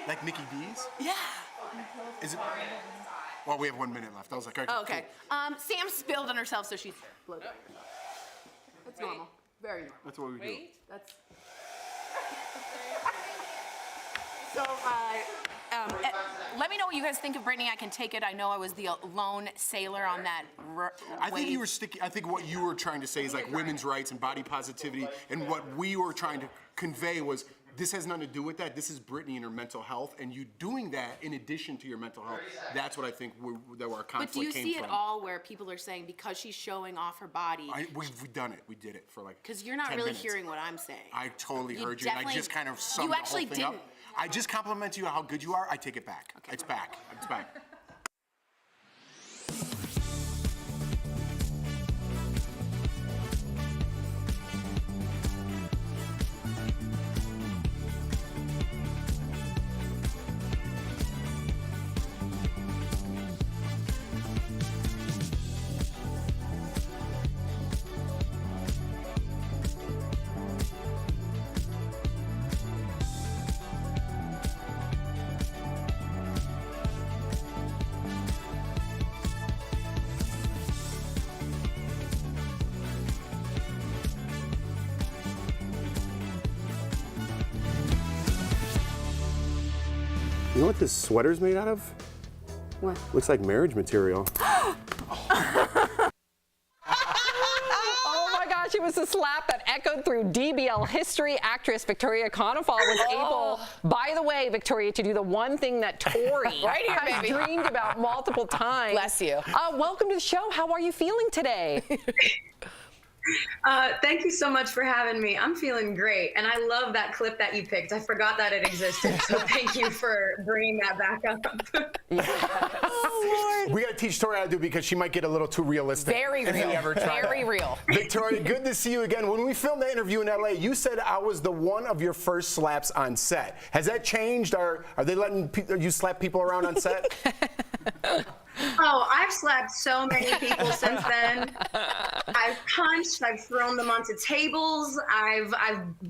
Like Mickey D's? Yeah. Is it? Well, we have 1 minute left. I was like, okay. Oh, okay. Sam spilled on herself, so she's bloated. That's normal. Very normal. That's what we do. That's. So, let me know what you guys think of Britney. I can take it. I know I was the lone sailor on that. I think you were sticking. I think what you were trying to say is like women's rights and body positivity, and what we were trying to convey was this has nothing to do with that. This is Britney and her mental health, and you doing that in addition to your mental health. That's what I think that our conflict came from. But do you see it all where people are saying because she's showing off her body? We've done it. We did it for like. Because you're not 10 really minutes. hearing what I'm saying. I totally heard you, and I just kind of summed You the actually whole thing didn't. up. I just compliment you how good you are. I take it back. Okay. It's back. It's back. You know what this sweater's made out of? What? Looks like marriage material. Oh my gosh, it was a slap that echoed through DBL history. Actress Victoria Konefal was able, by the way, Victoria, to do the one thing that Tori Right here, has baby. dreamed about multiple times. Bless you. Welcome to the show. How are you feeling today? Thank you so much for having me. I'm feeling great. And I love that clip that you picked. I forgot that it existed. So thank you for bringing that back up. We got to teach Tori how to do it because she might get a little too realistic. Very if real. we ever try Very that. real. Victoria, good to see you again. When we filmed the interview in LA, you said I was the one of your first slaps on set. Has that changed? Are they letting you slap people around on set? Oh, I've slapped so many people since then. I've punched, I've thrown them onto tables, I've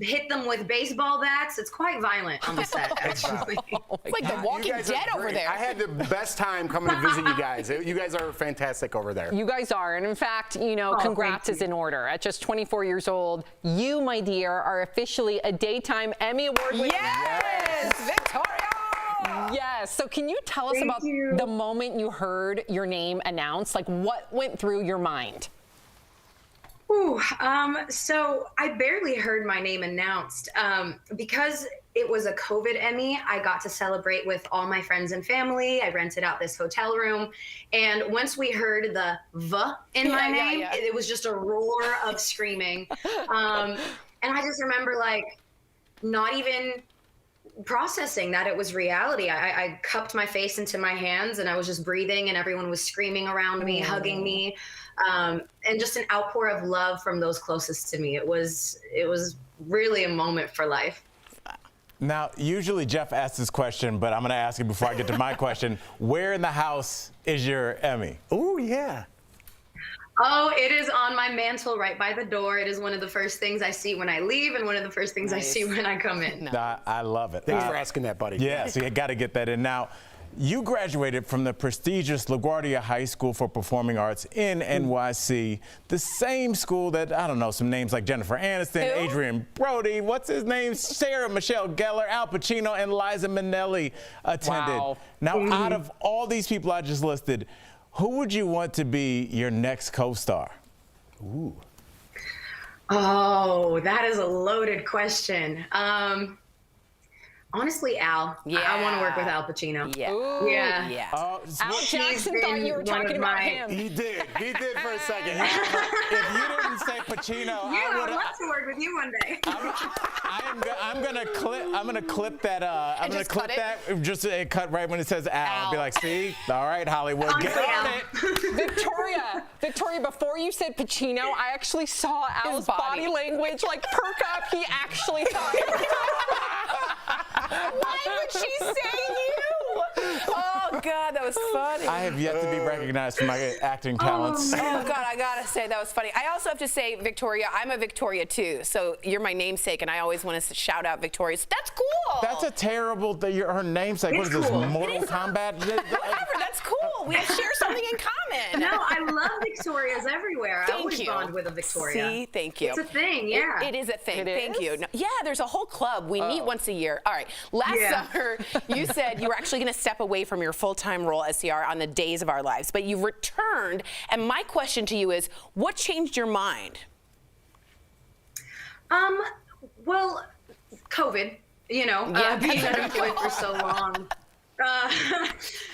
hit them with baseball bats. It's quite violent on the set, actually. It's like The Walking Dead over there. I had the best time coming to visit you guys. You guys are fantastic over there. You guys are. And in fact, you know, congrats is in order. At just 24 years old, you, my dear, are officially a Daytime Emmy Award winner. Yes! Victoria! Yes. So can you tell us about the moment you heard your name announced? Like, what went through your mind? Ooh, so I barely heard my name announced. Because it was a COVID Emmy, I got to celebrate with all my friends and family. I rented out this hotel room. And once we heard the V in my name, it was just a roar of screaming. And I just remember, like, not even processing that it was reality. I cupped my face into my hands and I was just breathing and everyone was screaming around me, hugging me, and just an outpour of love from those closest to me. It was really a moment for life. Now, usually Jeff asks this question, but I'm going to ask it before I get to my question. Where in the house is your Emmy? Oh, yeah. Oh, it is on my mantle right by the door. It is one of the first things I see when I leave and one of the first things I see when I come in. I love it. Thanks for asking that, buddy. Yeah, so you got to get that in. Now, you graduated from the prestigious LaGuardia High School for Performing Arts in NYC, the same school that, I don't know, some names like Jennifer Aniston, Adrian Brody, what's his name, Sarah Michelle Gellar, Al Pacino, and Liza Minnelli attended. Wow. Now, out of all these people I just listed, who would you want to be your next co-star? Ooh. Oh, that is a loaded question. Honestly, Al. I want to work with Al Pacino. Yeah. Ooh, yeah. Al Jackson thought you were talking about him. He did for a second. If you didn't say Pacino, I would love to work with you one day. I'm gonna clip that. I'm gonna clip that. Just cut right when it says Al. I'll be like, see, all right, Hollywood, get on it. Victoria, before you said Pacino, I actually saw Al's body language like perk up. He actually thought. Why would she say you? Oh, God, that was funny. I have yet to be recognized for my acting talents. Oh, God, I gotta say, that was funny. I also have to say, Victoria, I'm a Victoria, too. So you're my namesake, and I always want to shout out Victoria. So that's cool. That's a terrible thing. Her namesake. What is this, Mortal Kombat? Whatever, that's cool. We share something in common. No, I love Victorias everywhere. I always bond with a Victoria. See, thank you. It's a thing, yeah. It is a thing. Thank is? you. No, yeah, there's a whole club. We meet once a year. All right. Last summer, you said you were actually going to step away from your full-time role as CR on the Days of Our Lives, but you've returned. And my question to you is, what changed your mind? Well, COVID, being unemployed for so long.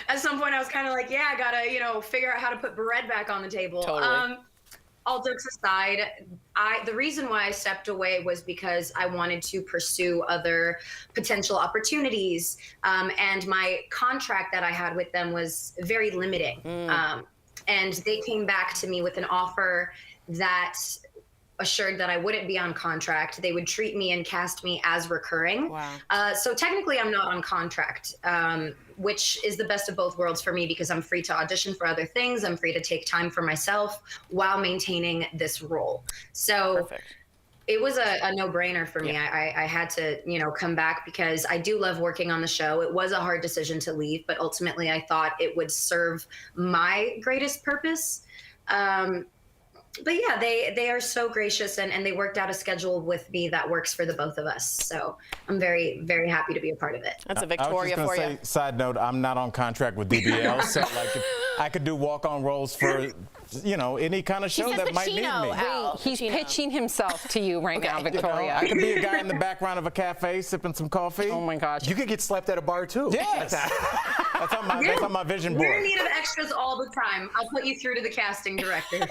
At some point I was kind of like, I gotta, figure out how to put bread back on the table. Totally. All jokes aside, the reason why I stepped away was because I wanted to pursue other potential opportunities. And my contract that I had with them was very limiting. And they came back to me with an offer that assured that I wouldn't be on contract. They would treat me and cast me as recurring. Wow. So technically I'm not on contract, which is the best of both worlds for me because I'm free to audition for other things. I'm free to take time for myself while maintaining this role. So it was a no-brainer for me. I had to, come back because I do love working on the show. It was a hard decision to leave, but ultimately I thought it would serve my greatest purpose. But yeah, they are so gracious, and they worked out a schedule with me that works for the both of us. So I'm very, very happy to be a part of it. That's a I Victoria was just for gonna you. say, side note, I'm not on contract with DBL, so like if I could do walk-on roles for, you know, any kind of show that might need me. Wait, he's pitching himself to you right now, Victoria. You know, I could be a guy in the background of a cafe sipping some coffee. Oh my gosh. You could get slapped at a bar too. Yes. That's on my vision board. You're in need of extras all the time. I'll put you through to the casting director.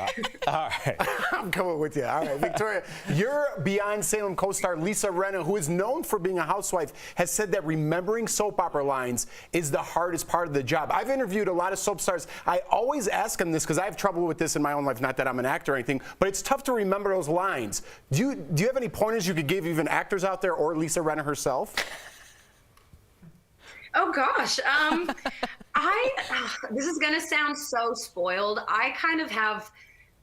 All right. I'm coming with you. All right, Victoria, your Beyond Salem co-star Lisa Rinna, who is known for being a housewife, has said that remembering soap opera lines is the hardest part of the job. I've interviewed a lot of soap stars. I always ask them this because I have trouble with this in my own life. Not that I'm an actor or anything, but it's tough to remember those lines. Do you have any pointers you could give even actors out there or Lisa Rinna herself? Oh gosh, this is gonna sound so spoiled. I kind of have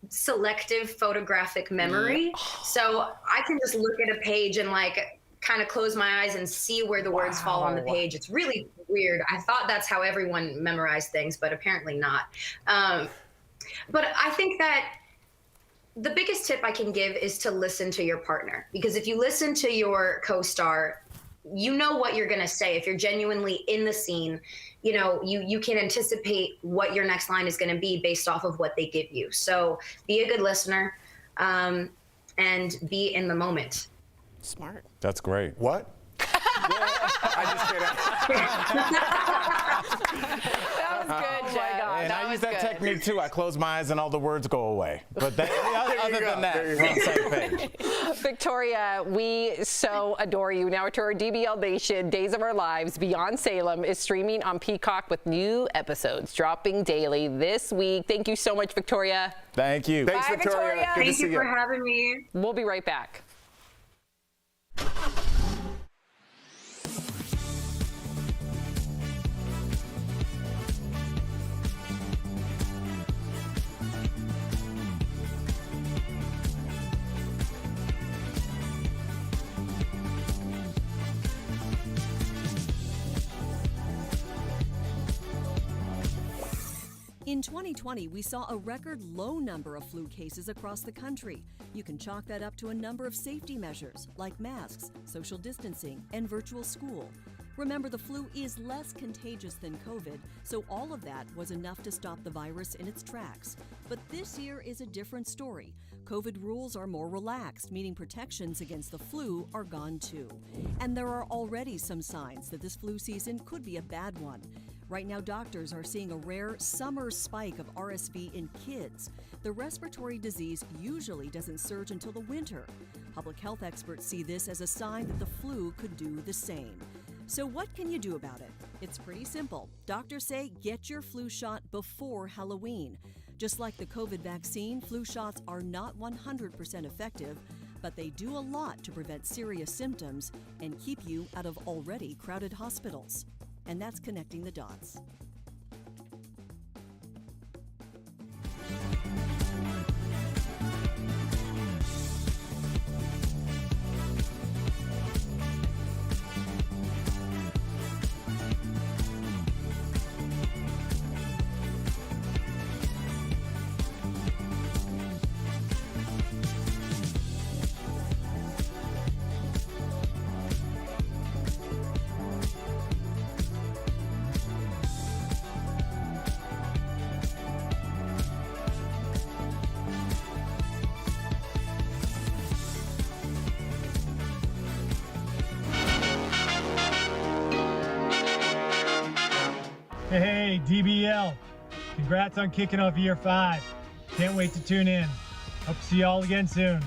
selective photographic memory, so I can just look at a page and like kind of close my eyes and see where the words fall on the page. It's really weird. I thought that's how everyone memorized things, but apparently not. But I think that the biggest tip I can give is to listen to your partner, because if you listen to your co-star, you know what you're going to say. If you're genuinely in the scene, you know, you can anticipate what your next line is going to be based off of what they give you. So be a good listener and be in the moment. Smart. That's great. What? I just That was good, Jeff. And I use that technique too. I close my eyes and all the words go away. But other than that, we're on the same page. Victoria, we so adore you. Now to our DBL Nation, Days of Our Lives Beyond Salem is streaming on Peacock with new episodes dropping daily this week. Thank you so much, Victoria. Thank you. Thanks, Bye, Victoria. Good to Thank see you for having me. We'll be right back. In 2020, we saw a record low number of flu cases across the country. You can chalk that up to a number of safety measures like masks, social distancing, and virtual school. Remember, the flu is less contagious than COVID, so all of that was enough to stop the virus in its tracks. But this year is a different story. COVID rules are more relaxed, meaning protections against the flu are gone too. And there are already some signs that this flu season could be a bad one. Right now, doctors are seeing a rare summer spike of RSV in kids. The respiratory disease usually doesn't surge until the winter. Public health experts see this as a sign that the flu could do the same. So what can you do about it? It's pretty simple. Doctors say get your flu shot before Halloween. Just like the COVID vaccine, flu shots are not 100% effective, but they do a lot to prevent serious symptoms and keep you out of already crowded hospitals. And that's connecting the dots. Hey, DBL. Congrats on kicking off year 5. Can't wait to tune in. Hope to see you all again soon.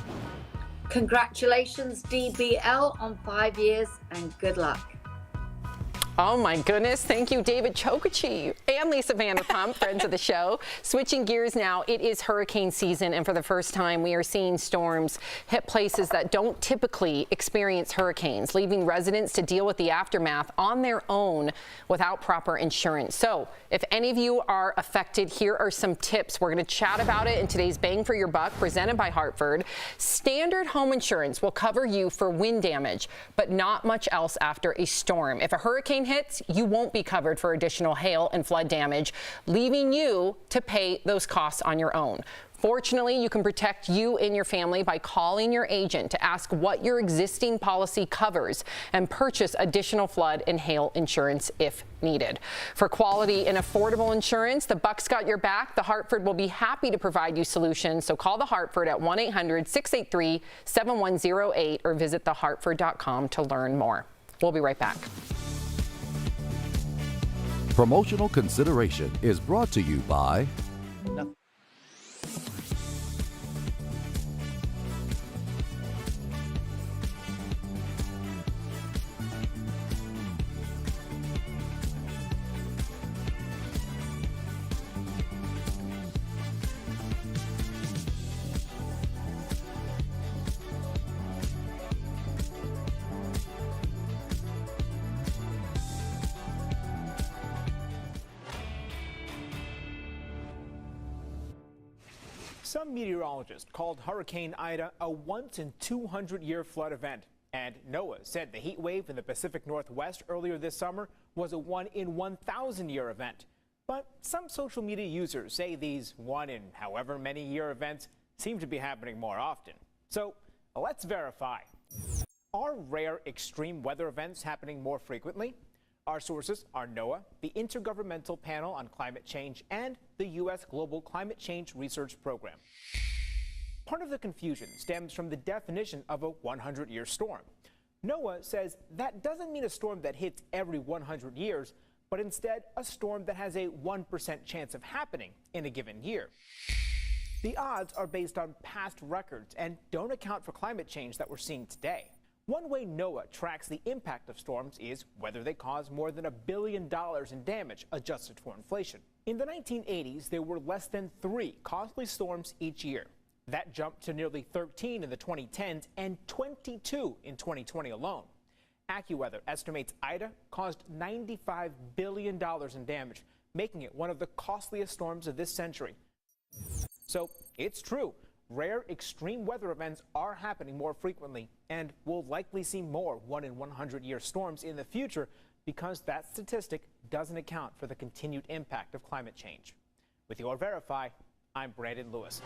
Congratulations, DBL, on 5 years, and good luck. Oh my goodness, thank you, David Chokachi and Lisa Vanderpump, friends of the show. Switching gears now, it is hurricane season, and for the first time, we are seeing storms hit places that don't typically experience hurricanes, leaving residents to deal with the aftermath on their own without proper insurance. So if any of you are affected, here are some tips. We're going to chat about it in today's Bang for Your Buck, presented by Hartford. Standard home insurance will cover you for wind damage, but not much else after a storm. If a hurricane hits, you won't be covered for additional hail and flood damage, leaving you to pay those costs on your own. Fortunately, you can protect you and your family by calling your agent to ask what your existing policy covers and purchase additional flood and hail insurance if needed. For quality and affordable insurance, the Bucks got your back. The Hartford will be happy to provide you solutions. So call the Hartford at 1-800-683-7108 or visit thehartford.com to learn more. We'll be right back. Promotional consideration is brought to you by Some meteorologists called Hurricane Ida a once-in-200-year flood event. And NOAA said the heat wave in the Pacific Northwest earlier this summer was a 1-in-1,000-year event. But some social media users say these one-in-however-many-year events seem to be happening more often. So let's verify. Are rare extreme weather events happening more frequently? Our sources are NOAA, the Intergovernmental Panel on Climate Change, and the U.S. Global Climate Change Research Program. Part of the confusion stems from the definition of a 100-year storm. NOAA says that doesn't mean a storm that hits every 100 years, but instead a storm that has a 1% chance of happening in a given year. The odds are based on past records and don't account for climate change that we're seeing today. One way NOAA tracks the impact of storms is whether they cause more than $1 billion in damage adjusted for inflation. In the 1980s, there were less than 3 costly storms each year. That jumped to nearly 13 in the 2010s and 22 in 2020 alone. AccuWeather estimates Ida caused $95 billion in damage, making it one of the costliest storms of this century. So it's true. Rare extreme weather events are happening more frequently, and we'll likely see more 1-in-100-year storms in the future because that statistic doesn't account for the continued impact of climate change. With your Verify, I'm Brandon Lewis.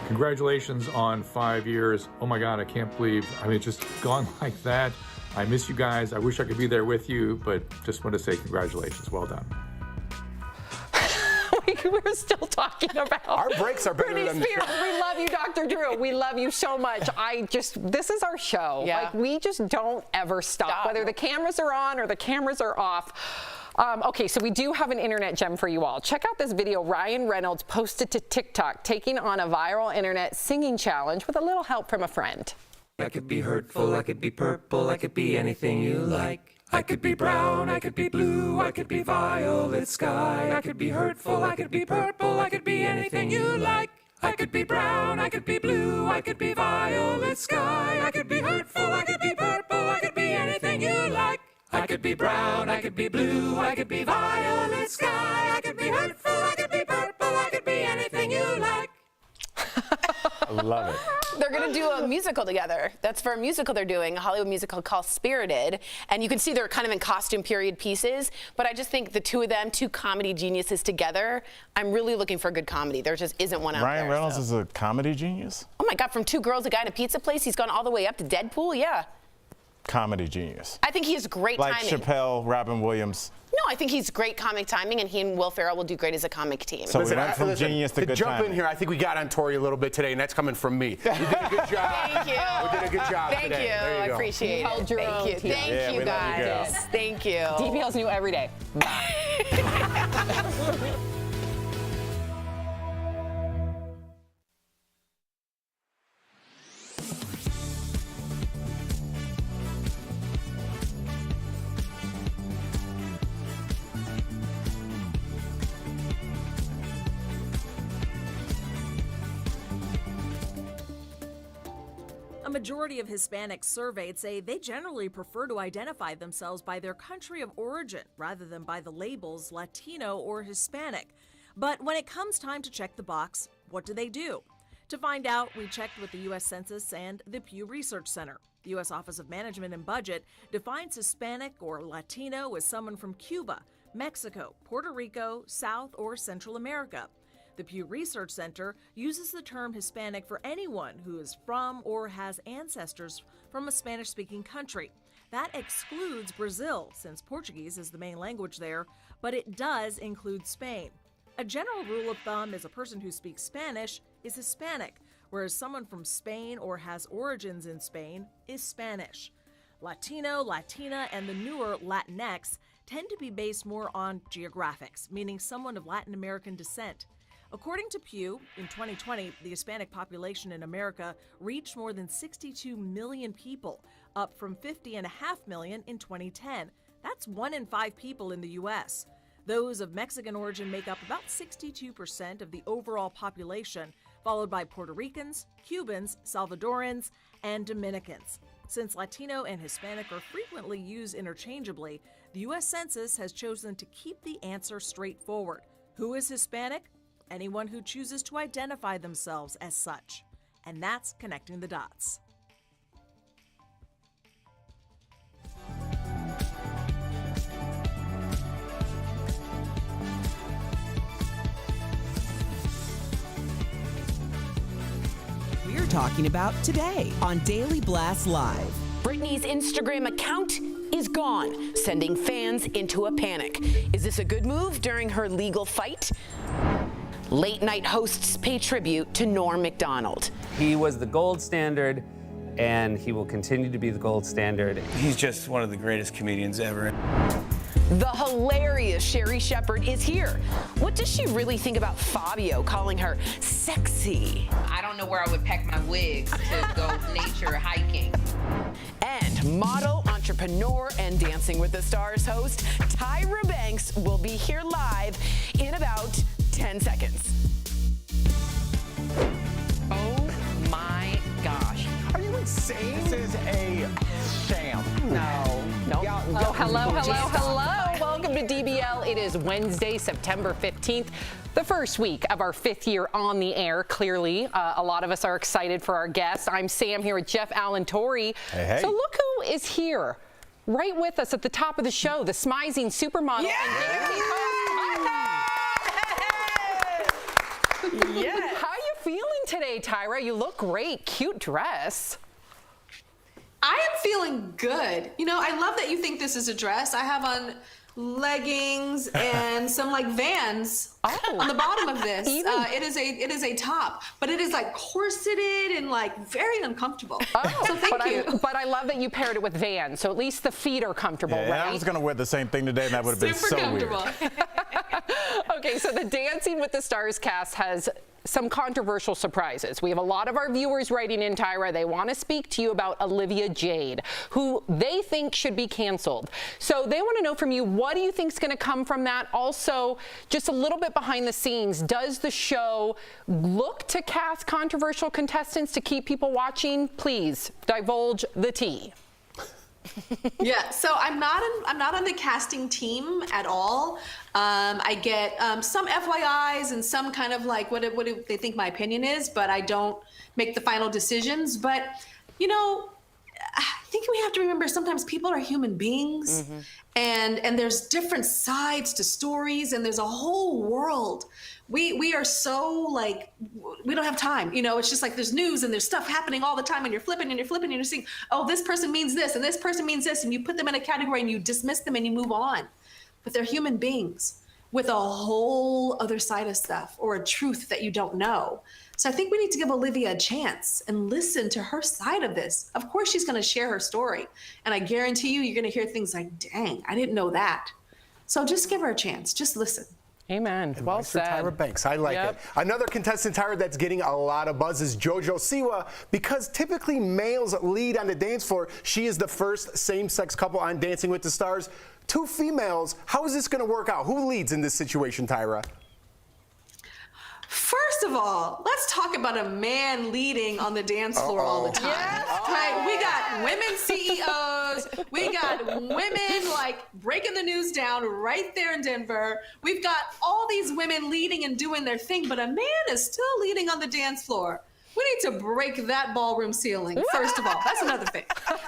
Congratulations on 5 years. Oh my God, I can't believe, it's just gone like that. I miss you guys. I wish I could be there with you, but just want to say congratulations. Well done. We're still talking about our breaks are better Britney than the Spears. show. We love you, Dr. Drew. We love you so much. This is our show. Yeah. Like, we just don't ever stop, whether the cameras are on or the cameras are off. Okay, so we do have an internet gem for you all. Check out this video Ryan Reynolds posted to TikTok, taking on a viral internet singing challenge with a little help from a friend. I could be hurtful, I could be purple, I could be anything you like. I could be brown, I could be blue, I could be violet sky. I could be hurtful, I could be purple, I could be anything you like. I could be brown, I could be blue, I could be violet sky. I could be hurtful, I could be purple, I could be anything you like. I could be brown, I could be blue, I could be violet sky, I could be hurtful, I could be purple, I could be anything you like. I love it. They're going to do a musical together. That's for a musical they're doing, a Hollywood musical called Spirited. And you can see they're kind of in costume period pieces. But I just think the two of them, two comedy geniuses together, I'm really looking for good comedy. There just isn't one out there. Ryan Reynolds is a comedy genius? Oh my God, from Two Girls, a Guy in a Pizza Place, he's gone all the way up to Deadpool, yeah. Comedy genius. I think he has great like timing. Like Chappelle, Robin Williams. No, I think he's great comic timing, and he and Will Ferrell will do great as a comic team. So we went from genius to good jump timing. in here, I think we got on Tori a little bit today, and that's coming from me. You did a good job. Thank you. We did a good job Thank today. you. There you I go. appreciate it. Held your Thank own, you. Tia. Thank Yeah, you, we love you, girl. guys. Thank you. DBL's new every day. Bye. A majority of Hispanics surveyed say they generally prefer to identify themselves by their country of origin rather than by the labels Latino or Hispanic. But when it comes time to check the box, what do they do? To find out, we checked with the U.S. Census and the Pew Research Center. The U.S. Office of Management and Budget defines Hispanic or Latino as someone from Cuba, Mexico, Puerto Rico, South or Central America. The Pew Research Center uses the term Hispanic for anyone who is from or has ancestors from a Spanish-speaking country. That excludes Brazil, since Portuguese is the main language there, but it does include Spain. A general rule of thumb is a person who speaks Spanish is Hispanic, whereas someone from Spain or has origins in Spain is Spanish. Latino, Latina, and the newer Latinx tend to be based more on geographics, meaning someone of Latin American descent. According to Pew, in 2020, the Hispanic population in America reached more than 62 million people, up from 50.5 million in 2010. That's 1 in 5 people in the U.S. Those of Mexican origin make up about 62% of the overall population, followed by Puerto Ricans, Cubans, Salvadorans, and Dominicans. Since Latino and Hispanic are frequently used interchangeably, the U.S. Census has chosen to keep the answer straightforward. Who is Hispanic? Anyone who chooses to identify themselves as such. And that's connecting the dots. We're talking about today on Daily Blast Live. Britney's Instagram account is gone, sending fans into a panic. Is this a good move during her legal fight? Late night hosts pay tribute to Nora Macdonald. He was the gold standard, and he will continue to be the gold standard. He's just one of the greatest comedians ever. The hilarious Sherry Shepherd is here. What does she really think about Fabio calling her sexy? I don't know where I would pack my wigs to go nature hiking. And model, entrepreneur, and Dancing with the Stars host Tyra Banks will be here live in about 10 seconds. Oh my gosh. Are you insane? This is a sham. No. Oh, hello. Welcome to DBL. It is Wednesday, September 15th, the first week of our 5th year on the air. Clearly, a lot of us are excited for our guests. I'm Sam here with Jeff Allen Torrey. Hey. So look who is here, right with us at the top of the show, the smizing supermodel and dancing host. Yes. How are you feeling today, Tyra? You look great. Cute dress. I am feeling good. You know, I love that you think this is a dress. I have on leggings and some like Vans on the bottom of this. It is a top, but it is like corseted and like very uncomfortable. So thank you. But I love that you paired it with Vans, so at least the feet are comfortable, Yeah, right? I was going to wear the same thing today, and that would have been so comfortable. weird. Okay, so the Dancing with the Stars cast has some controversial surprises. We have a lot of our viewers writing in, Tyra. They want to speak to you about Olivia Jade, who they think should be canceled. So they want to know from you, what do you think is going to come from that? Also, just a little bit behind the scenes, does the show look to cast controversial contestants to keep people watching? Please divulge the tea. Yeah, so I'm not on the casting team at all. I get some FYIs and some kind of like what do they think my opinion is, but I don't make the final decisions. But you know, I think we have to remember sometimes people are human beings, and there's different sides to stories, and there's a whole world. We are so like, we don't have time, you know, it's just like there's news and there's stuff happening all the time and you're flipping and you're seeing, oh, this person means this and this person means this, and you put them in a category and you dismiss them and you move on. But they're human beings with a whole other side of stuff or a truth that you don't know. So I think we need to give Olivia a chance and listen to her side of this. Of course, she's going to share her story. And I guarantee you're going to hear things like, dang, I didn't know that. So just give her a chance. Just listen. Amen. Well said. Tyra Banks. I like it. Another contestant, Tyra, that's getting a lot of buzz is Jojo Siwa, because typically males lead on the dance floor. She is the first same-sex couple on Dancing with the Stars. 2 females. How is this going to work out? Who leads in this situation, Tyra? First of all, let's talk about a man leading on the dance floor all the time. Yes. Right? We got women CEOs. We got women like breaking the news down right there in Denver. We've got all these women leading and doing their thing, but a man is still leading on the dance floor. We need to break that ballroom ceiling, first of all. That's another thing.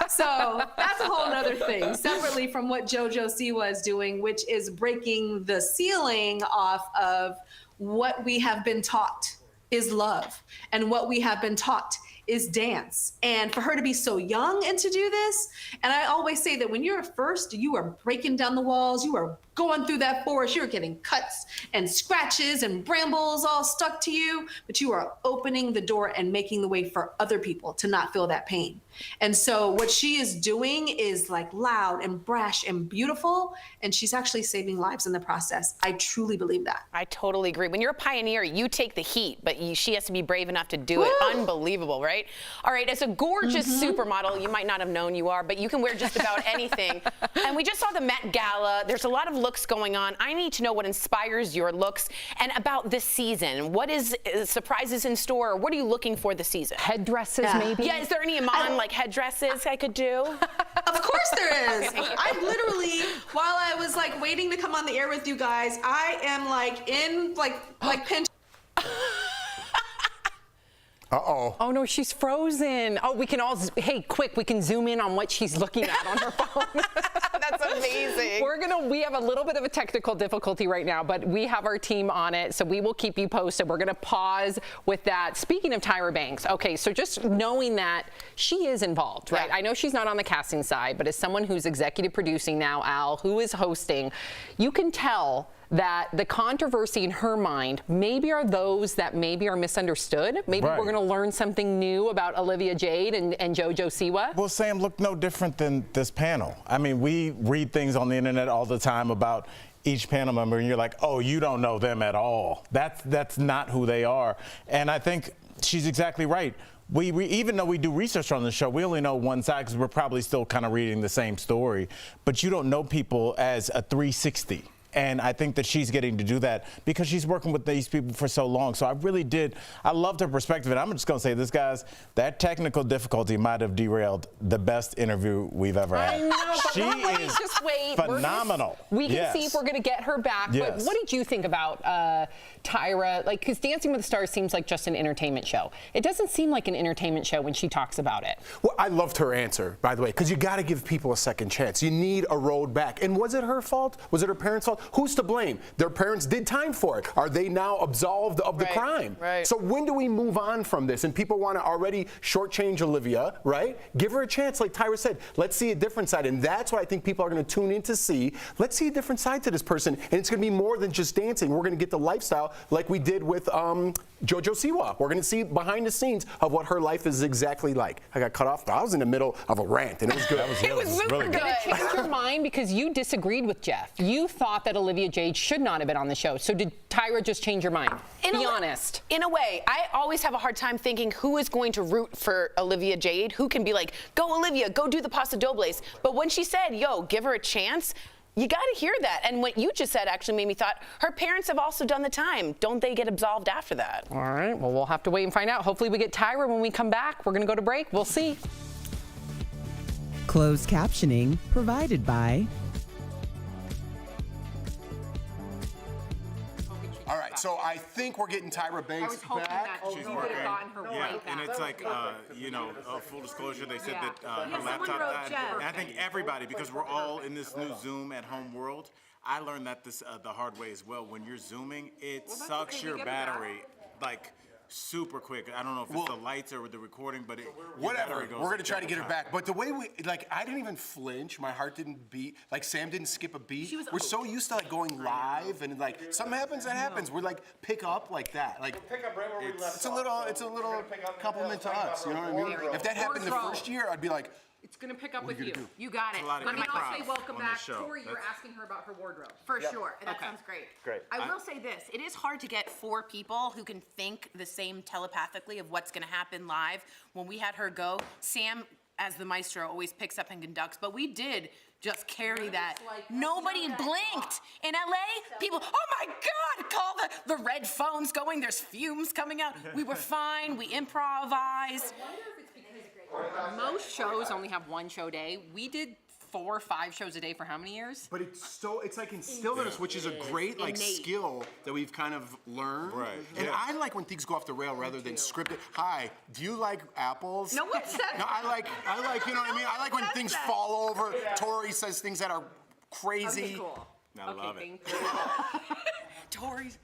So that's a whole other thing, separately from what Jojo Siwa is doing, which is breaking the ceiling off of what we have been taught is love, and what we have been taught is dance. And for her to be so young and to do this, and I always say that when you're first, you are breaking down the walls, you are going through that forest, you're getting cuts and scratches and brambles all stuck to you, but you are opening the door and making the way for other people to not feel that pain. And so what she is doing is like loud and brash and beautiful, and she's actually saving lives in the process. I truly believe that. I totally agree. When you're a pioneer, you take the heat, but she has to be brave enough to do it. Unbelievable, right? All right, as a gorgeous supermodel, you might not have known you are, but you can wear just about anything. And we just saw the Met Gala. There's a lot of looks going on. I need to know what inspires your looks and about this season. What is surprises in store? Or what are you looking for this season? Headdresses, maybe? Yeah, is there any Iman like headdresses I could do? Of course there is. I'm literally, while I was like waiting to come on the air with you guys, I am like in like pinch. Uh-oh. Oh, no, she's frozen. Oh, we can all, hey, quick, we can zoom in on what she's looking at on her phone. That's amazing. We have a little bit of a technical difficulty right now, but we have our team on it, so we will keep you posted. We're going to pause with that. Speaking of Tyra Banks, okay, so just knowing that she is involved, right? I know she's not on the casting side, but as someone who's executive producing now, Al, who is hosting, you can tell that the controversy in her mind maybe are those that maybe are misunderstood. Maybe we're going to learn something new about Olivia Jade and Jojo Siwa. Well, Sam, look no different than this panel. I mean, we read things on the internet all the time about each panel member, and you're like, oh, you don't know them at all. That's not who they are. And I think she's exactly right. We even though we do research on the show, we only know one side because we're probably still kind of reading the same story. But you don't know people as a 360. And I think that she's getting to do that because she's working with these people for so long. So I loved her perspective. And I'm just going to say this, guys, that technical difficulty might have derailed the best interview we've ever had. I know, but she is just wait. phenomenal. We can see if we're going to get her back. But what did you think about Tyra? Like, because Dancing with the Stars seems like just an entertainment show. It doesn't seem like an entertainment show when she talks about it. Well, I loved her answer, by the way, because you got to give people a second chance. You need a road back. And was it her fault? Was it her parents' fault? Who's to blame? Their parents did time for it. Are they now absolved of the crime? Right. So when do we move on from this? And people want to already shortchange Olivia, right? Give her a chance, like Tyra said. Let's see a different side. And that's what I think people are going to tune in to see. Let's see a different side to this person. And it's going to be more than just dancing. We're going to get the lifestyle like we did with Jojo Siwa. We're going to see behind the scenes of what her life is exactly like. I got cut off, but I was in the middle of a rant, and it was good. It was super good. Did it change your mind because you disagreed with Jeff? You thought that Olivia Jade should not have been on the show. So did Tyra just change your mind? Be honest. In a way, I always have a hard time thinking who is going to root for Olivia Jade, who can be like, go Olivia, go do the Paso Dobles. But when she said, yo, give her a chance, you got to hear that. And what you just said actually made me thought her parents have also done the time. Don't they get absolved after that? All right, well, we'll have to wait and find out. Hopefully we get Tyra when we come back. We're going to go to break. We'll see. Closed captioning provided by All right, so I think we're getting Tyra Banks back. She's working. And it's like, full disclosure, they said that her laptop died. And I think everybody, because we're all in this new Zoom at home world, I learned that the hard way as well. When you're Zooming, it sucks your battery like super quick. I don't know if it's the lights or the recording, but whatever. We're gonna try to get her back. But the way I didn't even flinch. My heart didn't beat. Like Sam didn't skip a beat. We're so used to going live and something happens, that happens. We're pick up like that. Pick up right where we left it's a little compliment to us. You know what I mean? If that happened the first year, I'd be like, it's going to pick up with you. You got it. Let me also say welcome back. Tori, you were asking her about her wardrobe. For sure. That sounds great. Great. I will say this. It is hard to get 4 people who can think the same telepathically of what's going to happen live. When we had her go, Sam, as the maestro, always picks up and conducts, but we did just carry that. Nobody blinked. In LA, people, oh my God, call the red phones going. There's fumes coming out. We were fine. We improvised. Most shows only have 1 show day. We did 4 or 5 shows a day for how many years? But it's instilled in us, which is a great skill that we've kind of learned. Right. And I like when things go off the rail rather than scripted. Hi, do you like apples? No one said that. No, I like, you know what I mean? I like when things fall over. Tori says things that are crazy. Okay, cool. I love it. Thank you. Tori's.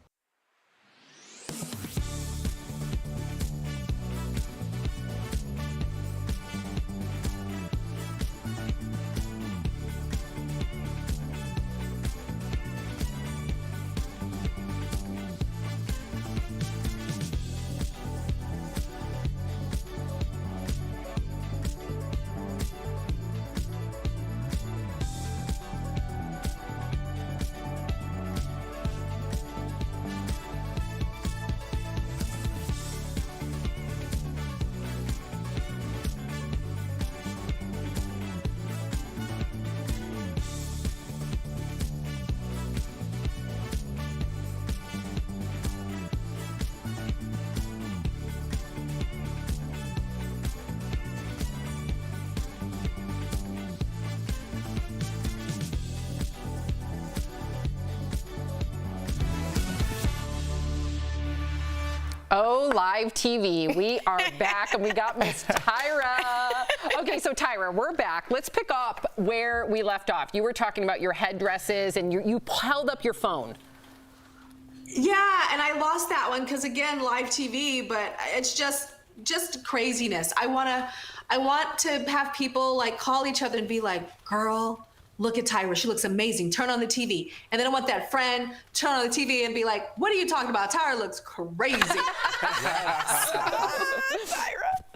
Oh, live TV. We are back, and we got Miss Tyra. Okay, so Tyra, we're back. Let's pick up where we left off. You were talking about your headdresses, and you held up your phone. Yeah, and I lost that one because, again, live TV, but it's just craziness. I want to have people call each other and be like, girl, look at Tyra, she looks amazing, turn on the TV. And then I want that friend turn on the TV and be like, what are you talking about? Tyra looks crazy. Tyra.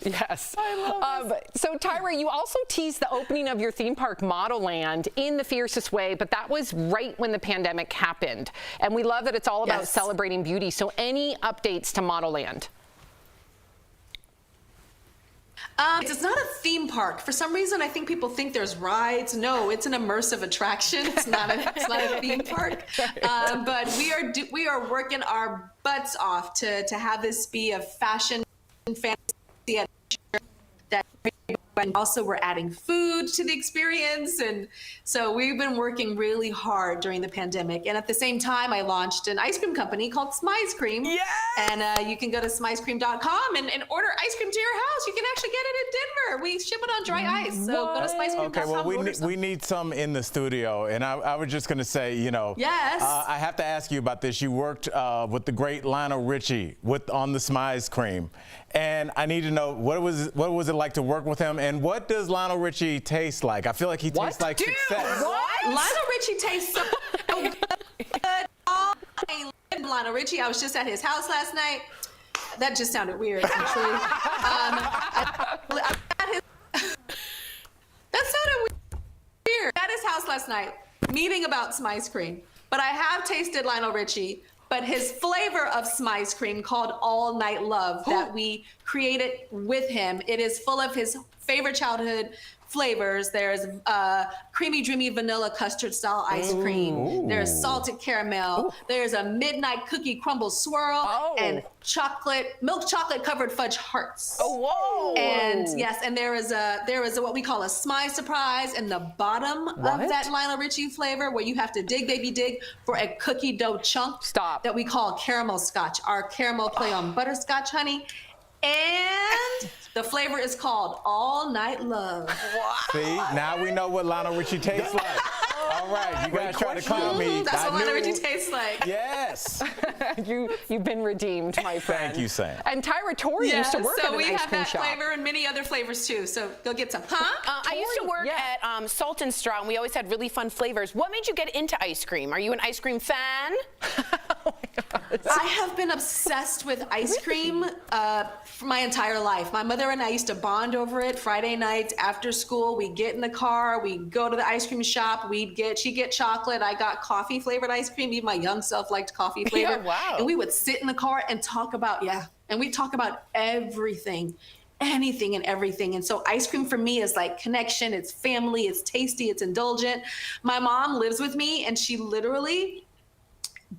Yes. I love this. So Tyra, you also teased the opening of your theme park, Model Land, in the fiercest way, but that was right when the pandemic happened. And we love that it's all about celebrating beauty. So any updates to Model Land? It's not a theme park. For some reason, I think people think there's rides. No, it's an immersive attraction. It's not a theme park. But we are working our butts off to have this be a fashion fantasy adventure that. And also we're adding food to the experience. And so we've been working really hard during the pandemic. And at the same time, I launched an ice cream company called Smize Cream. Yes! And you can go to smizecream.com and order ice cream to your house. You can actually get it in Denver. We ship it on dry ice. So go to smizecream.com. Okay, well, we need some in the studio. And I was just going to say, yes. I have to ask you about this. You worked with the great Lionel Richie on the Smize Cream. And I need to know, what was it like to work with him? And what does Lionel Richie taste like? I feel like he tastes like success. What? Lionel Richie tastes so good. I love Lionel Richie. I was just at his house last night. That just sounded weird, actually. That sounded weird. At his house last night, meeting about Smize Cream. But I have tasted Lionel Richie. But his flavor of Smize Cream, called All Night Love, that we created with him, it is full of his favorite childhood flavors. There's creamy, dreamy vanilla custard style ice cream. Ooh. There's salted caramel. Ooh. There's a midnight cookie crumble swirl and milk chocolate covered fudge hearts. Oh, whoa! And yes, and there is a what we call a Smile Surprise in the bottom of that Lionel Richie flavor, where you have to dig, baby, dig for a cookie dough chunk. That we call caramel scotch. Our caramel play on butterscotch honey. And the flavor is called All Night Love. See, now we know what Lionel Richie tastes like. All right, you guys try to clown me. That's what Lionel Richie tastes like. Yes. You've been redeemed, my friend. Thank you, Sam. And Tyra Torrey used to work at an we ice have cream that shop. flavor and many other flavors too. So go get some. Huh? I used to work at Salt and Straw, and we always had really fun flavors. What made you get into ice cream? Are you an ice cream fan? I have been obsessed with ice cream for my entire life. My mother and I used to bond over it. Friday nights after school, we'd get in the car, we'd go to the ice cream shop, she'd get chocolate, I got coffee flavored ice cream. Even my young self liked coffee flavored. Yeah, wow. And we would sit in the car and talk about, and we'd talk about everything. Anything and everything. And so ice cream for me is like connection, it's family, it's tasty, it's indulgent. My mom lives with me and she literally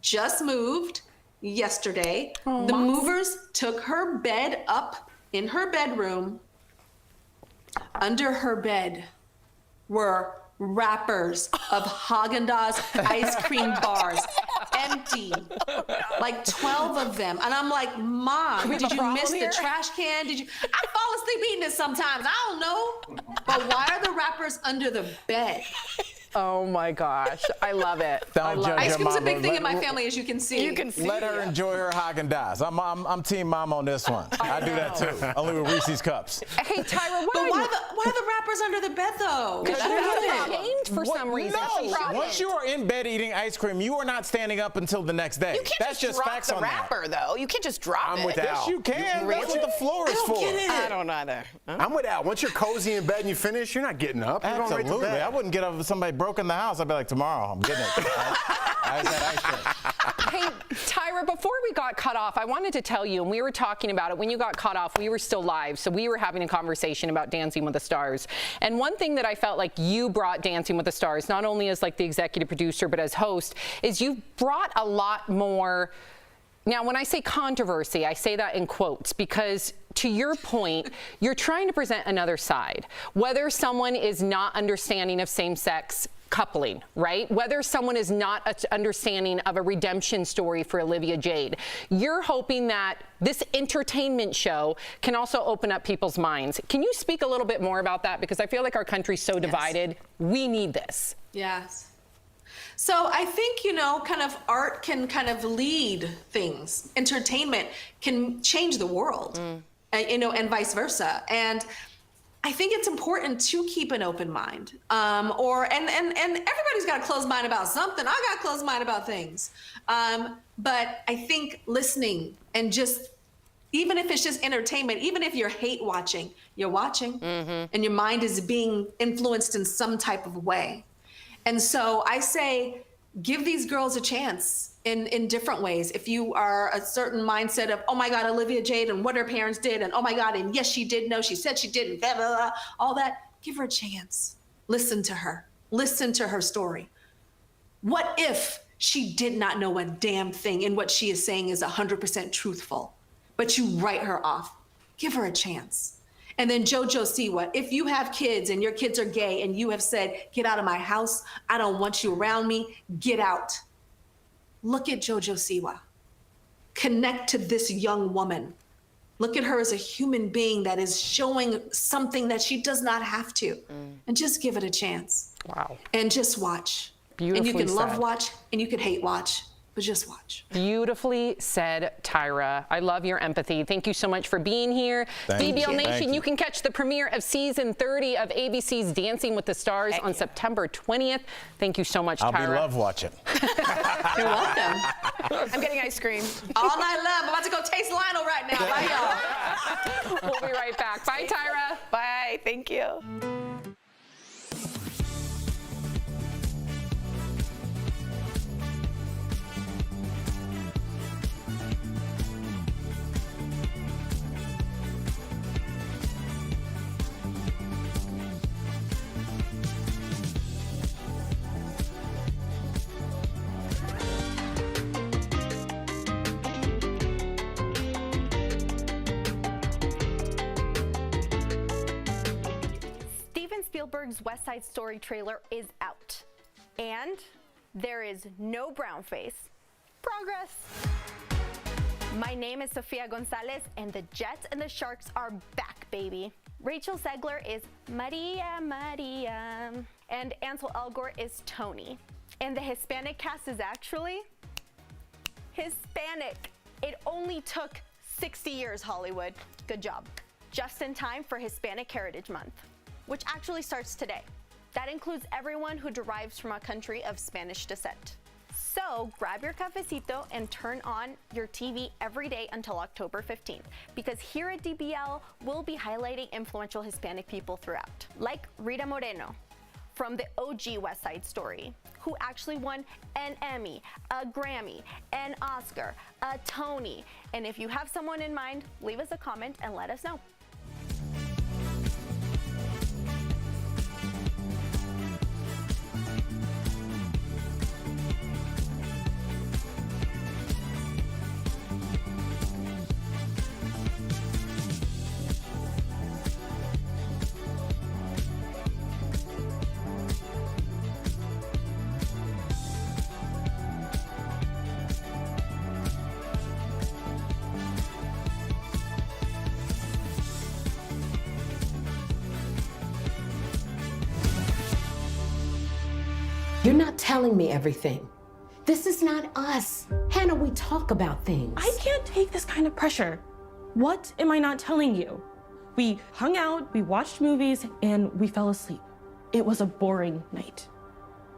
just moved yesterday. The movers took her bed up in her bedroom. Under her bed were wrappers of Haagen-Dazs ice cream bars, empty, like 12 of them. And I'm like, Mom, did you miss the trash can? I fall asleep eating it sometimes. I don't know. But why are the wrappers under the bed? Oh my gosh, I love it. Ice cream's a big thing in my family, as you can see. Let her enjoy her Haagen-Dazs. I'm team mom on this one. I do that too. Only with Reese's cups. Hey, Tyra, why are the wrappers under the bed though? Because she has it aimed for some reason. No, once you are in bed eating ice cream, you are not standing up until the next day. You can't That's just drop facts the on wrapper, though. You can't just drop it. with Al. Yes, you can. Really? That's what the floor is for. I don't either. I'm with Al. Once you're cozy in bed and you finish, you're not getting up. You're going right to Absolutely. bed. I wouldn't get up if somebody broke in the house. I'd be like, tomorrow, I'm getting it. I had ice cream. Hey, Tyra, before we got cut off, I wanted to tell you, and we were talking about it, when you got cut off, we were still live, so we were having a conversation about Dancing with the Stars. And one thing that I felt like you brought Dancing with the Stars, not only as like the executive producer, but as host, is you brought a lot more. Now, when I say controversy, I say that in quotes because, to your point, you're trying to present another side. Whether someone is not understanding of same-sex coupling, right? Whether someone is not understanding of a redemption story for Olivia Jade. You're hoping that this entertainment show can also open up people's minds. Can you speak a little bit more about that? Because I feel like our country's so divided. We need this. Yes. So I think, kind of art can kind of lead things. Entertainment can change the world, and vice versa. And I think it's important to keep an open mind. And everybody's got a closed mind about something. I got a closed mind about things. But I think listening and just, even if it's just entertainment, even if you're hate watching, you're watching and your mind is being influenced in some type of way. And so I say, give these girls a chance in different ways. If you are a certain mindset of, oh my God, Olivia Jade and what her parents did, and oh my God, and yes, she did know, she said she didn't, blah, blah, blah, all that, give her a chance. Listen to her. Listen to her story. What if she did not know a damn thing and what she is saying is 100% truthful, but you write her off? Give her a chance. And then Jojo Siwa, if you have kids and your kids are gay and you have said, get out of my house, I don't want you around me, get out. Look at Jojo Siwa. Connect to this young woman. Look at her as a human being that is showing something that she does not have to. And just give it a chance. Wow. And just watch. Beautifully and you can love said. watch and you can hate watch. But just watch. Beautifully said, Tyra. I love your empathy. Thank you so much for being here. DBL Nation, you can catch the premiere of season 30 of ABC's Dancing with the Stars on September 20th. Thank you so much, Tyra. I'll be love watching. You're welcome. I'm getting ice cream. All night love. I'm about to go taste Lionel right now. Bye, y'all. We'll be right back. Bye, Tyra. Bye. Thank you. Steven Spielberg's West Side Story trailer is out. And there is no brown face. Progress. My name is Sofia Gonzalez, and the Jets and the Sharks are back, baby. Rachel Zegler is Maria Maria, and Ansel Elgort is Tony. And the Hispanic cast is actually Hispanic. It only took 60 years, Hollywood. Good job. Just in time for Hispanic Heritage Month, which actually starts today. That includes everyone who derives from a country of Spanish descent. So grab your cafecito and turn on your TV every day until October 15th, because here at DBL, we'll be highlighting influential Hispanic people throughout, like Rita Moreno from the OG West Side Story, who actually won an Emmy, a Grammy, an Oscar, a Tony. And if you have someone in mind, leave us a comment and let us know. You're not telling me everything. This is not us. Hannah, we talk about things. I can't take this kind of pressure. What am I not telling you? We hung out, we watched movies, and we fell asleep. It was a boring night.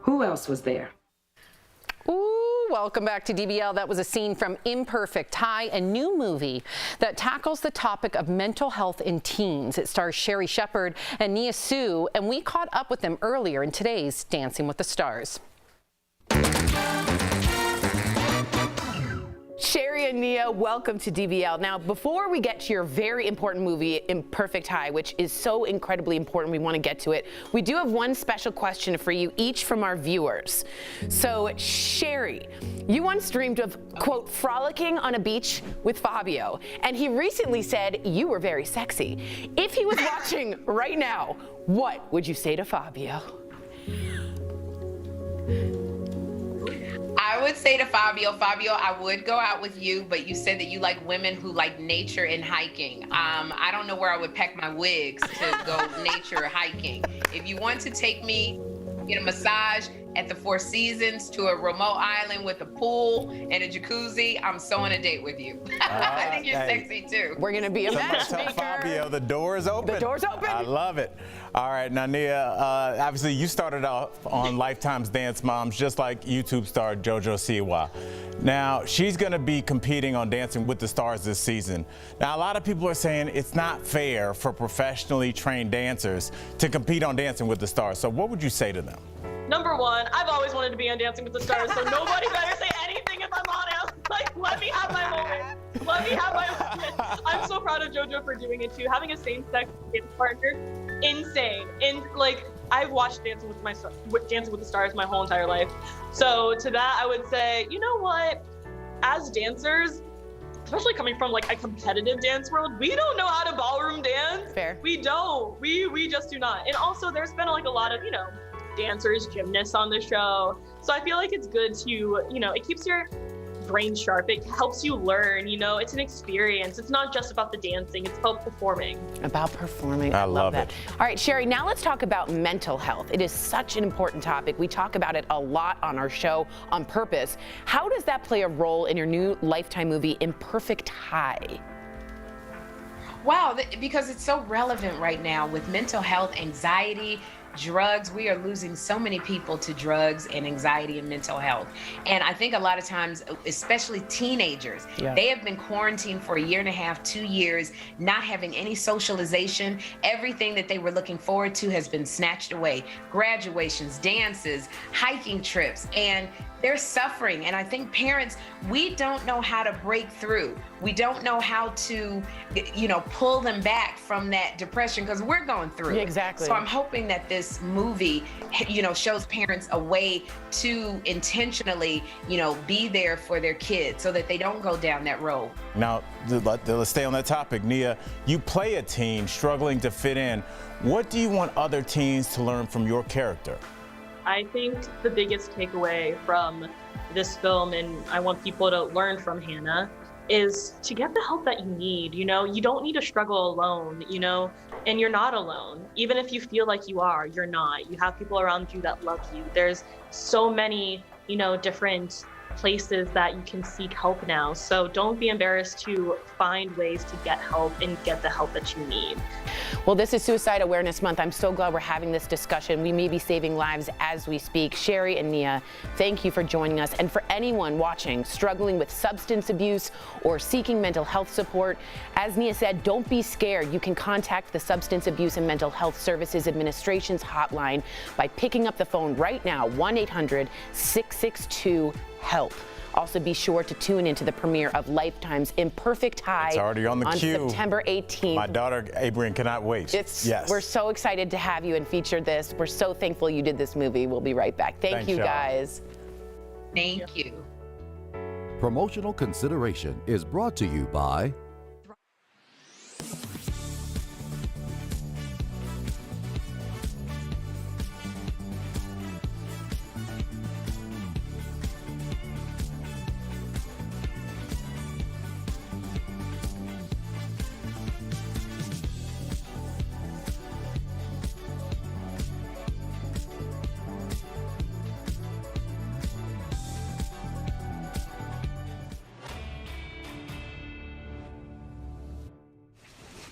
Who else was there? Ooh, welcome back to DBL. That was a scene from Imperfect High, a new movie that tackles the topic of mental health in teens. It stars Sherry Shepherd and Nia Sue, and we caught up with them earlier in today's Dancing with the Stars. Sherry and Nia, welcome to DBL. Now, before we get to your very important movie, Imperfect High, which is so incredibly important, we want to get to it, we do have one special question for you, each from our viewers. So, Sherry, you once dreamed of, quote, frolicking on a beach with Fabio, and he recently said you were very sexy. If he was watching right now, what would you say to Fabio? I would say to Fabio, I would go out with you, but you said that you like women who like nature and hiking. I don't know where I would pack my wigs to go nature hiking. If you want to take me, get a massage at the Four Seasons to a remote island with a pool and a jacuzzi, I'm so on a date with you. I think you're sexy too. We're gonna be a matchmaker. Fabio, the door is open. The door's open. I love it. All right, now Nia, obviously you started off on Lifetime's Dance Moms, just like YouTube star Jojo Siwa. Now, she's gonna be competing on Dancing with the Stars this season. Now, a lot of people are saying it's not fair for professionally trained dancers to compete on Dancing with the Stars. So what would you say to them? Number one, I've always wanted to be on Dancing with the Stars, so nobody better say anything if I'm on it. Like, let me have my moment. Let me have my moment. I'm so proud of JoJo for doing it too. Having a same-sex dance partner, insane. And like, I've watched Dancing with the Stars my whole entire life. So to that, I would say, you know what? As dancers, especially coming from like a competitive dance world, we don't know how to ballroom dance. Fair. We don't. We just do not. And also, there's been like a lot of, dancers, gymnasts on the show. So I feel like it's good to, it keeps your brain sharp. It helps you learn, it's an experience. It's not just about the dancing, it's about performing. About performing. I love that. it. All right, Sherry, now let's talk about mental health. It is such an important topic. We talk about it a lot on our show on purpose. How does that play a role in your new Lifetime movie, Imperfect High? Wow, because it's so relevant right now with mental health, anxiety, drugs. We are losing so many people to drugs and anxiety and mental health. And I think a lot of times, especially teenagers, they have been quarantined for 1.5 years, 2 years, not having any socialization. Everything that they were looking forward to has been snatched away. Graduations, dances, hiking trips, and they're suffering. And I think parents, we don't know how to break through. We don't know how to, pull them back from that depression because we're going through it. Exactly. So I'm hoping that this this movie, shows parents a way to intentionally, be there for their kids so that they don't go down that road. Now, let's stay on that topic. Nia, you play a teen struggling to fit in. What do you want other teens to learn from your character? I think the biggest takeaway from this film, and I want people to learn from Hannah, is to get the help that you need. You don't need to struggle alone, and you're not alone. Even if you feel like you are, you're not. You have people around you that love you. There's so many, different places that you can seek help now. So don't be embarrassed to find ways to get help and get the help that you need. Well, this is Suicide Awareness Month. I'm so glad we're having this discussion. We may be saving lives as we speak. Sherry and Nia, thank you for joining us. And for anyone watching struggling with substance abuse or seeking mental health support, as Nia said, don't be scared. You can contact the Substance Abuse and Mental Health Services Administration's hotline by picking up the phone right now, 1-800-662-HELP. Also, be sure to tune into the premiere of Lifetime's Imperfect High. It's already on the queue. September 18th. My daughter, Abrian, cannot wait. Yes. We're so excited to have you and feature this. We're so thankful you did this movie. We'll be right back. Thank you, guys. Thank you. Promotional consideration is brought to you by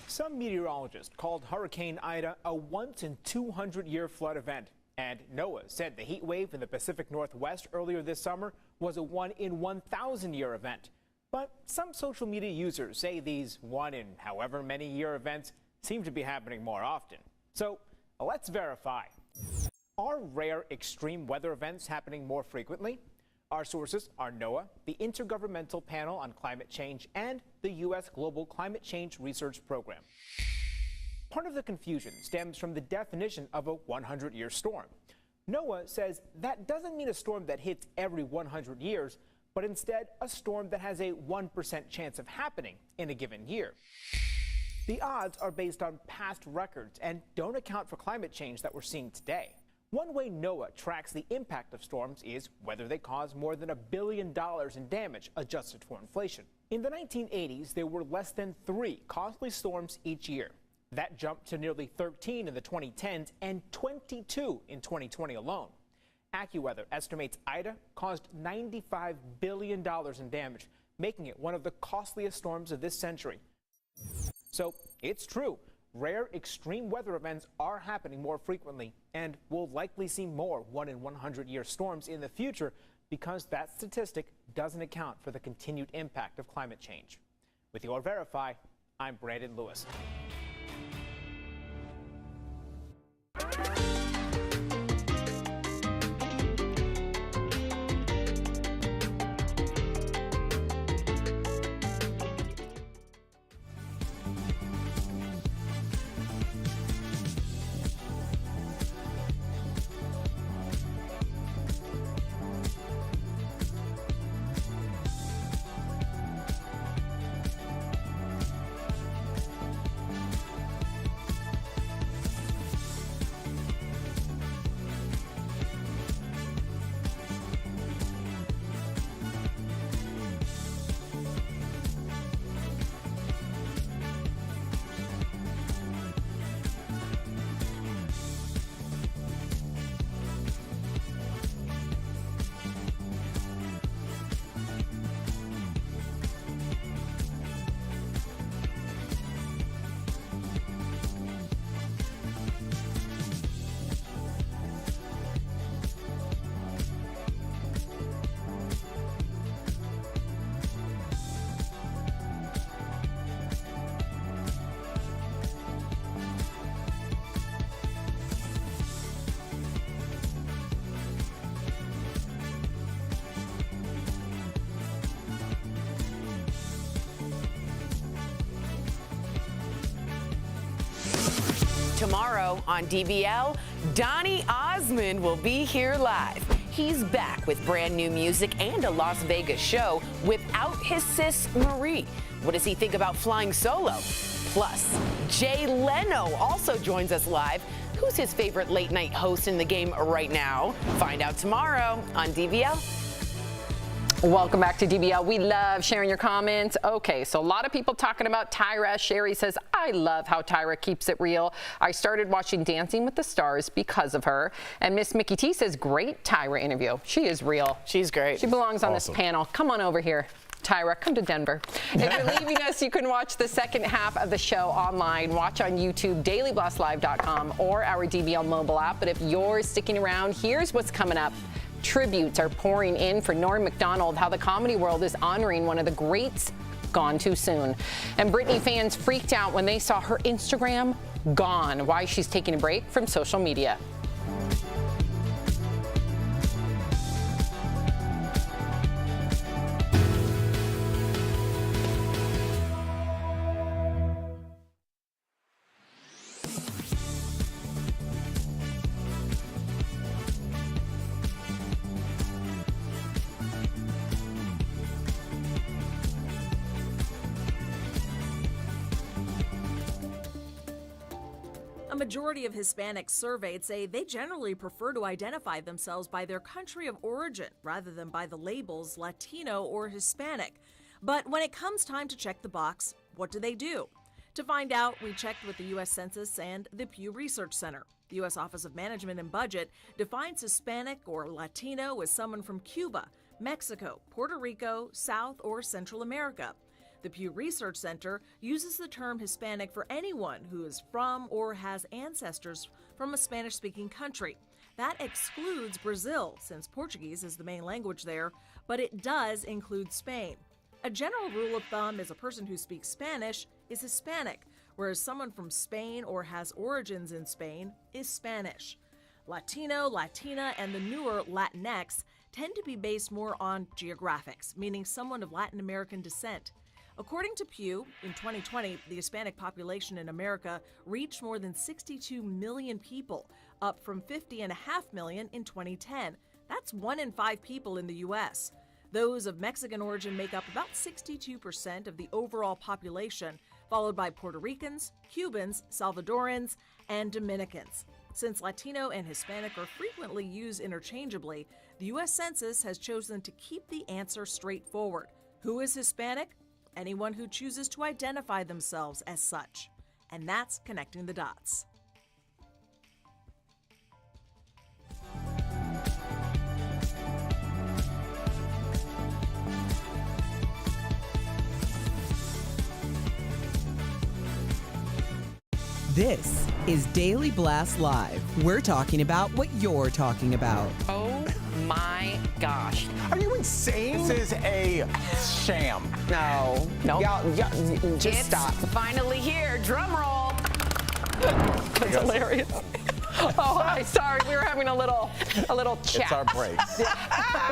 Some meteorologists called Hurricane Ida a once-in-200-year flood event. And NOAA said the heat wave in the Pacific Northwest earlier this summer was a 1-in-1,000-year event. But some social media users say these one-in-however-many-year events seem to be happening more often. So let's verify. Are rare extreme weather events happening more frequently? Our sources are NOAA, the Intergovernmental Panel on Climate Change, and the U.S. Global Climate Change Research Program. Part of the confusion stems from the definition of a 100-year storm. NOAA says that doesn't mean a storm that hits every 100 years, but instead a storm that has a 1% chance of happening in a given year. The odds are based on past records and don't account for climate change that we're seeing today. One way NOAA tracks the impact of storms is whether they cause more than $1 billion in damage adjusted for inflation. In the 1980s, there were less than 3 costly storms each year. That jumped to nearly 13 in the 2010s and 22 in 2020 alone. AccuWeather estimates Ida caused $95 billion in damage, making it one of the costliest storms of this century. So it's true. Rare extreme weather events are happening more frequently, and we'll likely see more 1-in-100-year storms in the future because that statistic doesn't account for the continued impact of climate change. With your Verify, I'm Brandon Lewis. Tomorrow on DBL, Donny Osmond will be here live. He's back with brand new music and a Las Vegas show without his sis Marie. What does he think about flying solo? Plus, Jay Leno also joins us live. Who's his favorite late night host in the game right now? Find out tomorrow on DBL. Welcome back to DBL. We love sharing your comments. Okay, so a lot of people talking about Tyra. Sherry says, I love how Tyra keeps it real. I started watching Dancing with the Stars because of her. And Miss Mickey T says, great Tyra interview. She is real. She's great. She belongs on this panel. Come on over here. Tyra, come to Denver. If you're leaving us, you can watch the second half of the show online. Watch on YouTube, dailyblastlive.com, or our DBL mobile app. But if you're sticking around, here's what's coming up. Tributes are pouring in for Nora Macdonald, how the comedy world is honoring one of the greats gone too soon. And Britney fans freaked out when they saw her Instagram gone. Why she's taking a break from social media. A majority of Hispanics surveyed say they generally prefer to identify themselves by their country of origin rather than by the labels Latino or Hispanic. But when it comes time to check the box, what do they do? To find out, we checked with the U.S. Census and the Pew Research Center. The U.S. Office of Management and Budget defines Hispanic or Latino as someone from Cuba, Mexico, Puerto Rico, South or Central America. The Pew Research Center uses the term Hispanic for anyone who is from or has ancestors from a Spanish-speaking country. That excludes Brazil, since Portuguese is the main language there, but it does include Spain. A general rule of thumb is a person who speaks Spanish is Hispanic, whereas someone from Spain or has origins in Spain is Spanish. Latino, Latina, and the newer Latinx tend to be based more on geographics, meaning someone of Latin American descent. According to Pew, in 2020, the Hispanic population in America reached more than 62 million people, up from 50.5 million in 2010. That's 1 in 5 people in the U.S. Those of Mexican origin make up about 62% of the overall population, followed by Puerto Ricans, Cubans, Salvadorans, and Dominicans. Since Latino and Hispanic are frequently used interchangeably, the U.S. Census has chosen to keep the answer straightforward. Who is Hispanic? Anyone who chooses to identify themselves as such. And that's connecting the dots. This is Daily Blast Live. We're talking about what you're talking about. Oh my gosh. Are you insane? This is a sham. No. No. Y'all, just stop. Finally here. Drum roll. That's hilarious. Oh, hi. Sorry, we were having a little chat. It's our break.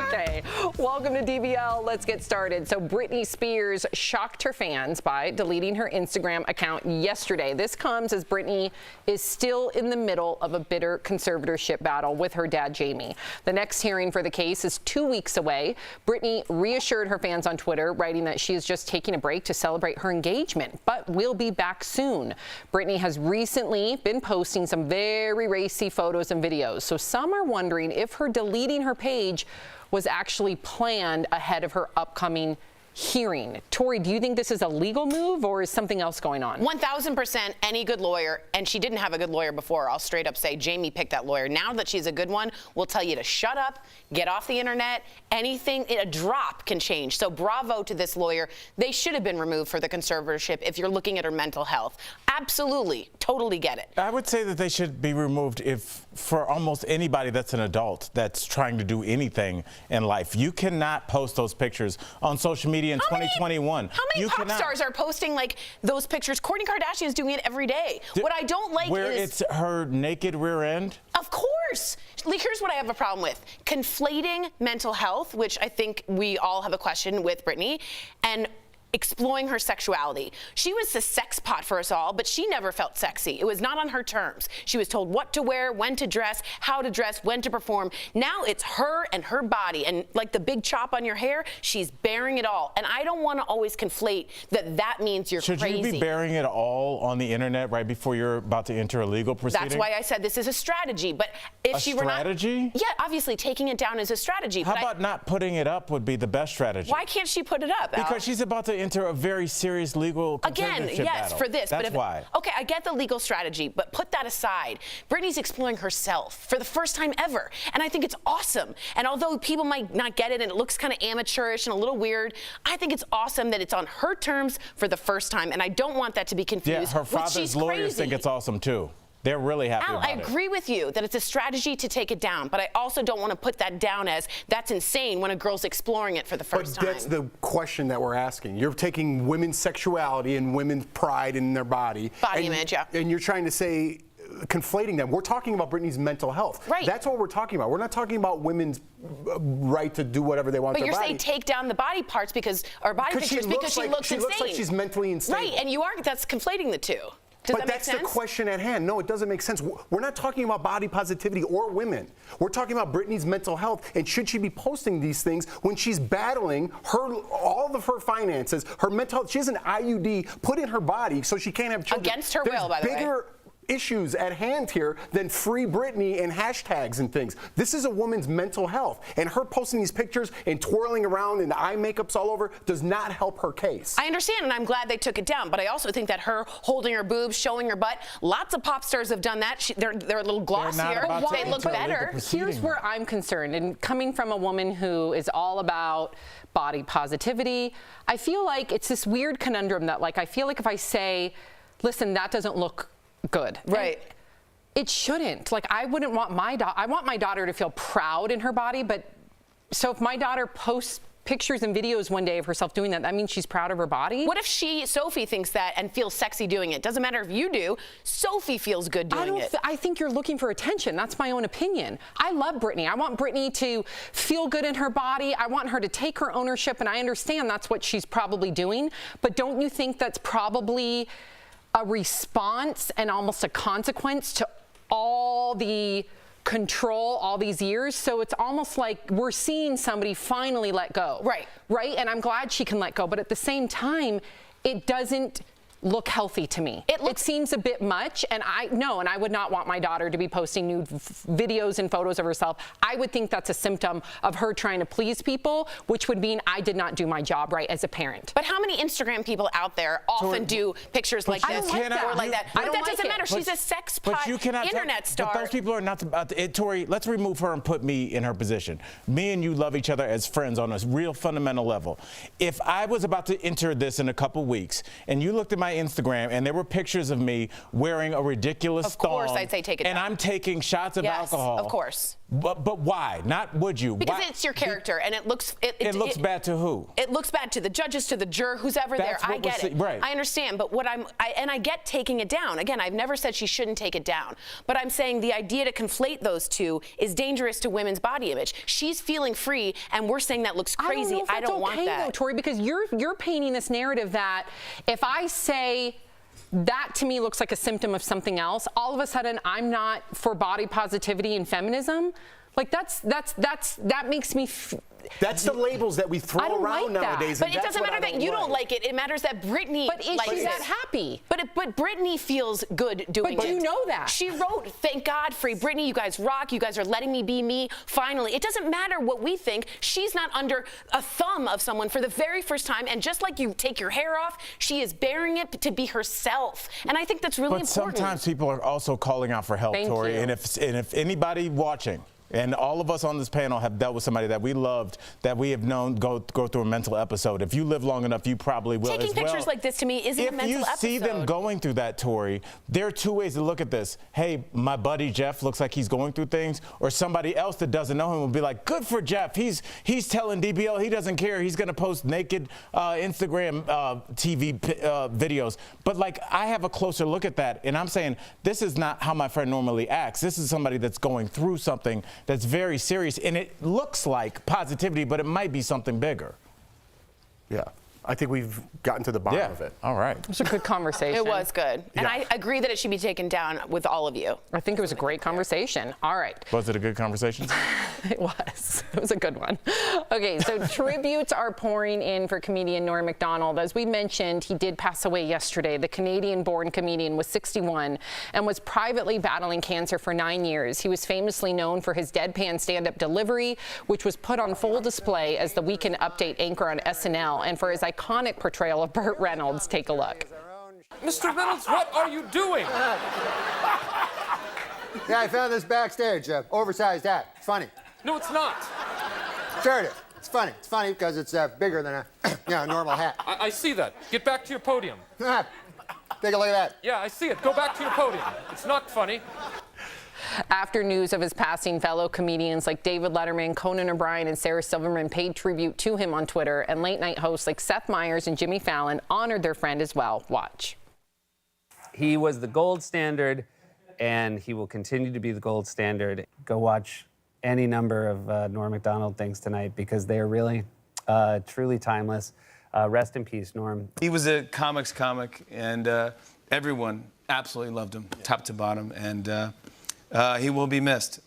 Okay. Welcome to DBL. Let's get started. So Britney Spears shocked her fans by deleting her Instagram account yesterday. This comes as Britney is still in the middle of a bitter conservatorship battle with her dad, Jamie. The next hearing for the case is 2 weeks away. Britney reassured her fans on Twitter, writing that she is just taking a break to celebrate her engagement, but will be back soon. Britney has recently been posting some very racy photos and videos, so some are wondering if her deleting her page was actually planned ahead of her upcoming hearing. Tori, do you think this is a legal move or is something else going on? 1,000% any good lawyer, and she didn't have a good lawyer before. I'll straight up say Jamie picked that lawyer. Now that she's a good one, we'll tell you to shut up, get off the internet. Anything, a drop can change. So bravo to this lawyer. They should have been removed for the conservatorship if you're looking at her mental health. Absolutely, totally get it. I would say that they should be removed if for almost anybody that's an adult that's trying to do anything in life. You cannot post those pictures on social media in 2021. How many pop stars are posting like those pictures? Kourtney Kardashian's doing it every day. What I don't like where is it's her naked rear end. Of course. Like, here's what I have a problem with. Conflating mental health, which I think we all have a question with Britney, and exploring her sexuality. She was the sex pot for us all, but she never felt sexy. It was not on her terms. She was told what to wear, when to dress, how to dress, when to perform. Now it's her and her body, and like the big chop on your hair, she's bearing it all. And I don't want to always conflate that means you're Should crazy. you be bearing it all on the internet right before you're about to enter a legal proceeding? That's why I said this is a strategy. But if she were not, strategy? yeah, obviously taking it down is a strategy. How but about not putting it up would be the best strategy? Why can't she put it up, Al? Because she's about to enter a very serious legal Again, contendership yes, battle. for this. That's but if, why. Okay, I get the legal strategy, but put that aside. Britney's exploring herself for the first time ever, and I think it's awesome. And although people might not get it and it looks kind of amateurish and a little weird, I think it's awesome that it's on her terms for the first time, and I don't want that to be confused. Yeah, her with father's she's lawyers crazy. think it's awesome too. They're really happy Al, about I it. agree with you that it's a strategy to take it down, but I also don't want to put that down as that's insane when a girl's exploring it for the first time. But that's the question that we're asking. You're taking women's sexuality and women's pride in their body. Body image, yeah. And you're trying to say, conflating them. We're talking about Britney's mental health. Right. That's what we're talking about. We're not talking about women's right to do whatever they want But with you're their saying body. take down the body parts or body pictures because she looks insane. She looks like she's mentally unstable. Right, and that's conflating the two. Does that make sense? But that's the question at hand. No, it doesn't make sense. We're not talking about body positivity or women. We're talking about Britney's mental health, and should she be posting these things when she's battling all of her finances, her mental health. She has an IUD put in her body so she can't have children. Against her will, by the way. Bigger issues at hand here than free Britney and hashtags and things. This is a woman's mental health, and her posting these pictures and twirling around and eye makeup's all over does not help her case. I understand, and I'm glad they took it down, but I also think that her holding her boobs, showing her butt, lots of pop stars have done that. They're a little glossier. They look better. Here's where I'm concerned, and coming from a woman who is all about body positivity, I feel like it's this weird conundrum that, like, I feel like if I say, listen, that doesn't look good. Right. And it shouldn't. Like, I wouldn't want I want my daughter to feel proud in her body, but so if my daughter posts pictures and videos one day of herself doing that, that means she's proud of her body? What if Sophie thinks that and feels sexy doing it? Doesn't matter if you do. Sophie feels good doing it. I think you're looking for attention. That's my own opinion. I love Britney. I want Britney to feel good in her body. I want her to take her ownership, and I understand that's what she's probably doing. But don't you think that's probably a response and almost a consequence to all the control all these years? So it's almost like we're seeing somebody finally let go. Right? And I'm glad she can let go. But at the same time, it doesn't look healthy to me. It seems a bit much, and I would not want my daughter to be posting nude videos and photos of herself. I would think that's a symptom of her trying to please people, which would mean I did not do my job right as a parent. But how many Instagram people out there often do pictures like this or like that? But that doesn't matter. She's a sex pot internet star. But those people are not about to. Tori, let's remove her and put me in her position. Me and you love each other as friends on a real fundamental level. If I was about to enter this in a couple weeks and you looked at my Instagram and there were pictures of me wearing a ridiculous Of course, thong, I'd say take it and down. I'm taking shots of Yes, alcohol. of course. But why? Not would you? Because Why? it's your character, and it looks looks bad to who? It looks bad to the judges, to the juror, who's ever there. That's I what get we're it. right. I understand, but I get taking it down. Again, I've never said she shouldn't take it down, but I'm saying the idea to conflate those two is dangerous to women's body image. She's feeling free, and we're saying that looks crazy. I don't want okay, that. though, Tori, because you're painting this narrative that if I say that to me looks like a symptom of something else, all of a sudden I'm not for body positivity and feminism. Like that makes me. That's the labels that we I throw don't around like that. nowadays. But and it that's doesn't what matter I that don't you don't like. like it. It matters that Britney But is likes she it. that happy? But Britney feels good doing it. But do you know that? She wrote, "Thank God, free Britney. You guys rock. You guys are letting me be me. Finally." It doesn't matter what we think. She's not under a thumb of someone for the very first time. And just like you take your hair off, she is bearing it to be herself. And I think that's really But important. sometimes people are also calling out for help, Thank Tori. you. And if anybody watching, and all of us on this panel have dealt with somebody that we loved, that we have known go through a mental episode. If you live long enough, you probably will Taking as well. pictures like this to me isn't a mental episode. If you see them going through that, Tori, there are two ways to look at this. Hey, my buddy Jeff looks like he's going through things, or somebody else that doesn't know him will be like, good for Jeff. He's telling DBL he doesn't care. He's going to post naked Instagram TV videos. But like, I have a closer look at that, and I'm saying this is not how my friend normally acts. This is somebody that's going through something that's very serious, and it looks like positivity, but it might be something bigger. Yeah. I think we've gotten to the bottom of it. All right. It was a good conversation. It was good. And I agree that it should be taken down with all of you. I think it was a great conversation. All right. Was it a good conversation? It was. It was a good one. Okay, so tributes are pouring in for comedian Nora Macdonald. As we mentioned, he did pass away yesterday. The Canadian-born comedian was 61 and was privately battling cancer for 9 years. He was famously known for his deadpan stand-up delivery, which was put on full display as the Weekend Update anchor on SNL, and for his iconic portrayal of Burt Reynolds. Take a look. Mr. Reynolds, what are you doing? Yeah, I found this backstage. Oversized hat. It's funny. No, it's not. Sure it is. It's funny. It's funny because it's bigger than a normal hat. I see that. Get back to your podium. Take a look at that. Yeah, I see it. Go back to your podium. It's not funny. After news of his passing, fellow comedians like David Letterman, Conan O'Brien, and Sarah Silverman paid tribute to him on Twitter, and late-night hosts like Seth Meyers and Jimmy Fallon honored their friend as well. Watch. He was the gold standard, and he will continue to be the gold standard. Go watch any number of Nora Macdonald things tonight because they are really, truly timeless. Rest in peace, Norm. He was a comics comic, and everyone absolutely loved him, top to bottom, and he will be missed.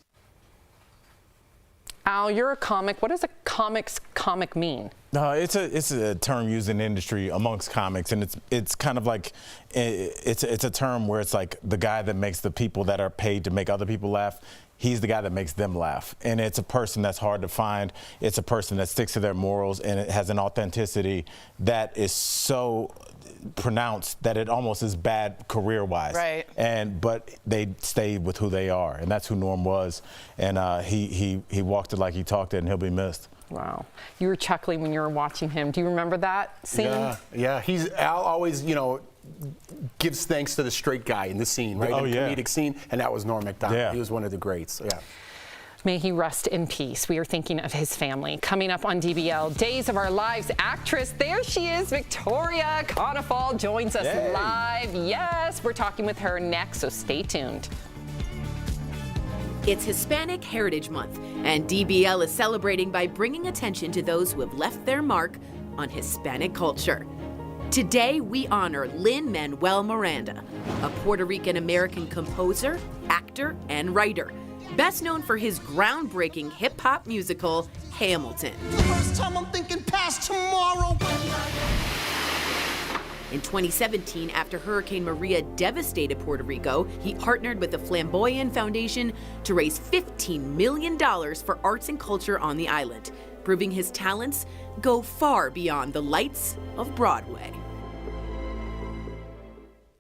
Al, you're a comic. What does a comic mean? No, it's a term used in the industry amongst comics, and it's kind of like it's a term where it's like the guy that makes the people that are paid to make other people laugh. He's the guy that makes them laugh, and it's a person that's hard to find. It's a person that sticks to their morals, and it has an authenticity that is so pronounced that it almost is bad career-wise. Right. But they stay with who they are, and that's who Norm was. And he walked it like he talked it, and he'll be missed. Wow. You were chuckling when you were watching him. Do you remember that scene? Yeah. Al always, gives thanks to the straight guy in the scene, right? Oh, in the yeah. comedic scene, and that was Nora Macdonald. Yeah. He was one of the greats. Yeah. May he rest in peace. We are thinking of his family. Coming up on DBL, Days of Our Lives actress. There she is, Victoria Konefal joins us live. Yes, we're talking with her next, so stay tuned. It's Hispanic Heritage Month, and DBL is celebrating by bringing attention to those who have left their mark on Hispanic culture. Today, we honor Lin-Manuel Miranda, a Puerto Rican-American composer, actor, and writer, best known for his groundbreaking hip-hop musical, Hamilton. First time I'm thinking past tomorrow. In 2017, after Hurricane Maria devastated Puerto Rico, he partnered with the Flamboyant Foundation to raise $15 million for arts and culture on the island, proving his talents go far beyond the lights of Broadway.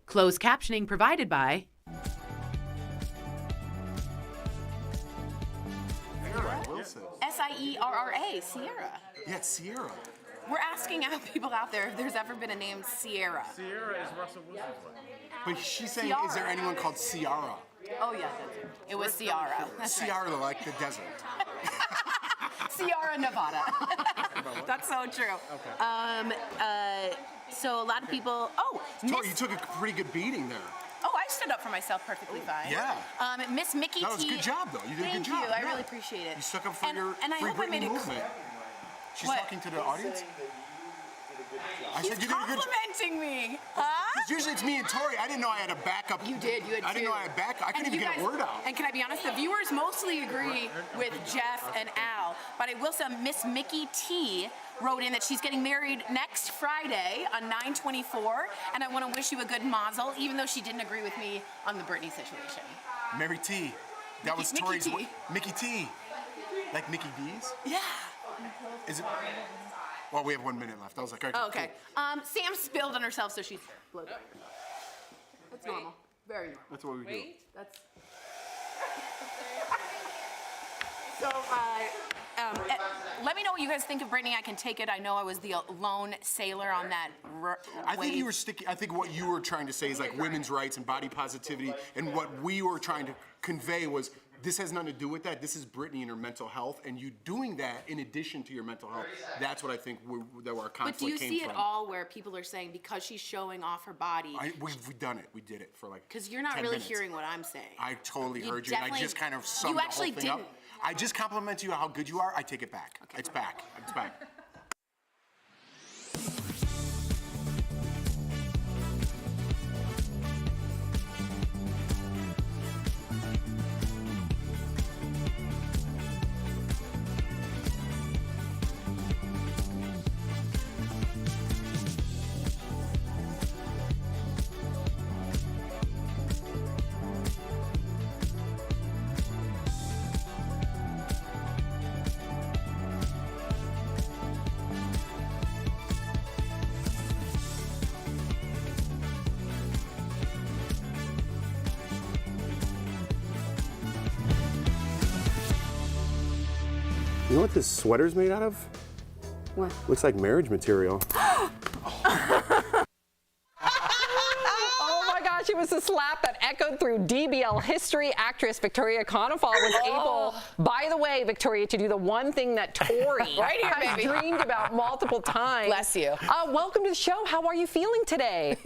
Closed captioning provided by Sierra, Sierra. Yeah, Sierra. We're asking people out there if there's ever been a name Sierra. Sierra is Russell Wilson's wife. But she's saying, is there anyone called Ciara? Oh, yeah, it was Ciara. That's Ciara, right. like the desert. Sierra Nevada. That's so true. Okay. So a lot of people. Oh, You took a pretty good beating there. Oh, I stood up for myself perfectly fine. Yeah. Miss Mickey T. That was a good job, though. You did a good job. Thank you. I Yeah. really appreciate it. You stuck up for your and I free hope I made Britney it movement. She's What? talking to the audience. I He's said you did a good job. complimenting me, huh? Because usually it's me and Tori. I didn't know I had a backup. You did. You had I didn't know I had backup. I couldn't And even you get a guys- word out. And can I be honest? The viewers mostly agree with Jeff and Al, but I will say Miss Mickey T wrote in that she's getting married next Friday on 9/24, and I want to wish you a good mazel, even though she didn't agree with me on the Britney situation. Mary T. That was Mickey Tori's. T. Mickey T. Like Mickey D's? Yeah. Is it? Well, we have 1 minute left. I was like, okay. Oh, okay. Sam spilled on herself, so she's bloated. That's normal. Very normal. That's what we do. That's. So, let me know what you guys think of Britney. I can take it. I know I was the lone sailor on that I think wave. you were sticking. I think what you were trying to say is like women's rights and body positivity, and what we were trying to convey was this has nothing to do with that. This is Britney and her mental health, and you doing that in addition to your mental health. That's what I think that our conflict But do you came see from. it all where people are saying because she's showing off her body? We've done it. We did it for like. Because you're not 10 really minutes. hearing what I'm saying. I totally You heard you. And I definitely- just kind of summed You the whole actually thing up. didn't. I just complimented you on how good you are. I take it back. It's back. It's back. You know what this sweater's made out of? What? Looks like marriage material. Oh my gosh, it was a slap that echoed through DBL history. Actress Victoria Konefal was able, by the way, Victoria, to do the one thing that Tori Right here, has baby. dreamed about multiple times. Bless you. Welcome to the show. How are you feeling today?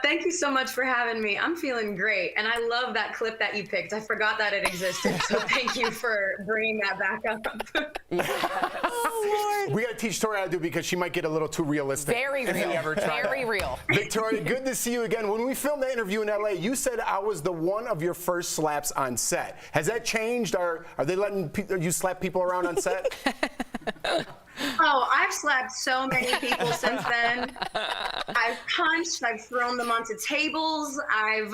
Thank you so much for having me. I'm feeling great. And I love that clip that you picked. I forgot that it existed. So thank you for bringing that back up. Oh, Lord. We got to teach Tori how to do it because she might get a little too realistic. Very real. Very real. Victoria, good to see you again. When we filmed the interview in LA, you said I was the one of your first slaps on set. Has that changed? Are they letting you slap people around on set? Oh, I've slapped so many people since then. I've punched, I've thrown them onto tables, I've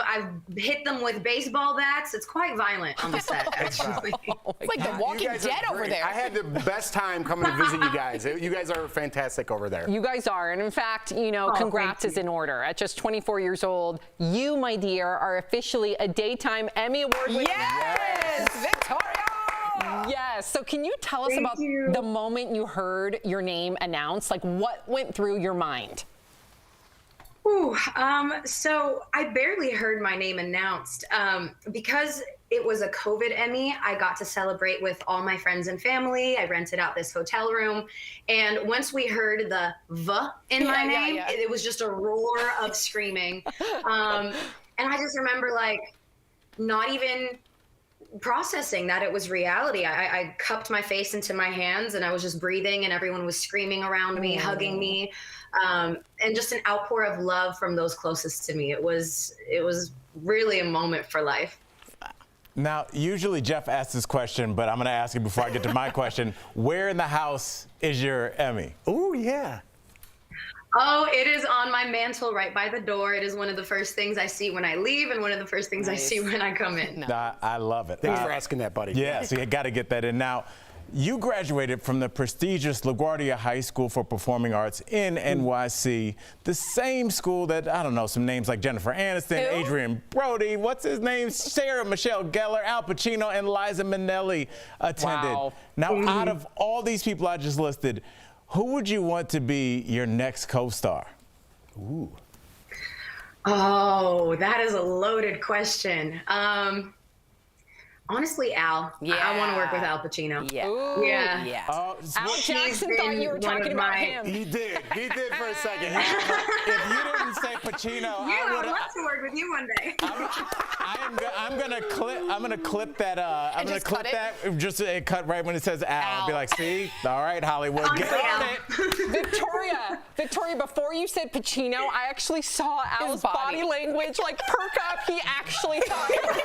hit them with baseball bats. It's quite violent on the set, actually. It's like The Walking Dead over there. I had the best time coming to visit you guys. You guys are fantastic over there. You guys are. And in fact, you know, congrats is in order. At just 24 years old, you, my dear, are officially a Daytime Emmy Award winner. Yes! Victoria! Yes. So can you tell us about the moment you heard your name announced? Like, what went through your mind? Ooh, so I barely heard my name announced. Because it was a COVID Emmy, I got to celebrate with all my friends and family. I rented out this hotel room. And once we heard the V in my name, it was just a roar of screaming. And I just remember, like, not even processing that it was reality. I cupped my face into my hands and I was just breathing and everyone was screaming around me, hugging me, and just an outpour of love from those closest to me. It was really a moment for life. Now, usually Jeff asks this question, but I'm going to ask it before I get to my question. Where in the house is your Emmy? Oh, yeah. Oh, it is on my mantle right by the door. It is one of the first things I see when I leave and one of the first things I see when I come in. I love it. Thanks for asking that, buddy. Yeah, so you got to get that in. Now, you graduated from the prestigious LaGuardia High School for Performing Arts in NYC, the same school that, I don't know, some names like Jennifer Aniston, Adrian Brody, what's his name, Sarah Michelle Gellar, Al Pacino, and Liza Minnelli attended. Wow. Now, out of all these people I just listed, who would you want to be your next co-star? Ooh. Oh, that is a loaded question. Honestly, Al. I want to work with Al Pacino. Yeah. Ooh, yeah. Yeah. Al Jackson thought you were talking about him. He did for a second. If you didn't say Pacino, I would love to work with you one day. I'm gonna clip that. I'm gonna clip that. Just cut right when it says Al. I'll be like, see, all right, Hollywood, get on it. Victoria, before you said Pacino, I actually saw Al's body language like perk up. He actually thought it was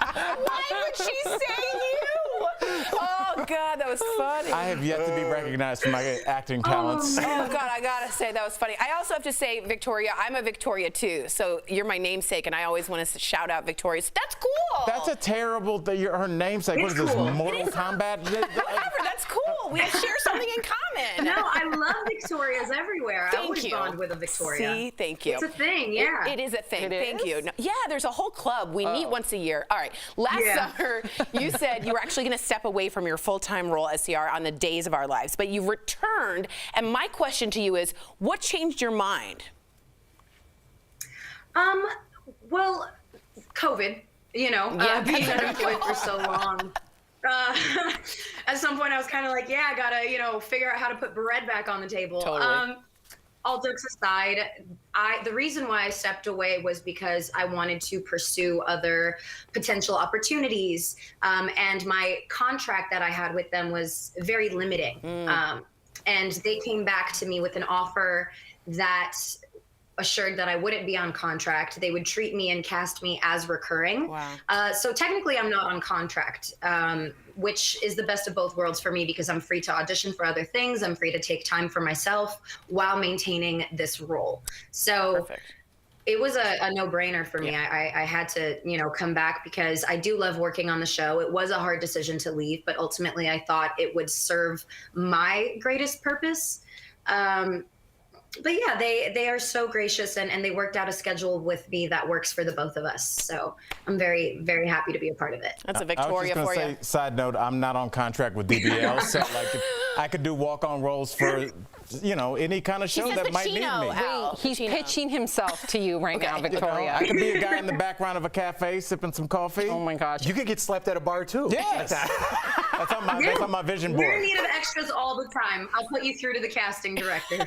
Why would she say you? Oh, God, that was funny. I have yet to be recognized for my acting talents. Oh, God, I gotta say, that was funny. I also have to say, Victoria, I'm a Victoria, too. So you're my namesake, and I always want to shout out Victoria. So that's cool. That's a terrible thing. Her namesake. What is this, Mortal Kombat? Whatever, that's cool. We share something in common. No, I love Victorias everywhere. I always bond with a Victoria. See, thank you. It's a thing, yeah. It is a thing. Thank is? you. No, yeah, there's a whole club. We meet once a year. All right. Last summer, you said you were actually going to step away from your full-time role as CR on the Days of Our Lives, but you've returned. And my question to you is, what changed your mind? Well, COVID, being unemployed for so long. At some point I was kind of like, I gotta, figure out how to put bread back on the table. Totally. All jokes aside, the reason why I stepped away was because I wanted to pursue other potential opportunities. And my contract that I had with them was very limiting. And they came back to me with an offer that assured that I wouldn't be on contract. They would treat me and cast me as recurring. Wow. So technically I'm not on contract, which is the best of both worlds for me because I'm free to audition for other things. I'm free to take time for myself while maintaining this role. So it was a no-brainer for me. I had to, come back because I do love working on the show. It was a hard decision to leave, but ultimately I thought it would serve my greatest purpose. But yeah, they are so gracious, and they worked out a schedule with me that works for the both of us. So I'm very, very happy to be a part of it. That's a I Victoria was just for gonna you. say, side note, I'm not on contract with DBL, so like if I could do walk-on roles for, you know, any kind of show that might need me. Wait, he's pitching himself to you right now, Victoria. I could be a guy in the background of a cafe sipping some coffee. Oh my gosh. You could get slapped at a bar too. Yes. That's on my vision board. We're in need of extras all the time. I'll put you through to the casting director.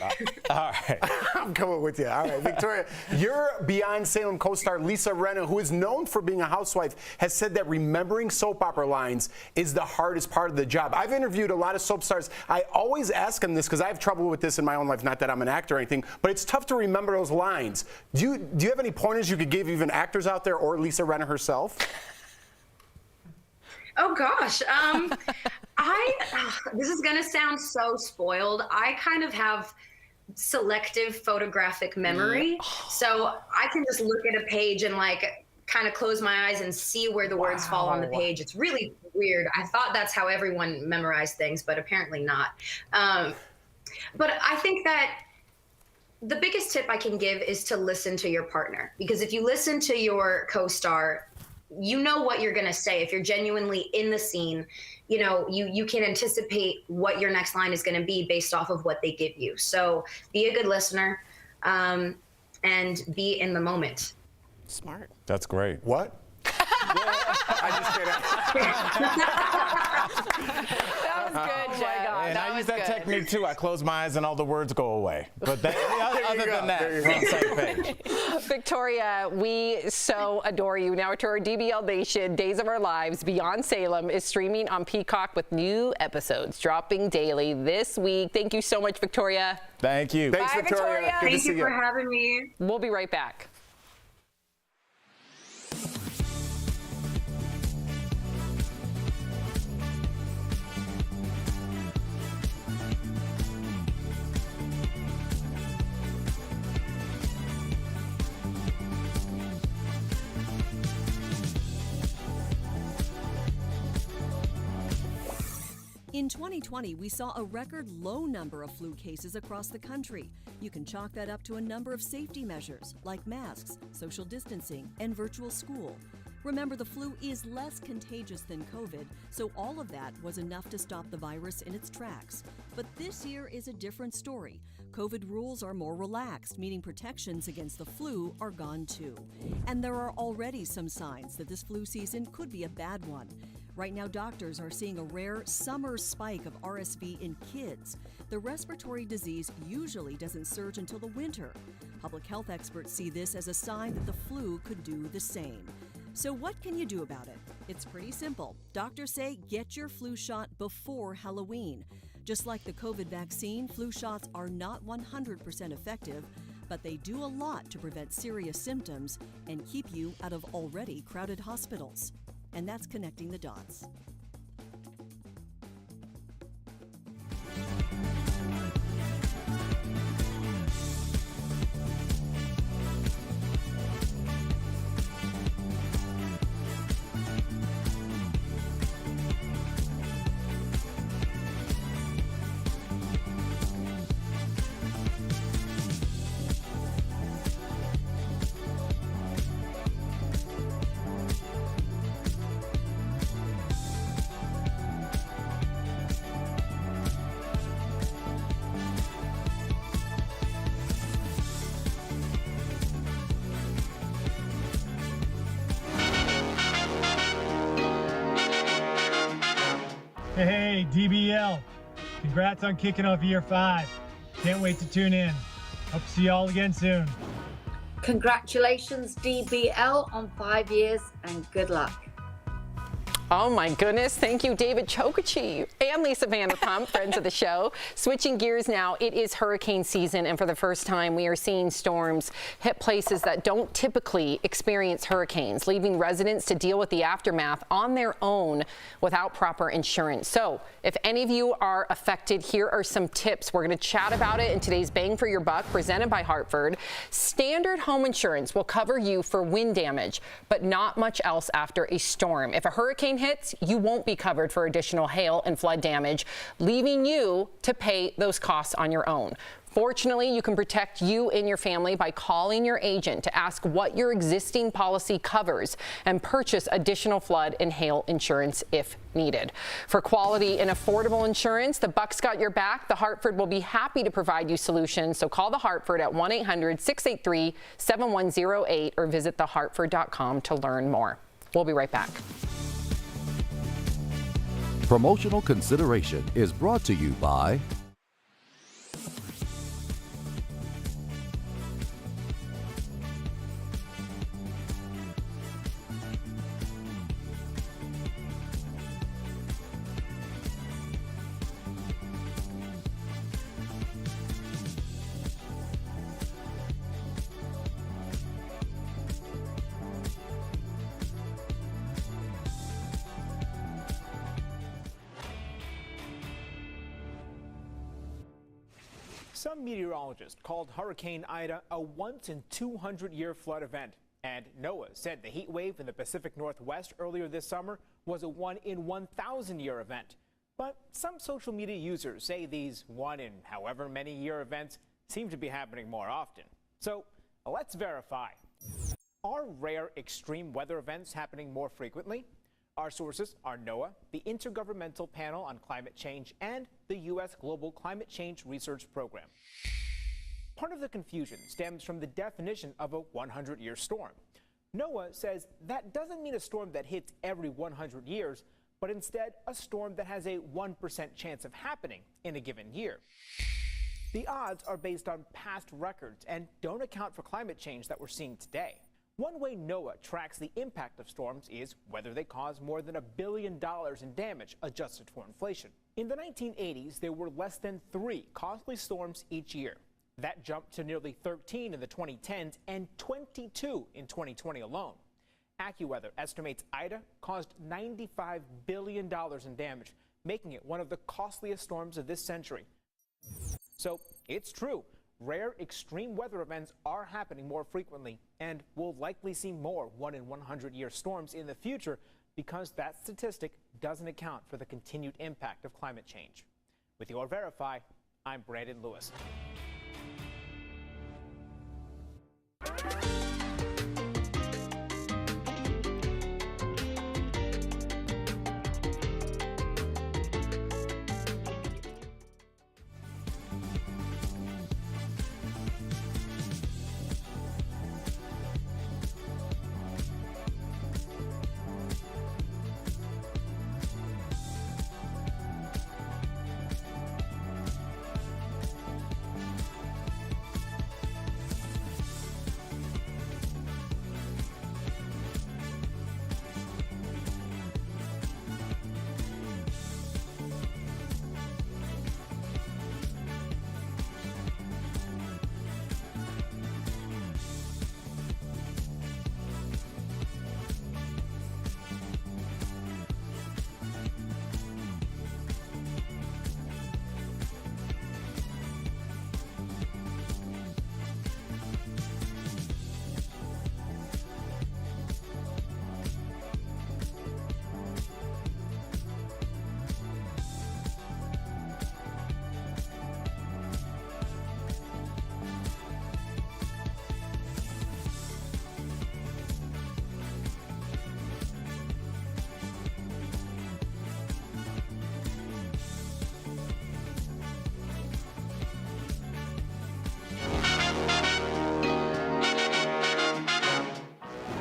All right. I'm coming with you. All right, Victoria, your Beyond Salem co-star Lisa Rinna, who is known for being a housewife, has said that remembering soap opera lines is the hardest part of the job. I've interviewed a lot of soap stars. I always ask them this because I have trouble with this in my own life, not that I'm an actor or anything, but it's tough to remember those lines. Do you have any pointers you could give even actors out there or Lisa Rinna herself? Oh gosh, this is gonna sound so spoiled. I kind of have selective photographic memory, so I can just look at a page and like kind of close my eyes and see where the words fall on the page. It's really weird. I thought that's how everyone memorized things, but apparently not. But I think that the biggest tip I can give is to listen to your partner, because if you listen to your co-star, you know what you're going to say. If you're genuinely in the scene, you know, you can anticipate what your next line is going to be based off of what they give you. So be a good listener and be in the moment. Smart. That's great. What? I just That was good, Jeff. And that I was use that good. technique too. I close my eyes and all the words go away. But other than that, we're on the same page. Victoria, we so adore you. Now to our DBL Nation, Days of Our Lives Beyond Salem is streaming on Peacock with new episodes dropping daily this week. Thank you so much, Victoria. Thank you. Thanks, Bye, Victoria. Good to Thank see you for having me. We'll be right back. In 2020, we saw a record low number of flu cases across the country. You can chalk that up to a number of safety measures like masks, social distancing, and virtual school. Remember, the flu is less contagious than COVID, so all of that was enough to stop the virus in its tracks. But this year is a different story. COVID rules are more relaxed, meaning protections against the flu are gone too. And there are already some signs that this flu season could be a bad one. Right now, doctors are seeing a rare summer spike of RSV in kids. The respiratory disease usually doesn't surge until the winter. Public health experts see this as a sign that the flu could do the same. So what can you do about it? It's pretty simple. Doctors say get your flu shot before Halloween. Just like the COVID vaccine, flu shots are not 100% effective, but they do a lot to prevent serious symptoms and keep you out of already crowded hospitals. And that's connecting the dots. Hey, DBL. Congrats on kicking off year 5. Can't wait to tune in. Hope to see y'all again soon. Congratulations, DBL, on 5 years, and good luck. Oh my goodness, thank you, David Chokachi and Lisa Vanderpump, friends of the show. Switching gears now, it is hurricane season, and for the first time, we are seeing storms hit places that don't typically experience hurricanes, leaving residents to deal with the aftermath on their own without proper insurance. So if any of you are affected, here are some tips. We're going to chat about it in today's Bang for Your Buck, presented by Hartford. Standard home insurance will cover you for wind damage, but not much else after a storm. If a hurricane hits, you won't be covered for additional hail and flood damage, leaving you to pay those costs on your own. Fortunately, you can protect you and your family by calling your agent to ask what your existing policy covers and purchase additional flood and hail insurance if needed. For quality and affordable insurance, the Bucks got your back. The Hartford will be happy to provide you solutions. So call the Hartford at 1-800-683-7108 or visit thehartford.com to learn more. We'll be right back. Promotional consideration is brought to you by Some meteorologists called Hurricane Ida a once-in-200-year flood event, and NOAA said the heat wave in the Pacific Northwest earlier this summer was a 1-in-1,000-year event. But some social media users say these one-in-however-many-year events seem to be happening more often. So let's verify. Are rare extreme weather events happening more frequently? Our sources are NOAA, the Intergovernmental Panel on Climate Change, and the U.S. Global Climate Change Research Program. Part of the confusion stems from the definition of a 100-year storm. NOAA says that doesn't mean a storm that hits every 100 years, but instead a storm that has a 1% chance of happening in a given year. The odds are based on past records and don't account for climate change that we're seeing today. One way NOAA tracks the impact of storms is whether they cause more than $1 billion in damage adjusted for inflation. In the 1980s, there were less than 3 costly storms each year. That jumped to nearly 13 in the 2010s and 22 in 2020 alone. AccuWeather estimates Ida caused $95 billion in damage, making it one of the costliest storms of this century. So it's true. Rare extreme weather events are happening more frequently, and we'll likely see more 1-in-100-year storms in the future because that statistic doesn't account for the continued impact of climate change. With your Verify, I'm Brandon Lewis.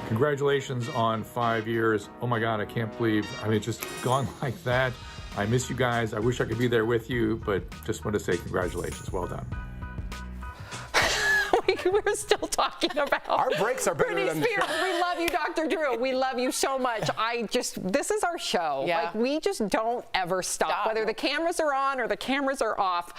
Congratulations on 5 years. Oh my God, I can't believe, it's just gone like that. I miss you guys. I wish I could be there with you, but just want to say congratulations. Well done. We're still talking about our breaks are better Britney than Spears. We love you, Dr. Drew. We love you so much. This is our show. Yeah. Like, we just don't ever stop, whether the cameras are on or the cameras are off.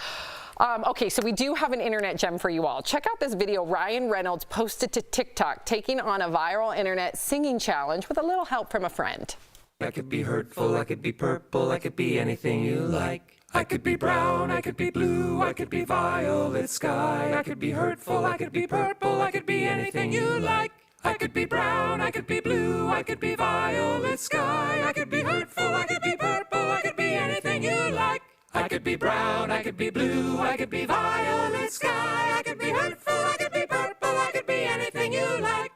Okay, so we do have an internet gem for you all. Check out this video Ryan Reynolds posted to TikTok, taking on a viral internet singing challenge with a little help from a friend. I could be hurtful, I could be purple, I could be anything you like. I could be brown, I could be blue, I could be violet sky. I could be hurtful, I could be purple, I could be anything you like. I could be brown, I could be blue, I could be violet sky. I could be hurtful, I could be purple, I could be anything you like. I could be brown, I I could be blue, I could be violet sky, I could be hurtful, I could be purple, I could be anything you like.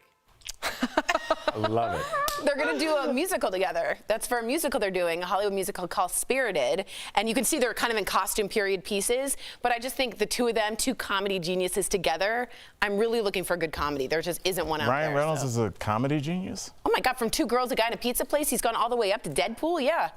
I love it. They're going to do a musical together. That's for a musical they're doing, a Hollywood musical called Spirited. And you can see they're kind of in costume period pieces. But I just think the two of them, two comedy geniuses together, I'm really looking for good comedy. There just isn't one out there. Ryan Reynolds is a comedy genius? Oh my God, from Two Girls, a Guy in a Pizza Place, he's gone all the way up to Deadpool, yeah.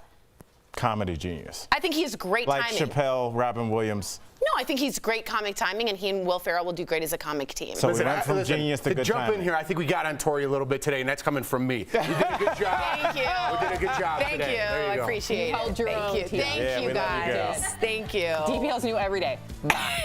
Comedy genius. I think he has great like timing. Chappelle, Robin Williams. No, I think he's great comic timing, and he and Will Ferrell will do great as a comic team. So we went from genius to good jump timing. in here, I think we got on Tori a little bit today, and that's coming from me. You did a good job. Thank you. We did a good job Thank today. you. There you I go. appreciate You it. held your Thank own, you. Tia. Thank Yeah, you, we love you, guys. girl. Thank you. DBL's new every day. Bye.